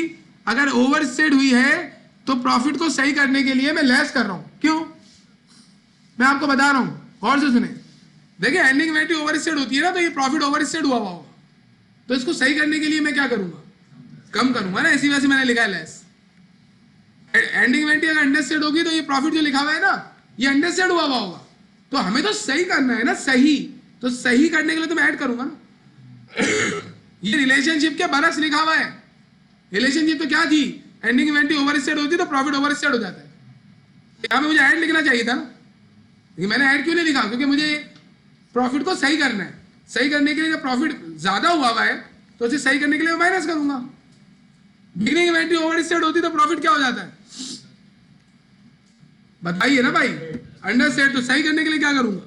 अगर ओवर स्टेट हुई है तो प्रॉफिट को सही करने के लिए मैं लेस कर रहा हूं। क्यों? मैं आपको बता रहा हूं, गौर से सुने। देखिए एंडिंग इन्वेंट्री ओवर स्टेट होती है ना, तो ये प्रॉफिट ओवर स्टेट हुआ होगा, तो इसको सही करने के लिए मैं क्या करूंगा? कम करूंगा ना। इसी वजह से मैंने लिखा है लेस। एंडिंग इन्वेंट्री अगर अंडर स्टेट होगी तो ये प्रॉफिट जो लिखा हुआ है ना, ये अंडर स्टेट हुआ होगा, तो हमें तो सही करना है ना, सही। तो सही करने के लिए तो मैं ऐड करूंगा ना। ये रिलेशनशिप के बरस लिखा हुआ है। रिलेशनशिप तो क्या थी? एंडिंग इन्वेंट्री ओवर स्टेट होती है तो प्रॉफिट ओवर स्टेट हो जाता है। यहां पे मुझे ऐड लिखना चाहिए था ना, लेकिन मैंने ऐड क्यों नहीं लिखा? क्योंकि मुझे प्रॉफिट को सही करना है। सही करने के लिए जब प्रॉफिट ज्यादा हुआ है तो उसे सही करने के लिए मैं माइनस करूंगा। बिगिनिंग इन्वेंट्री ओवर स्टेट होती तो प्रॉफिट क्या हो जाता है? बताइए ना भाई। अंडर स्टेट, तो सही करने के लिए क्या करूंगा?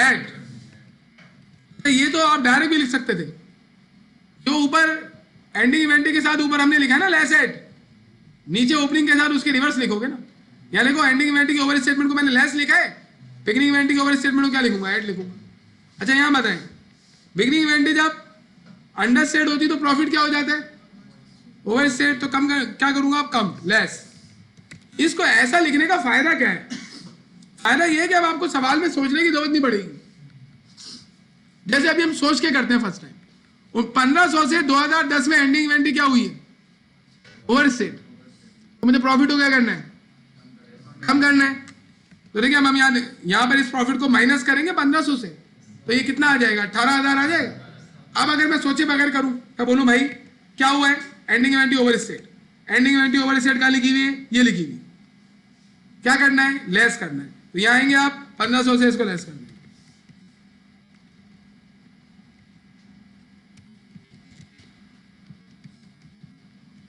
ऐड। ये तो आप डायरेक्ट भी लिख सकते थे। जो ऊपर एंडिंग इन्वेंट्री के साथ ऊपर हमने लिखा है ना लेस ऐड, नीचे ओपनिंग के साथ उसके रिवर्स लिखोगे ना। या देखो एंडिंग इन्वेंट्री के ओवर स्टेटमेंट को मैंने लेस लिखा है, बिगिनिंग इन्वेंट्री के ओवर स्टेटमेंट को क्या लिखूंगा? ऐड लिखूंगा। अच्छा यहां बताएं, बिगिनिंग इन्वेंट्री जब अंडर स्टेट होती तो प्रॉफिट क्या हो जाता है? Over state. तो कम क्या करूंगा? अब कम, लेस। इसको ऐसा लिखने का फायदा क्या है? फायदा ये है कि अब आपको सवाल में सोचने की जरूरत नहीं पड़ेगी। जैसे अभी हम सोच के करते हैं फर्स्ट टाइम, 1500 से 2010 में एंडिंग इन्वेंट्री क्या हुई है? Over state. तो मुझे प्रॉफिट को क्या करना है? कम करना है। तो देखिए हम यहां पर इस प्रॉफिट को माइनस करेंगे 1500 से, तो ये कितना आ जाएगा? 18,000 आ जाएगा। अब अगर मैं सोचे बगैर करूं तो बोलूं भाई क्या हुआ है? Ending inventory over state. Ending inventory over state कहां लिखी हुई है? ये लिखी हुई। क्या करना है? लेस करना है। तो यहां आएंगे आप 1500 से इसको लेस करना है।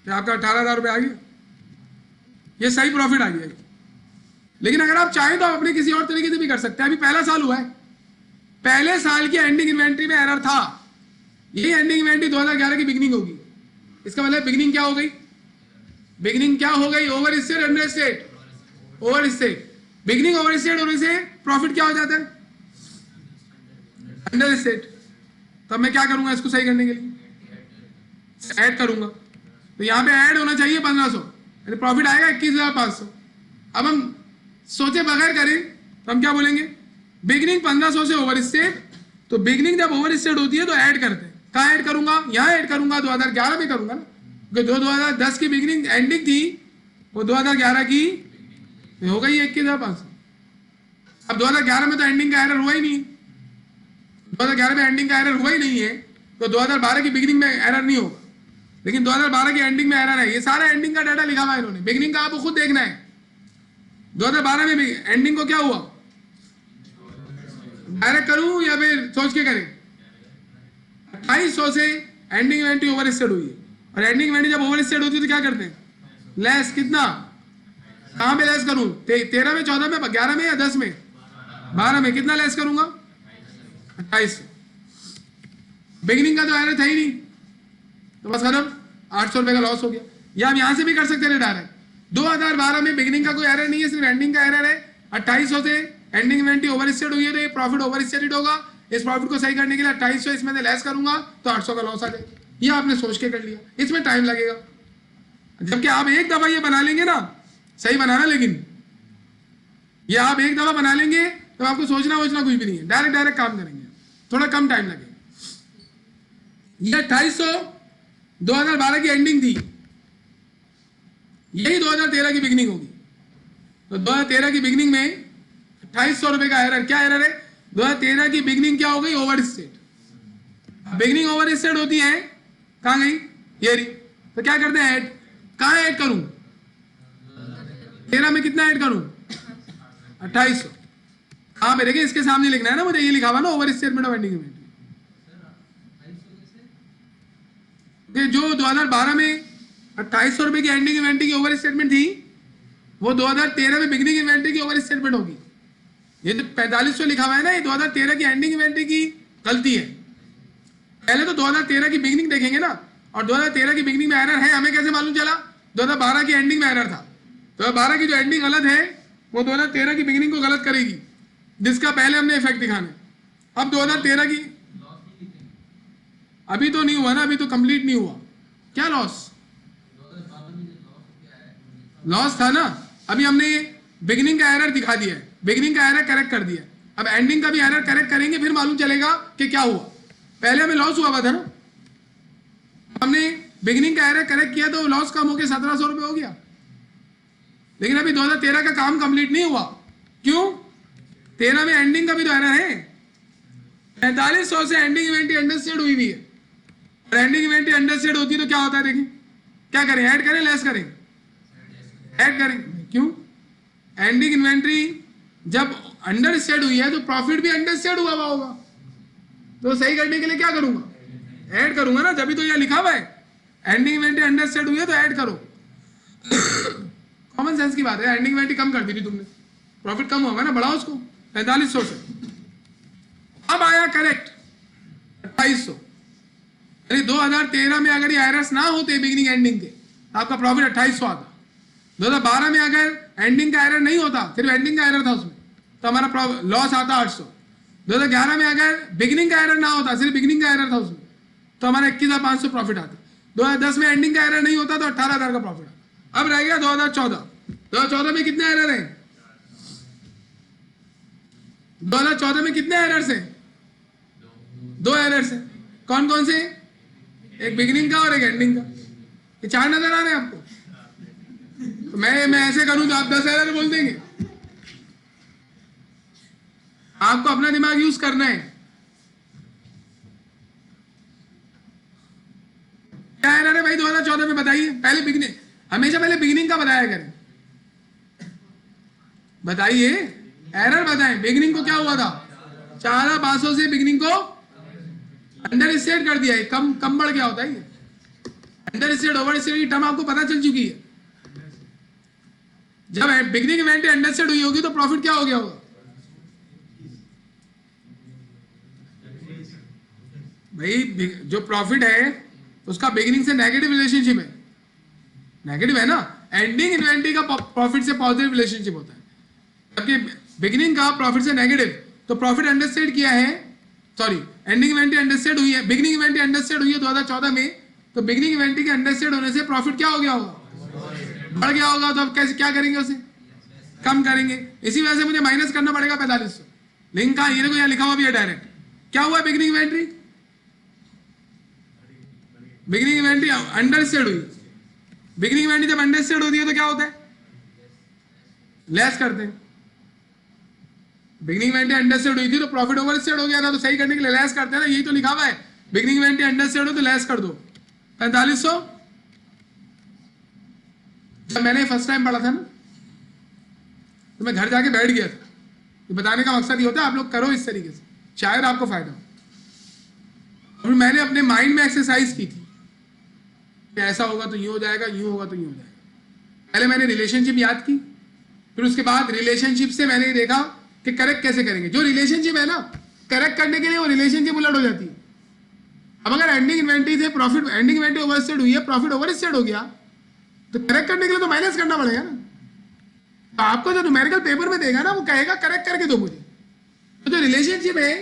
क्या आपका 18,000 रुपये आ गया? ये सही प्रॉफिट आ गया। लेकिन अगर आप चाहें तो आप अपने किसी और तरीके से भी कर सकते हैं। अभी पहला साल हुआ है, पहले साल की एंडिंग इन्वेंट्री में एरर था। यही एंडिंग इन्वेंट्री 2011 की बिगिनिंग होगी। इसका मतलब बिगिनिंग क्या हो गई? बिगिनिंग क्या हो गई? Over state, under state? Over state. Beginning over state होने से प्रॉफिट क्या हो जाता है? Under state. तब मैं क्या करूंगा इसको सही करने के लिए? ऐड करूंगा। तो यहां पे ऐड होना चाहिए 1500, प्रॉफिट आएगा 21,500। अब हम सोचे बगैर करें तो हम क्या बोलेंगे? बिगिनिंग 1500 से ओवर स्टेट। तो बिगिनिंग जब ओवर स्टेट होती है तो ऐड करते हैं। कहाँ ऐड करूंगा? यहाँ ऐड करूंगा। 2011 में करूंगा ना, क्योंकि 2010 की बिगिनिंग एंडिंग थी, वो 2011 की हो गई 21,500। अब 2011 में तो एंडिंग का एरर हुआ ही नहीं, 2011 में एंडिंग का एरर हुआ ही नहीं है, तो 2012 की बिगिनिंग में एरर नहीं होगा, लेकिन 2012 की एंडिंग में एरर है। ये सारा एंडिंग का डाटा लिखा हुआ है इन्होंने, बिगिनिंग का आपको खुद देखना है। 2012 में एंडिंग को क्या हुआ, डायरेक्ट करूं या फिर सोच के करें? 2800 से एंडिंग इन्वेंटरी ओवर स्टेड हुई है, और एंडिंग इन्वेंटरी जब ओवर स्टेड होती है तो क्या करते हैं, लेस। कितना, कहां पे लेस करूं, 13 में, 14 में, 11 में या 10 में, 12 में? कितना लेस करूंगा, 28। बिगिनिंग का तो एरर था ही नहीं, तो बस खत्म, 800 रुपए का लॉस हो गया। या आप यहां से भी कर सकते हैं डायरेक्ट। 2012 में बिगिनिंग का कोई एरर नहीं है, सिर्फ एंडिंग का एरर है। 2800 से एंडिंग इन्वेंटरी ओवर स्टेड हुई है तो ये प्रॉफिट ओवर स्टेटेड होगा। इस प्रॉफिट को सही करने के लिए 2800 इसमें से लेस करूंगा तो 800 का लॉस आ जाएगा। ये आपने सोच के कर लिया, इसमें टाइम लगेगा। जबकि आप एक दफा ये बना लेंगे ना, सही बनाना, लेकिन ये आप एक दफा बना लेंगे तो आपको सोचना वोचना कुछ भी नहीं है, डायरेक्ट काम करेंगे, थोड़ा कम टाइम लगेगा। ये 2800 2012 की एंडिंग थी, यही 2013 की बिगिनिंग होगी। तो 2013 की बिगिनिंग में 2800 रुपए का एरर, क्या एरर है, 2013 की बिगिनिंग क्या हो गई, over state. Beginning over state होती है, कहां गई, ये रही। तो क्या करते हैं, ऐड, कहां ऐड करूं, 13 में कितना ऐड करूं, 2800। हाँ देखिए, इसके सामने लिखना है ना मुझे, ये लिखा हुआ ना over statement of ending inventory. जो 2012 में 2800 रुपए की एंडिंग इन्वेंटरी की ओवर स्टेटमेंट थी, वो 2013 में बिगिनिंग इन्वेंटरी की ओवर स्टेटमेंट होगी। ये तो 4500 लिखा हुआ है ना, ये 2013 की एंडिंग इन्वेंटरी की गलती है। पहले तो 2013 की बिगिनिंग देखेंगे ना, और 2013 की बिगिनिंग में एरर है, हमें कैसे मालूम चला, 2012 की एंडिंग में एरर था। 2012 की जो एंडिंग गलत है वो 2013 की बिगिनिंग को गलत करेगी, जिसका पहले हमने इफेक्ट दिखाना है। अब 2013 की, अभी तो नहीं हुआ ना, अभी तो कंप्लीट नहीं हुआ। क्या लॉस, लॉस था ना, अभी हमने ये बिगिनिंग का एरर दिखा दिया है, बिगिनिंग का एरर करेक्ट कर दिया। अब एंडिंग का भी एरर करेक्ट करेंगे, फिर मालूम चलेगा कि क्या हुआ। पहले हमें लॉस हुआ था ना, हमने बिगिनिंग का एरर करेक्ट किया तो लॉस कम होकर 1700 रुपए हो गया। लेकिन अभी 2013 का काम कंप्लीट नहीं हुआ, क्यों, 13 में एंडिंग का भी तो एरर है। 4500 से एंडिंग इन्वेंटरी अंडरस्टेड हुई है, और एंडिंग इन्वेंटरी अंडरस्टेड होती है तो क्या होता है, देखिए क्या करें, ऐड करें, लेस करें, ऐड करें। क्यों, एंडिंग इन्वेंटरी जब अंडरस्टेड हुई है तो प्रॉफिट भी अंडरस्टेड हुआ होगा, तो सही करने के लिए क्या करूंगा, ऐड करूंगा ना, जब भी तो यह लिखा हुआ है एंडिंग इन्वेंटरी अंडरस्टेड हुई है तो ऐड करो। कॉमन सेंस की बात है, एंडिंग इन्वेंटरी कम कर दी थी तुमने, प्रॉफिट कम होगा ना, बढ़ाओ उसको 4500 से। अब आया करेक्ट 2800, यानी 2013 में अगर ये एरर्स ना होते बिगिनिंग एंडिंग के, तो आपका प्रॉफिट 2800 आता। 2012 में अगर एंडिंग का एरर नहीं होता, सिर्फ एंडिंग का एरर था उसमें, तो हमारा लॉस आता 800। 2011 में अगर बिगिनिंग का एरर ना होता, सिर्फ बिगिनिंग का एरर था उसमें, तो हमारा 21,500 प्रॉफिट आता। 2010 में एंडिंग का एरर नहीं होता तो 18,000 का प्रॉफिट आता। अब रह गया 2014। 2014 में कितने एरर है, 2014 में कितने एरर्स हैं, 2 एरर्स हैं। कौन कौन से, एक बिगिनिंग का और एक एंडिंग का। ये 4 नजर आ रहे हैं आपको। तो मैं ऐसे करूं तो आप 10 एरर बोल देंगे। आपको अपना दिमाग यूज करना है। क्या एरर है भाई 2014 में, बताइए। पहले बिगिनिंग, हमेशा पहले बिगिनिंग का बताया करें, बताइए, एरर बताएं। बिगिनिंग को क्या हुआ था, 4,500 से बिगिनिंग को अंडर स्टेट कर दिया है, कम बढ़ गया होता है। अंडर स्टेट ओवर स्टेट की टर्म आपको पता चल चुकी है। जब बिगिनिंग इवेंट अंडर स्टेट हुई होगी तो प्रॉफिट क्या हो गया होगा, भाई जो प्रॉफिट है उसका बिगिनिंग से नेगेटिव रिलेशनशिप है, नेगेटिव है ना। एंडिंग इन्वेंटरी का प्रॉफिट से पॉजिटिव रिलेशनशिप होता है, जबकि बिगिनिंग का प्रॉफिट से नेगेटिव। तो प्रॉफिट अंडरस्टेड किया है, सॉरी एंडिंग इन्वेंटरी अंडरस्टेड हुई है, बिगिनिंग इन्वेंटरी अंडरस्टेड हुई है 2014 में, तो बिगिनिंग इन्वेंटरी के अंडरस्टेड होने से प्रॉफिट क्या हो गया होगा, बढ़ गया होगा। तो अब कैसे क्या करेंगे, उसे कम करेंगे। इसी वजह से मुझे माइनस करना पड़ेगा 4500। लिंक का ये देखो यहाँ लिखा हुआ भी है डायरेक्ट। क्या हुआ बिगिनिंग इन्वेंटरी, बिगिनिंग इन्वेंटरी अंडरस्टेड हुई। बिगिनिंग इन्वेंटरी जब अंडरस्टेड होती है तो क्या होता है, लेस करते हैं। बिगिनिंग इन्वेंटरी अंडरस्टेड हुई थी तो प्रॉफिट ओवरस्टेड हो गया था, तो सही करने के लिए लेस करते हैं ना, यही तो लिखा हुआ है। बिगनिंग इन्वेंटरी अंडरस्टैंड हो तो लेस कर दो 4500। जब मैंने फर्स्ट टाइम पढ़ा था ना तो मैं घर जाके बैठ गया था। ये बताने का मकसद ये होता है आप लोग करो इस तरीके से, शायद आपको फायदा हो। और मैंने अपने माइंड में एक्सरसाइज की थी कि ऐसा होगा तो यूं हो जाएगा, यूं होगा तो यूं हो जाएगा। पहले मैंने रिलेशनशिप याद की, फिर उसके बाद रिलेशनशिप से मैंने देखा कि करेक्ट कैसे करेंगे। जो रिलेशनशिप है ना, करेक्ट करने के लिए वो रिलेशनशिप उलट हो जाती है। अब अगर एंडिंग इन्वेंटरी से प्रॉफिट, एंडिंग इन्वेंटरी ओवरस्टेड हुई है, प्रॉफिट ओवरस्टेड हो गया, तो करेक्ट करने के लिए तो माइनस करना पड़ेगा ना। तो आपको जो न्यूमेरिकल पेपर में देगा ना, वो कहेगा करेक्ट करके दो मुझे। तो जो रिलेशनशिप है,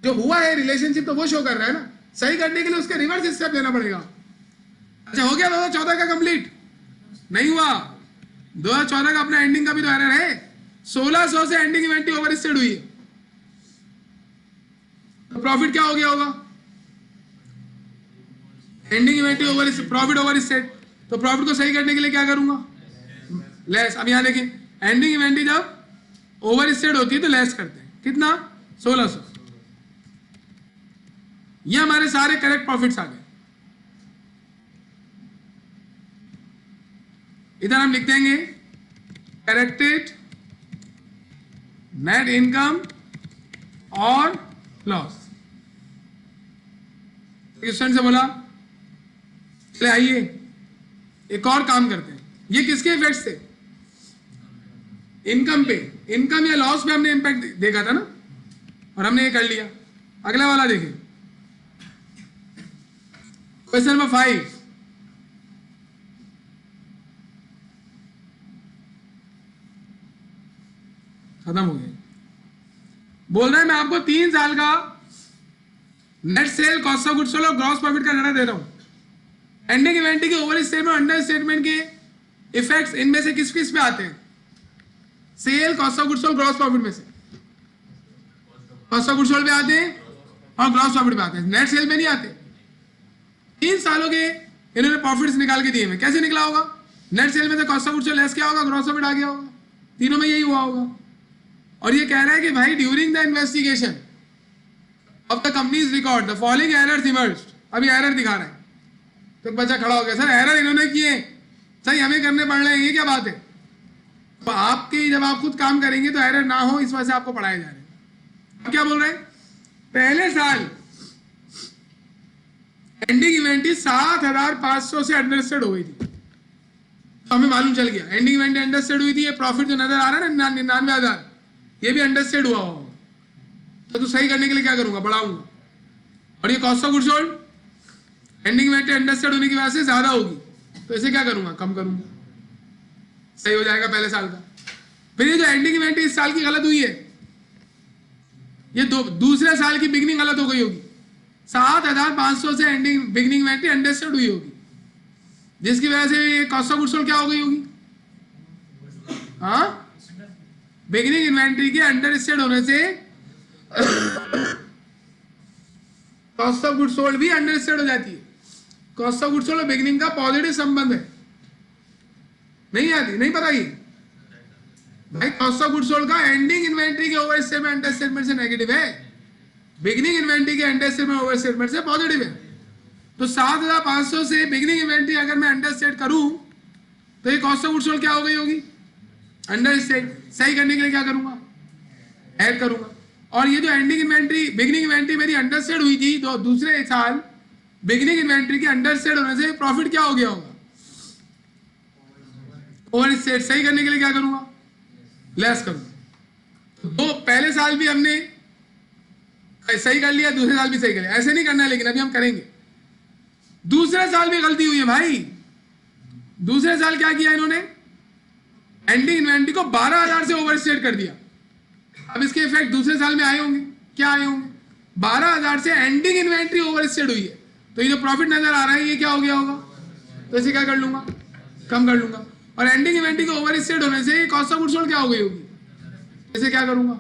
जो हुआ है रिलेशनशिप, तो वो शो कर रहा है ना। सही करने के लिए उसके रिवर्स स्टेप लेना पड़ेगा। अच्छा, हो गया 2014 का कंप्लीट? नहीं हुआ। 2014 का अपना एंडिंग का भी तो एरर है। 1600 से एंडिंग इन्वेंटरी ओवरस्टेड हुई है, तो प्रॉफिट क्या हो गया होगा? Ending inventory over, profit overstated. तो प्रॉफिट को सही करने के लिए क्या करूंगा? लेस। अब यहां देखिए, एंडिंग इन्वेंटरी जब ओवरस्टेड होती है तो लेस करते हैं। कितना? 1600। ये हमारे सारे करेक्ट प्रॉफिट्स आ गए। इधर हम लिख देंगे करेक्टेड नेट इनकम और लॉस। क्वेश्चन से बोला, चले आइए एक और काम करते हैं। ये किसके इफेक्ट्स थे? इनकम पे, इनकम या लॉस पे हमने इंपैक्ट देखा था ना, और हमने ये कर लिया। अगला वाला देखें, क्वेश्चन नंबर 5। खत्म हो गया। बोल रहा है मैं आपको 3 साल का net sale, cost of goods sold और ग्रॉस प्रॉफिट का डाटा दे रहा हूं। एंडिंग इन्वेंटरी के ओवर स्टेटमेंट, अंडर स्टेटमेंट के इफेक्ट्स इनमें से किस किस पे आते हैं? Sale, cost of goods sold, gross profit में से कॉस्ट ऑफ गुड्स सोल्ड पे आते हैं और ग्रॉस प्रॉफिट पे आते हैं, नेट सेल में नहीं आते। 3 सालों के इन्होंने प्रॉफिट्स निकाल के दिए हैं। कैसे निकला होगा? नेट सेल में से cost of goods sold less क्या होगा? ग्रॉस प्रॉफिट आ गया होगा। तीनों में यही हुआ होगा। और ये कह रहा है कि भाई during the investigation of the companies record the following errors emerged. अभी एरर दिखा रहा है तो बच्चा खड़ा हो गया, सर एरर इन्होंने किए, सही हमें करने पड़ रहे हैं, ये क्या बात है? तो आपकी जब आप खुद काम करेंगे तो एरर ना हो, इस वजह से आपको पढ़ाया जा रहा है। अब क्या बोल रहे हैं? पहले साल एंडिंग इन्वेंटरी 7500 से अंडरस्टेड हो गई थी। तो हमें मालूम चल गया एंडिंग इन्वेंटरी अंडरस्टेड हुई थी। ये प्रॉफिट जो नजर आ रहा है ना 99,000, ये भी अंडरस्टेड हुआ होगा। तो सही करने के लिए क्या करूंगा? बढ़ाऊंगा। और ये cost of goods sold ending inventory understated होने की वजह से ज्यादा होगी, तो इसे क्या करूंगा? कम करूंगा। सही हो जाएगा पहले साल का। फिर ये जो एंडिंग इन्वेंटरी इस साल की गलत हुई है, ये दूसरे साल की बिगनिंग गलत हो गई होगी। 7500 से एंडिंग बिगनिंग इन्वेंटरी अंडरस्टेड हुई होगी, जिसकी वजह से ये कॉस्ट ऑफ गुड्स सोल्ड क्या हो गई होगी? हाँ, बिगनिंग इन्वेंटरी के अंडरस्टेड होने से कॉस्ट ऑफ गुड्स सोल्ड भी अंडरस्टेड हो जाती है। कॉस्ट ऑफ गुड्स सोल्ड और बिगनिंग का पॉजिटिव संबंध है। नहीं आती? नहीं पता ये भाई? कॉस्ट ऑफ गुड्स सोल्ड का एंडिंग इन्वेंटरी के ओवर स्टेटमेंट अंडर स्टेटमेंट से नेगेटिव है, बिगनिंग इन्वेंटरी के अंडर स्टेटमेंट ओवर स्टेटमेंट से पॉजिटिव है। तो 7500 से बिगनिंग इन्वेंटरी अगर मैं अंडरस्टेट करूं तो ये कॉस्ट ऑफ गुड्स सोल्ड क्या हो गई होगी? अंडरस्टेट। सही करने के लिए क्या करूंगा? ऐड करूंगा। और ये जो एंडिंग इन्वेंटरी, बिगनिंग इन्वेंटरी मेरी अंडरस्टेड हुई थी, तो दूसरे साल बिगनिंग इन्वेंटरी के अंडरस्टेड होने से प्रॉफिट क्या हो गया होगा? ओवरस्टेट। सही करने के लिए क्या करूंगा? लेस करूंगा। तो पहले साल भी हमने सही कर लिया, दूसरे साल भी सही कर लिया। ऐसे नहीं करना है, लेकिन अभी हम करेंगे। दूसरे साल भी गलती हुई है भाई। दूसरे साल क्या किया इन्होंने? एंडिंग इन्वेंटरी को 12,000 से ओवरस्टेट कर दिया। अब इसके इफेक्ट दूसरे साल में आए होंगे। क्या आए होंगे? 12,000 से एंडिंग इन्वेंटरी ओवरस्टेट हुई है, तो ये जो प्रॉफिट नजर आ रहा है ये क्या हो गया होगा? तो इसे क्या कर लूंगा? कम कर लूंगा। और एंडिंग इन्वेंटरी को ओवरस्टेट होने से कॉस्ट ऑफ गुड्स सोल्ड क्या हो गई होगी? इसे क्या करूंगा?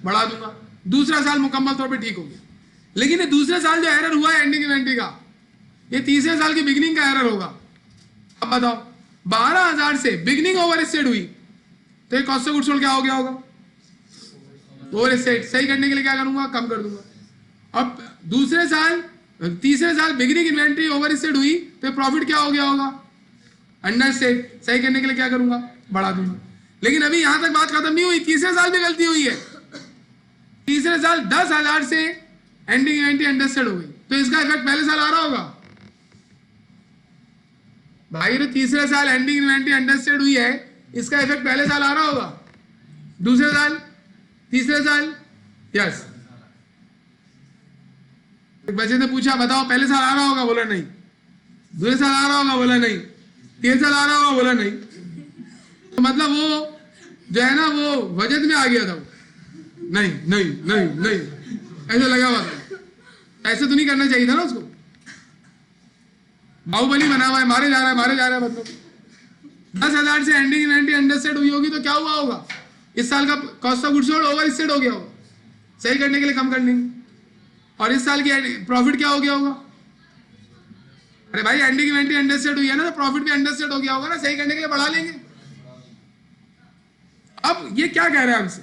बढ़ा दूंगा। दूसरा साल मुकम्मल तौर पे ठीक हो गया। लेकिन ये दूसरे साल जो एरर हुआ है एंडिंग इन्वेंटरी का, ये तीसरे साल की बिगनिंग का एरर होगा। अब बताओ, 12,000 से बिगनिंग ओवरस्टेट हुई, तो ये कॉस्ट ऑफ गुड्स सोल्ड क्या हो गया होगा? ओवरस्टेट। सही करने के लिए क्या करूंगा? कम कर दूंगा। अब दूसरे साल तीसरे साल बिगिनिंग इन्वेंट्री ओवर स्टेट हुई तो प्रॉफिट क्या हो गया होगा, अंडर स्टेट। सही करने के लिए क्या करूंगा, बढ़ा दूंगा। लेकिन अभी यहां तक बात खत्म नहीं हुई, तीसरे साल में गलती हुई है। तीसरे साल 10,000 से एंडिंग इन्वेंट्री अंडर स्टेट हो गई, तो इसका इफेक्ट पहले साल आ रहा होगा भाई। तो तीसरे साल एंडिंग इन्वेंट्री अंडर स्टेट हुई है, इसका इफेक्ट पहले साल आ रहा होगा, दूसरे साल, तीसरे साल। यस, एक बच्चे ने पूछा बताओ पहले साल आ रहा होगा, बोला नहीं। दूसरे साल आ रहा होगा, बोला नहीं। तीसरे साल आ रहा होगा, बोला नहीं। तो मतलब वो जो है ना वो वजन में आ गया था, नहीं नहीं नहीं नहीं ऐसे लगा हुआ था। ऐसे तो नहीं करना चाहिए था ना उसको, बाहुबली बना हुआ है, मारे जा रहा है मारे जा रहा है। मतलब 10,000 से एंडिंग इन्वेंट्री अंडर स्टेट हुई होगी तो क्या हुआ होगा, इस साल का cost of goods sold over state हो गया होगा, सही करने के लिए कम कर लेंगे। और इस साल की प्रॉफिट क्या हो गया होगा, अरे भाई एंडिंग इन्वेंट्री अंडर स्टेट हुई है ना, तो प्रॉफिट भी अंडर स्टेट हो गया होगा ना, सही करने के लिए बढ़ा लेंगे। अब ये क्या कह रहा है हमसे,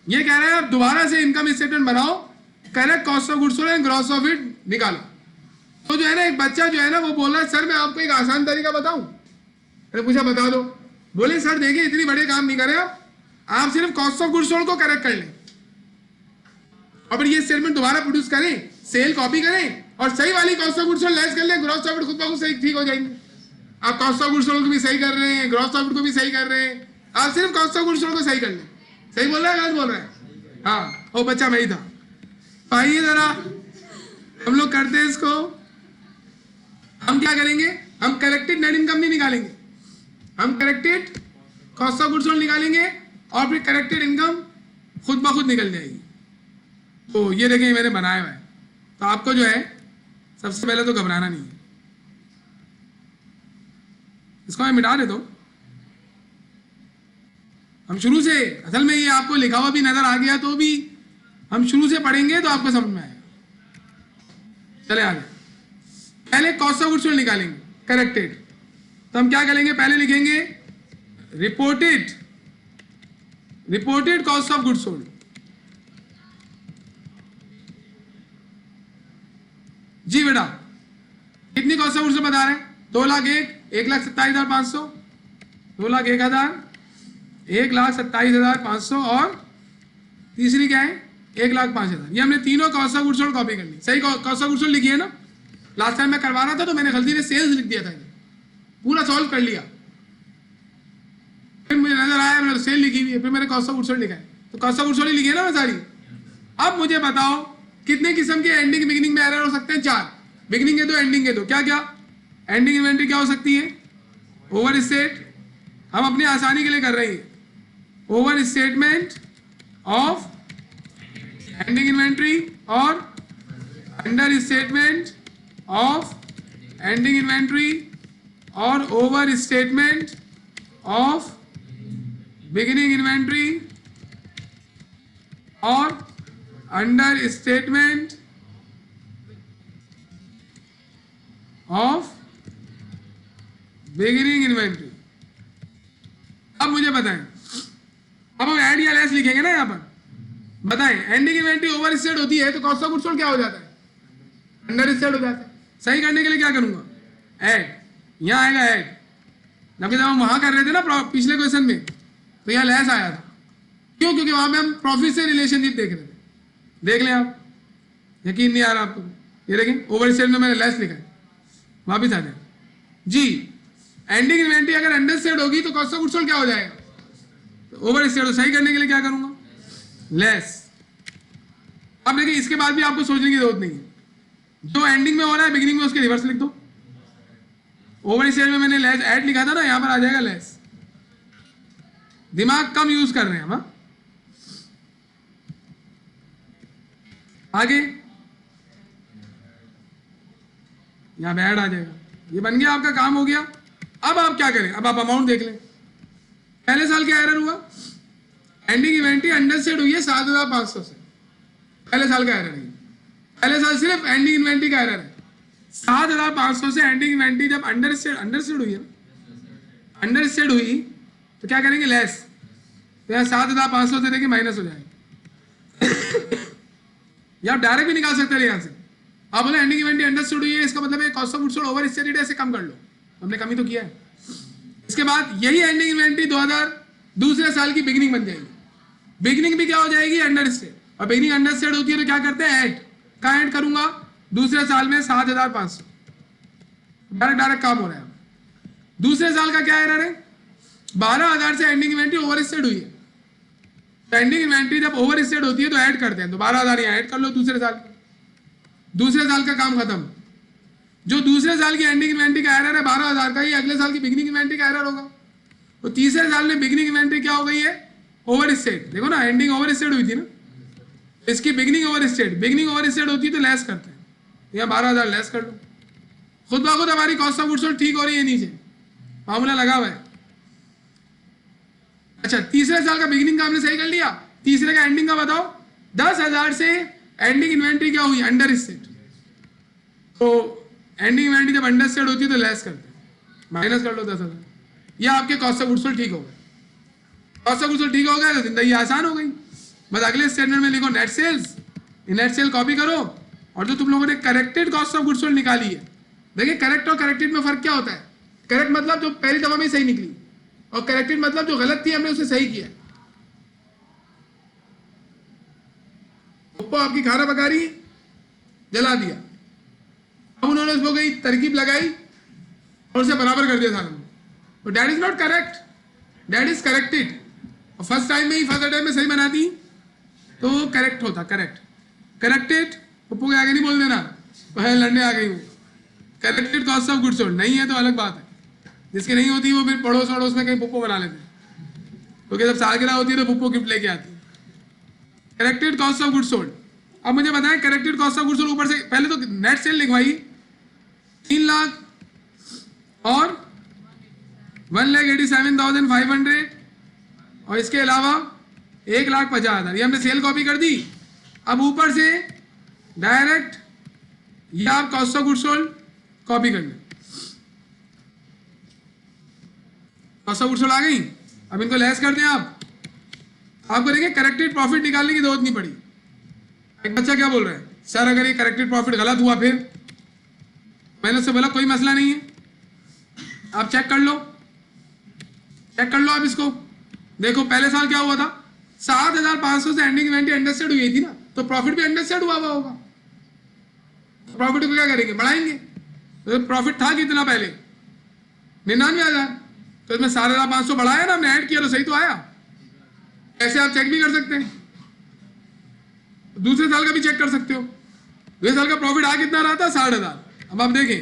ये कह रहा है आप दोबारा से इनकम स्टेटमेंट बनाओ, कह रहा है cost of goods sold and gross profit निकालो। तो जो है ना एक बच्चा जो है ना वो बोल रहा है सर मैं आपको एक आसान तरीका बताऊं। मैंने पूछा बता दो, बोले सर देखिए इतनी बड़े काम नहीं करें आप सिर्फ कॉस्ट ऑफ गुड्स सोल्ड को करेक्ट कर लें और फिर ये स्टेटमेंट दोबारा प्रोड्यूस करें, सेल कॉपी करें और सही वाली cost of goods sold less कर लें, ग्रॉस प्रॉफिट खुद ब खुद सही ठीक हो जाएंगे। आप कॉस्ट ऑफ गुड्स सोल्ड को भी सही कर रहे हैं, ग्रॉस प्रॉफिट को भी सही कर रहे हैं, आप सिर्फ कॉस्ट ऑफ गुड्स सोल्ड को सही कर लें। सही बोल रहा है गलत बोल रहा है? हाँ, वो बच्चा मैं ही था। आइए जरा हम लोग करते हैं इसको। हम क्या करेंगे, हम करेक्टेड नेट इनकम नहीं निकालेंगे, हम corrected cost of goods sold निकालेंगे और फिर करेक्टेड इनकम खुद ब खुद निकल जाएगी। तो ये देखिए मैंने बनाया हुआ है। तो आपको जो है सबसे पहले तो घबराना नहीं है, इसको मैं मिटा देता हूं। हम शुरू से, असल में ये आपको लिखा हुआ भी नजर आ गया तो भी हम शुरू से पढ़ेंगे तो आपको समझ में आएगा। चले आगे, पहले कॉस्ट ऑफ गुड्स सोल्ड निकालेंगे करेक्टेड। तो हम क्या करेंगे, पहले लिखेंगे reported cost of goods sold. जी बेटा कितनी कॉस्ट ऑफ गुड्स सोल्ड बता रहे हैं, 2,01,1,27,500, 2,01,000, 1,27,500 और तीसरी क्या है 1,05,000। ये हमने तीनों cost of goods sold copy कर ली। सही कॉस्ट ऑफ गुड्स सोल्ड लिखी है ना, लास्ट टाइम मैं करवा रहा था तो मैंने गलती से सेल्स लिख दिया था, पूरा सॉल्व कर लिया, फिर मुझे नजर आया मैंने सेल लिखी हुई है, फिर मैंने कॉस्ट ऑफ गुड्स सोल्ड लिखा है। तो कॉस्ट ऑफ गुड्स सोल्ड लिखी है ना मैं सारी। अब मुझे बताओ कितने किस्म के एंडिंग बिगिनिंग में एरर हो सकते हैं, 4। बिगिनिंग के दो, एंडिंग के दो। क्या क्या, एंडिंग इन्वेंट्री क्या हो सकती है, ओवर स्टेट, हम अपनी आसानी के लिए कर रहे हैं, overstatement of ending inventory और understatement of ending inventory और overstatement of beginning inventory और understatement of beginning inventory. अब मुझे बताएं, अब हम ऐड या लेस लिखेंगे ना यहाँ पर, बताएं एंडिंग इन्वेंट्री ओवर स्टेट होती है तो कॉस्ट ऑफ गुड्स सोल्ड क्या हो जाता है, अंडर स्टेट हो जाता है। सही करने के लिए क्या करूंगा, ऐड, यहाँ आएगा ऐड, जबकि जब हम वहां कर रहे थे ना पिछले क्वेश्चन में तो यहाँ लेस आया था। क्यों, क्योंकि वहां पे हम प्रॉफिट से रिलेशनशिप देख रहे थे। देख लें आप, यकीन नहीं आ रहा आपको, ये देखें ओवर स्टेट में मैंने लेस लिखा है, वापिस आ जाए जी। एंडिंग इन्वेंट्री अगर अंडर स्टेट होगी तो कॉस्ट ऑफ गुड्स सोल्ड क्या हो जाएगा, तो ओवर स्टेट। सही करने के लिए क्या करूंगा, लेस। अब देखिए इसके बाद भी आपको सोचने की जरूरत नहीं है, जो एंडिंग में हो रहा है बिगिनिंग में उसके रिवर्स लिख दो। ओवर स्टेट में मैंने लेस ऐड लिखा था ना, यहां पर आ जाएगा लेस। दिमाग कम यूज कर रहे हैं हम। आगे यहां पे ऐड आ जाएगा, ये बन गया, आपका काम हो गया। अब आप क्या करें, अब आप अमाउंट देख लें। पहले साल क्या एरर हुआ, एंडिंग इन्वेंट्री अंडर स्टेट हुई है 7,500 से, पहले साल का एरर है। पहले साल सिर्फ एंडिंग इन्वेंट्री का एरर है, 7,500 से एंडिंग इन्वेंट्री जब अंडर स्टेट हुई है, अंडर स्टेट हुई तो क्या करेंगे, लेस। तो यहाँ 7,500 से देखिए माइनस हो जाएगा। या आप डायरेक्ट भी निकाल सकते हैं यहाँ से। आप बोले एंडिंग इन्वेंटरी अंडरस्टूड हुई है, इसका मतलब है cost of goods sold over stated, ऐसे कम कर लो, हमने कमी तो किया है। इसके बाद यही एंडिंग इन्वेंटरी 2000 दूसरे साल की बिगिनिंग बन जाएगी। बिगिनिंग भी क्या हो जाएगी, अंडर स्टेट, और बिगिनिंग अंडर स्टेट होती है तो क्या करते हैं, ऐड। कहाँ ऐड करूंगा, दूसरे साल में 7500, डायरेक्ट काम हो रहा है। दूसरे साल का क्या एरर है, 12000 से एंडिंग इन्वेंटरी ओवर स्टेट हुई है। एंडिंग इन्वेंटरी जब ओवर स्टेट होती है तो ऐड करते हैं, तो 12000 यहाँ ऐड कर लो दूसरे साल। दूसरे साल का काम खत्म। जो दूसरे साल की एंडिंग इन्वेंटरी का एरर है 12000 का, ये अगले साल की बिगिनिंग इन्वेंटरी का एरर होगा। तो तीसरे साल में बिगिनिंग इन्वेंटरी क्या हो गई है, ओवर स्टेट। देखो ना, एंडिंग ओवर स्टेट हुई थी ना, इसकी beginning over state, beginning over state होती है तो लेस करते हैं, यहाँ 12000 लेस कर लो। खुद ब खुद हमारी कॉस्ट ऑफ गुड्स सोल्ड ठीक हो रही है, नीचे मामला लगा हुआ है। अच्छा, तीसरे साल का बिगिनिंग का हमने सही कर लिया, तीसरे का एंडिंग का बताओ। 10,000 से एंडिंग इन्वेंटरी क्या हुई, अंडर स्टेट। तो एंडिंग इन्वेंटरी जब अंडर स्टेट होती है तो लेस करते हैं, माइनस कर लो 10,000। यह आपके कॉस्ट ऑफ गुड्स सोल्ड ठीक हो गए। कॉस्ट ऑफ गुड्स सोल्ड ठीक हो गया तो जिंदगी आसान हो गई। बस अगले स्टेटमेंट में लिखो net sales, net sale copy करो, और जो तुम लोगों ने corrected cost of goods sold निकाली है, देखिए करेक्ट और करेक्टेड में फर्क क्या होता है। करेक्ट मतलब जो पहली दफा में सही निकली, और करेक्टेड मतलब जो गलत थी हमने उसे सही किया। पप्पो आपकी खाना पका रही, जला दिया, अब उन्होंने उसको कोई तरकीब लगाई और उसे बराबर कर दिया सारा। तो that is not correct, that is corrected. और फर्स्ट टाइम में ही, फर्स्ट टाइम में सही बनाती तो वो करेक्ट होता, करेक्ट। करेक्टेड पप्पू के आगे नहीं बोल देना, पहले लड़ने आ गई हूँ। Corrected cost of goods sold नहीं है तो अलग बात है, जिसकी नहीं होती वो फिर पड़ोस वड़ोस में कहीं पुप्पो बना लेते हैं, क्योंकि जब सालगिरह होती है तो पुप्पो गिफ्ट लेके आती है। Corrected cost of goods sold. अब मुझे बताएं corrected cost of goods sold, ऊपर से पहले तो नेट सेल लिखवाई 3 लाख और 1,87,500, और इसके अलावा 1,50,000, ये हमने सेल कॉपी कर दी। अब ऊपर से डायरेक्ट ये आप cost of goods sold copy कर लें, कॉस्ट ऑफ गुड्स सोल्ड आ गई। अब इनको लेस कर दें आप, आपको देखिए करेक्टेड प्रॉफिट निकालने की जरूरत नहीं पड़ी। एक बच्चा क्या बोल रहा है, सर अगर ये करेक्टेड प्रॉफिट गलत हुआ फिर? मैंने उससे बोला कोई मसला नहीं है, आप चेक कर लो, चेक कर लो आप इसको। देखो पहले साल क्या हुआ था, 7,500 से एंडिंग इन्वेंटरी अंडरस्टेड हुई थी ना, तो प्रॉफिट भी अंडरस्टेड हुआ होगा। प्रॉफिट को क्या करेंगे, बढ़ाएंगे। तो प्रॉफिट था कितना पहले, 99,000, तो इसमें 7,500 बढ़ाया ना, हमने ऐड किया तो सही तो आया। ऐसे आप चेक भी कर सकते हैं, दूसरे साल का भी चेक कर सकते हो। दूसरे साल का प्रॉफिट आ कितना रहा था, 60,000। अब आप देखें,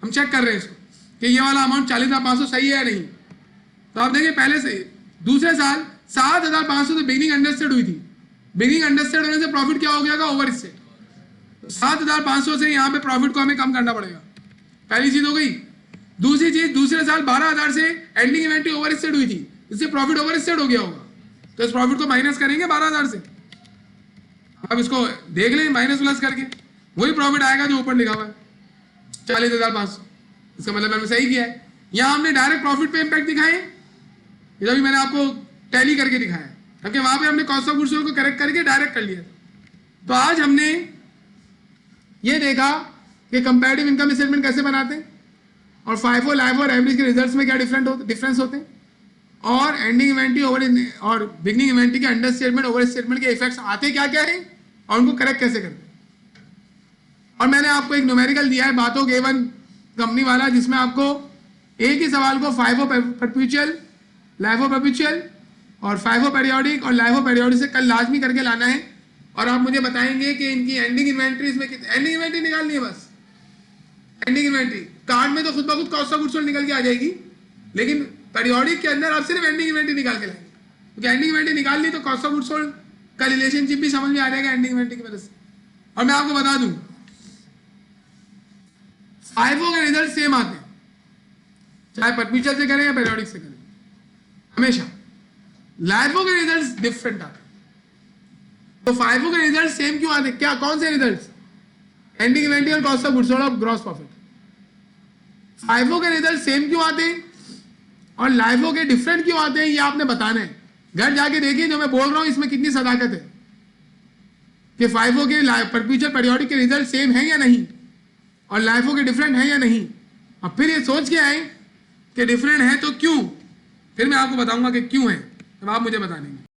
हम चेक कर रहे हैं इसको कि ये वाला अमाउंट 40,500 सही है या नहीं। तो आप देखिए पहले से दूसरे साल 7,500 तो बिगिनिंग अंडरस्टेड हुई थी, बिगिनिंग अंडरस्टेड होने से प्रॉफिट क्या हो गया, ओवर स्टेट। 7,500 से यहाँ पे प्रॉफिट को हमें कम करना पड़ेगा, पहली चीज हो गई। दूसरी चीज, दूसरे साल 12,000 से एंडिंग इन्वेंटरी ओवर स्टेट हुई थी, इससे प्रॉफिट ओवर स्टेट हो गया होगा, तो इस प्रॉफिट को माइनस करेंगे 12,000 से। अब इसको देख लें माइनस प्लस करके, वही प्रॉफिट आएगा जो ऊपर लिखा हुआ है 40,500। इसका मतलब मैंने सही किया है। यहाँ हमने डायरेक्ट प्रॉफिट पे इम्पैक्ट दिखाए, ये भी मैंने आपको टैली करके दिखाया, क्योंकि वहां पे हमने कॉस्ट ऑफ गुड्स सोल्ड को करेक्ट करके डायरेक्ट कर लिया। तो आज हमने ये देखा कि कंपैरेटिव इनकम स्टेटमेंट कैसे बनाते हैं, और FIFO, LIFO और एवरेज के रिजल्ट्स में क्या डिफरेंस होते हैं, और एंडिंग इन्वेंटरी ओवर और बिगनिंग इन्वेंटरी के अंडर स्टेटमेंट ओवर स्टेटमेंट के इफेक्ट्स आते क्या क्या है, और उनको करेक्ट कैसे करते हैं। और मैंने आपको एक न्यूमेरिकल दिया है बातों के A1 कंपनी वाला, जिसमें आपको एक ही सवाल को FIFO परपेचुअल, LIFO परपेचुअल और FIFO पीरियोडिक और LIFO पीरियोडिक से कल लाजमी करके लाना है। और आप मुझे बताएंगे कि इनकी एंडिंग इन्वेंट्री में एंडिंग इन्वेंट्री निकालनी है, बस एंडिंग इन्वेंट्री। कार्ड में तो खुद ब खुद कॉस्ट ऑफ गुड्स सोल्ड निकल के आ जाएगी, लेकिन पीरियोडिक के अंदर आप सिर्फ एंडिंग इन्वेंट्री निकाल के लाएंगे, क्योंकि एंडिंग इन्वेंट्री निकाल ली तो कॉस्ट ऑफ गुड्स सोल्ड का रिलेशनशिप भी समझ में आ जाएगा एंडिंग इन्वेंट्री की वजह से। और मैं आपको बता दूं FIFO के रिजल्ट सेम आते हैं, चाहे परपेचुअल से करें या पीरियोडिक से करें, हमेशा। LIFO के रिजल्ट डिफरेंट आते हैं। तो FIFO के रिजल्ट सेम क्यों आते हैं, क्या कौन से रिजल्ट, एंडिंग इन्वेंट्री और कॉस्ट ऑफ गुड्स सोल्ड और ग्रॉस प्रॉफिट। FIFO के रिजल्ट सेम क्यों आते हैं और LIFO के डिफरेंट क्यों आते हैं, ये आपने बताना है। घर जाके देखिए जो मैं बोल रहा हूं इसमें कितनी सदाकत है। कि फाइफो के परपेचुअल पीरियोडिक के रिजल्ट सेम है या नहीं और लाइफो के डिफरेंट है या नहीं, और फिर ये सोच के आए कि डिफरेंट है तो क्यों, फिर मैं आपको बताऊंगा कि क्यों है, तब आप मुझे बता देंगे।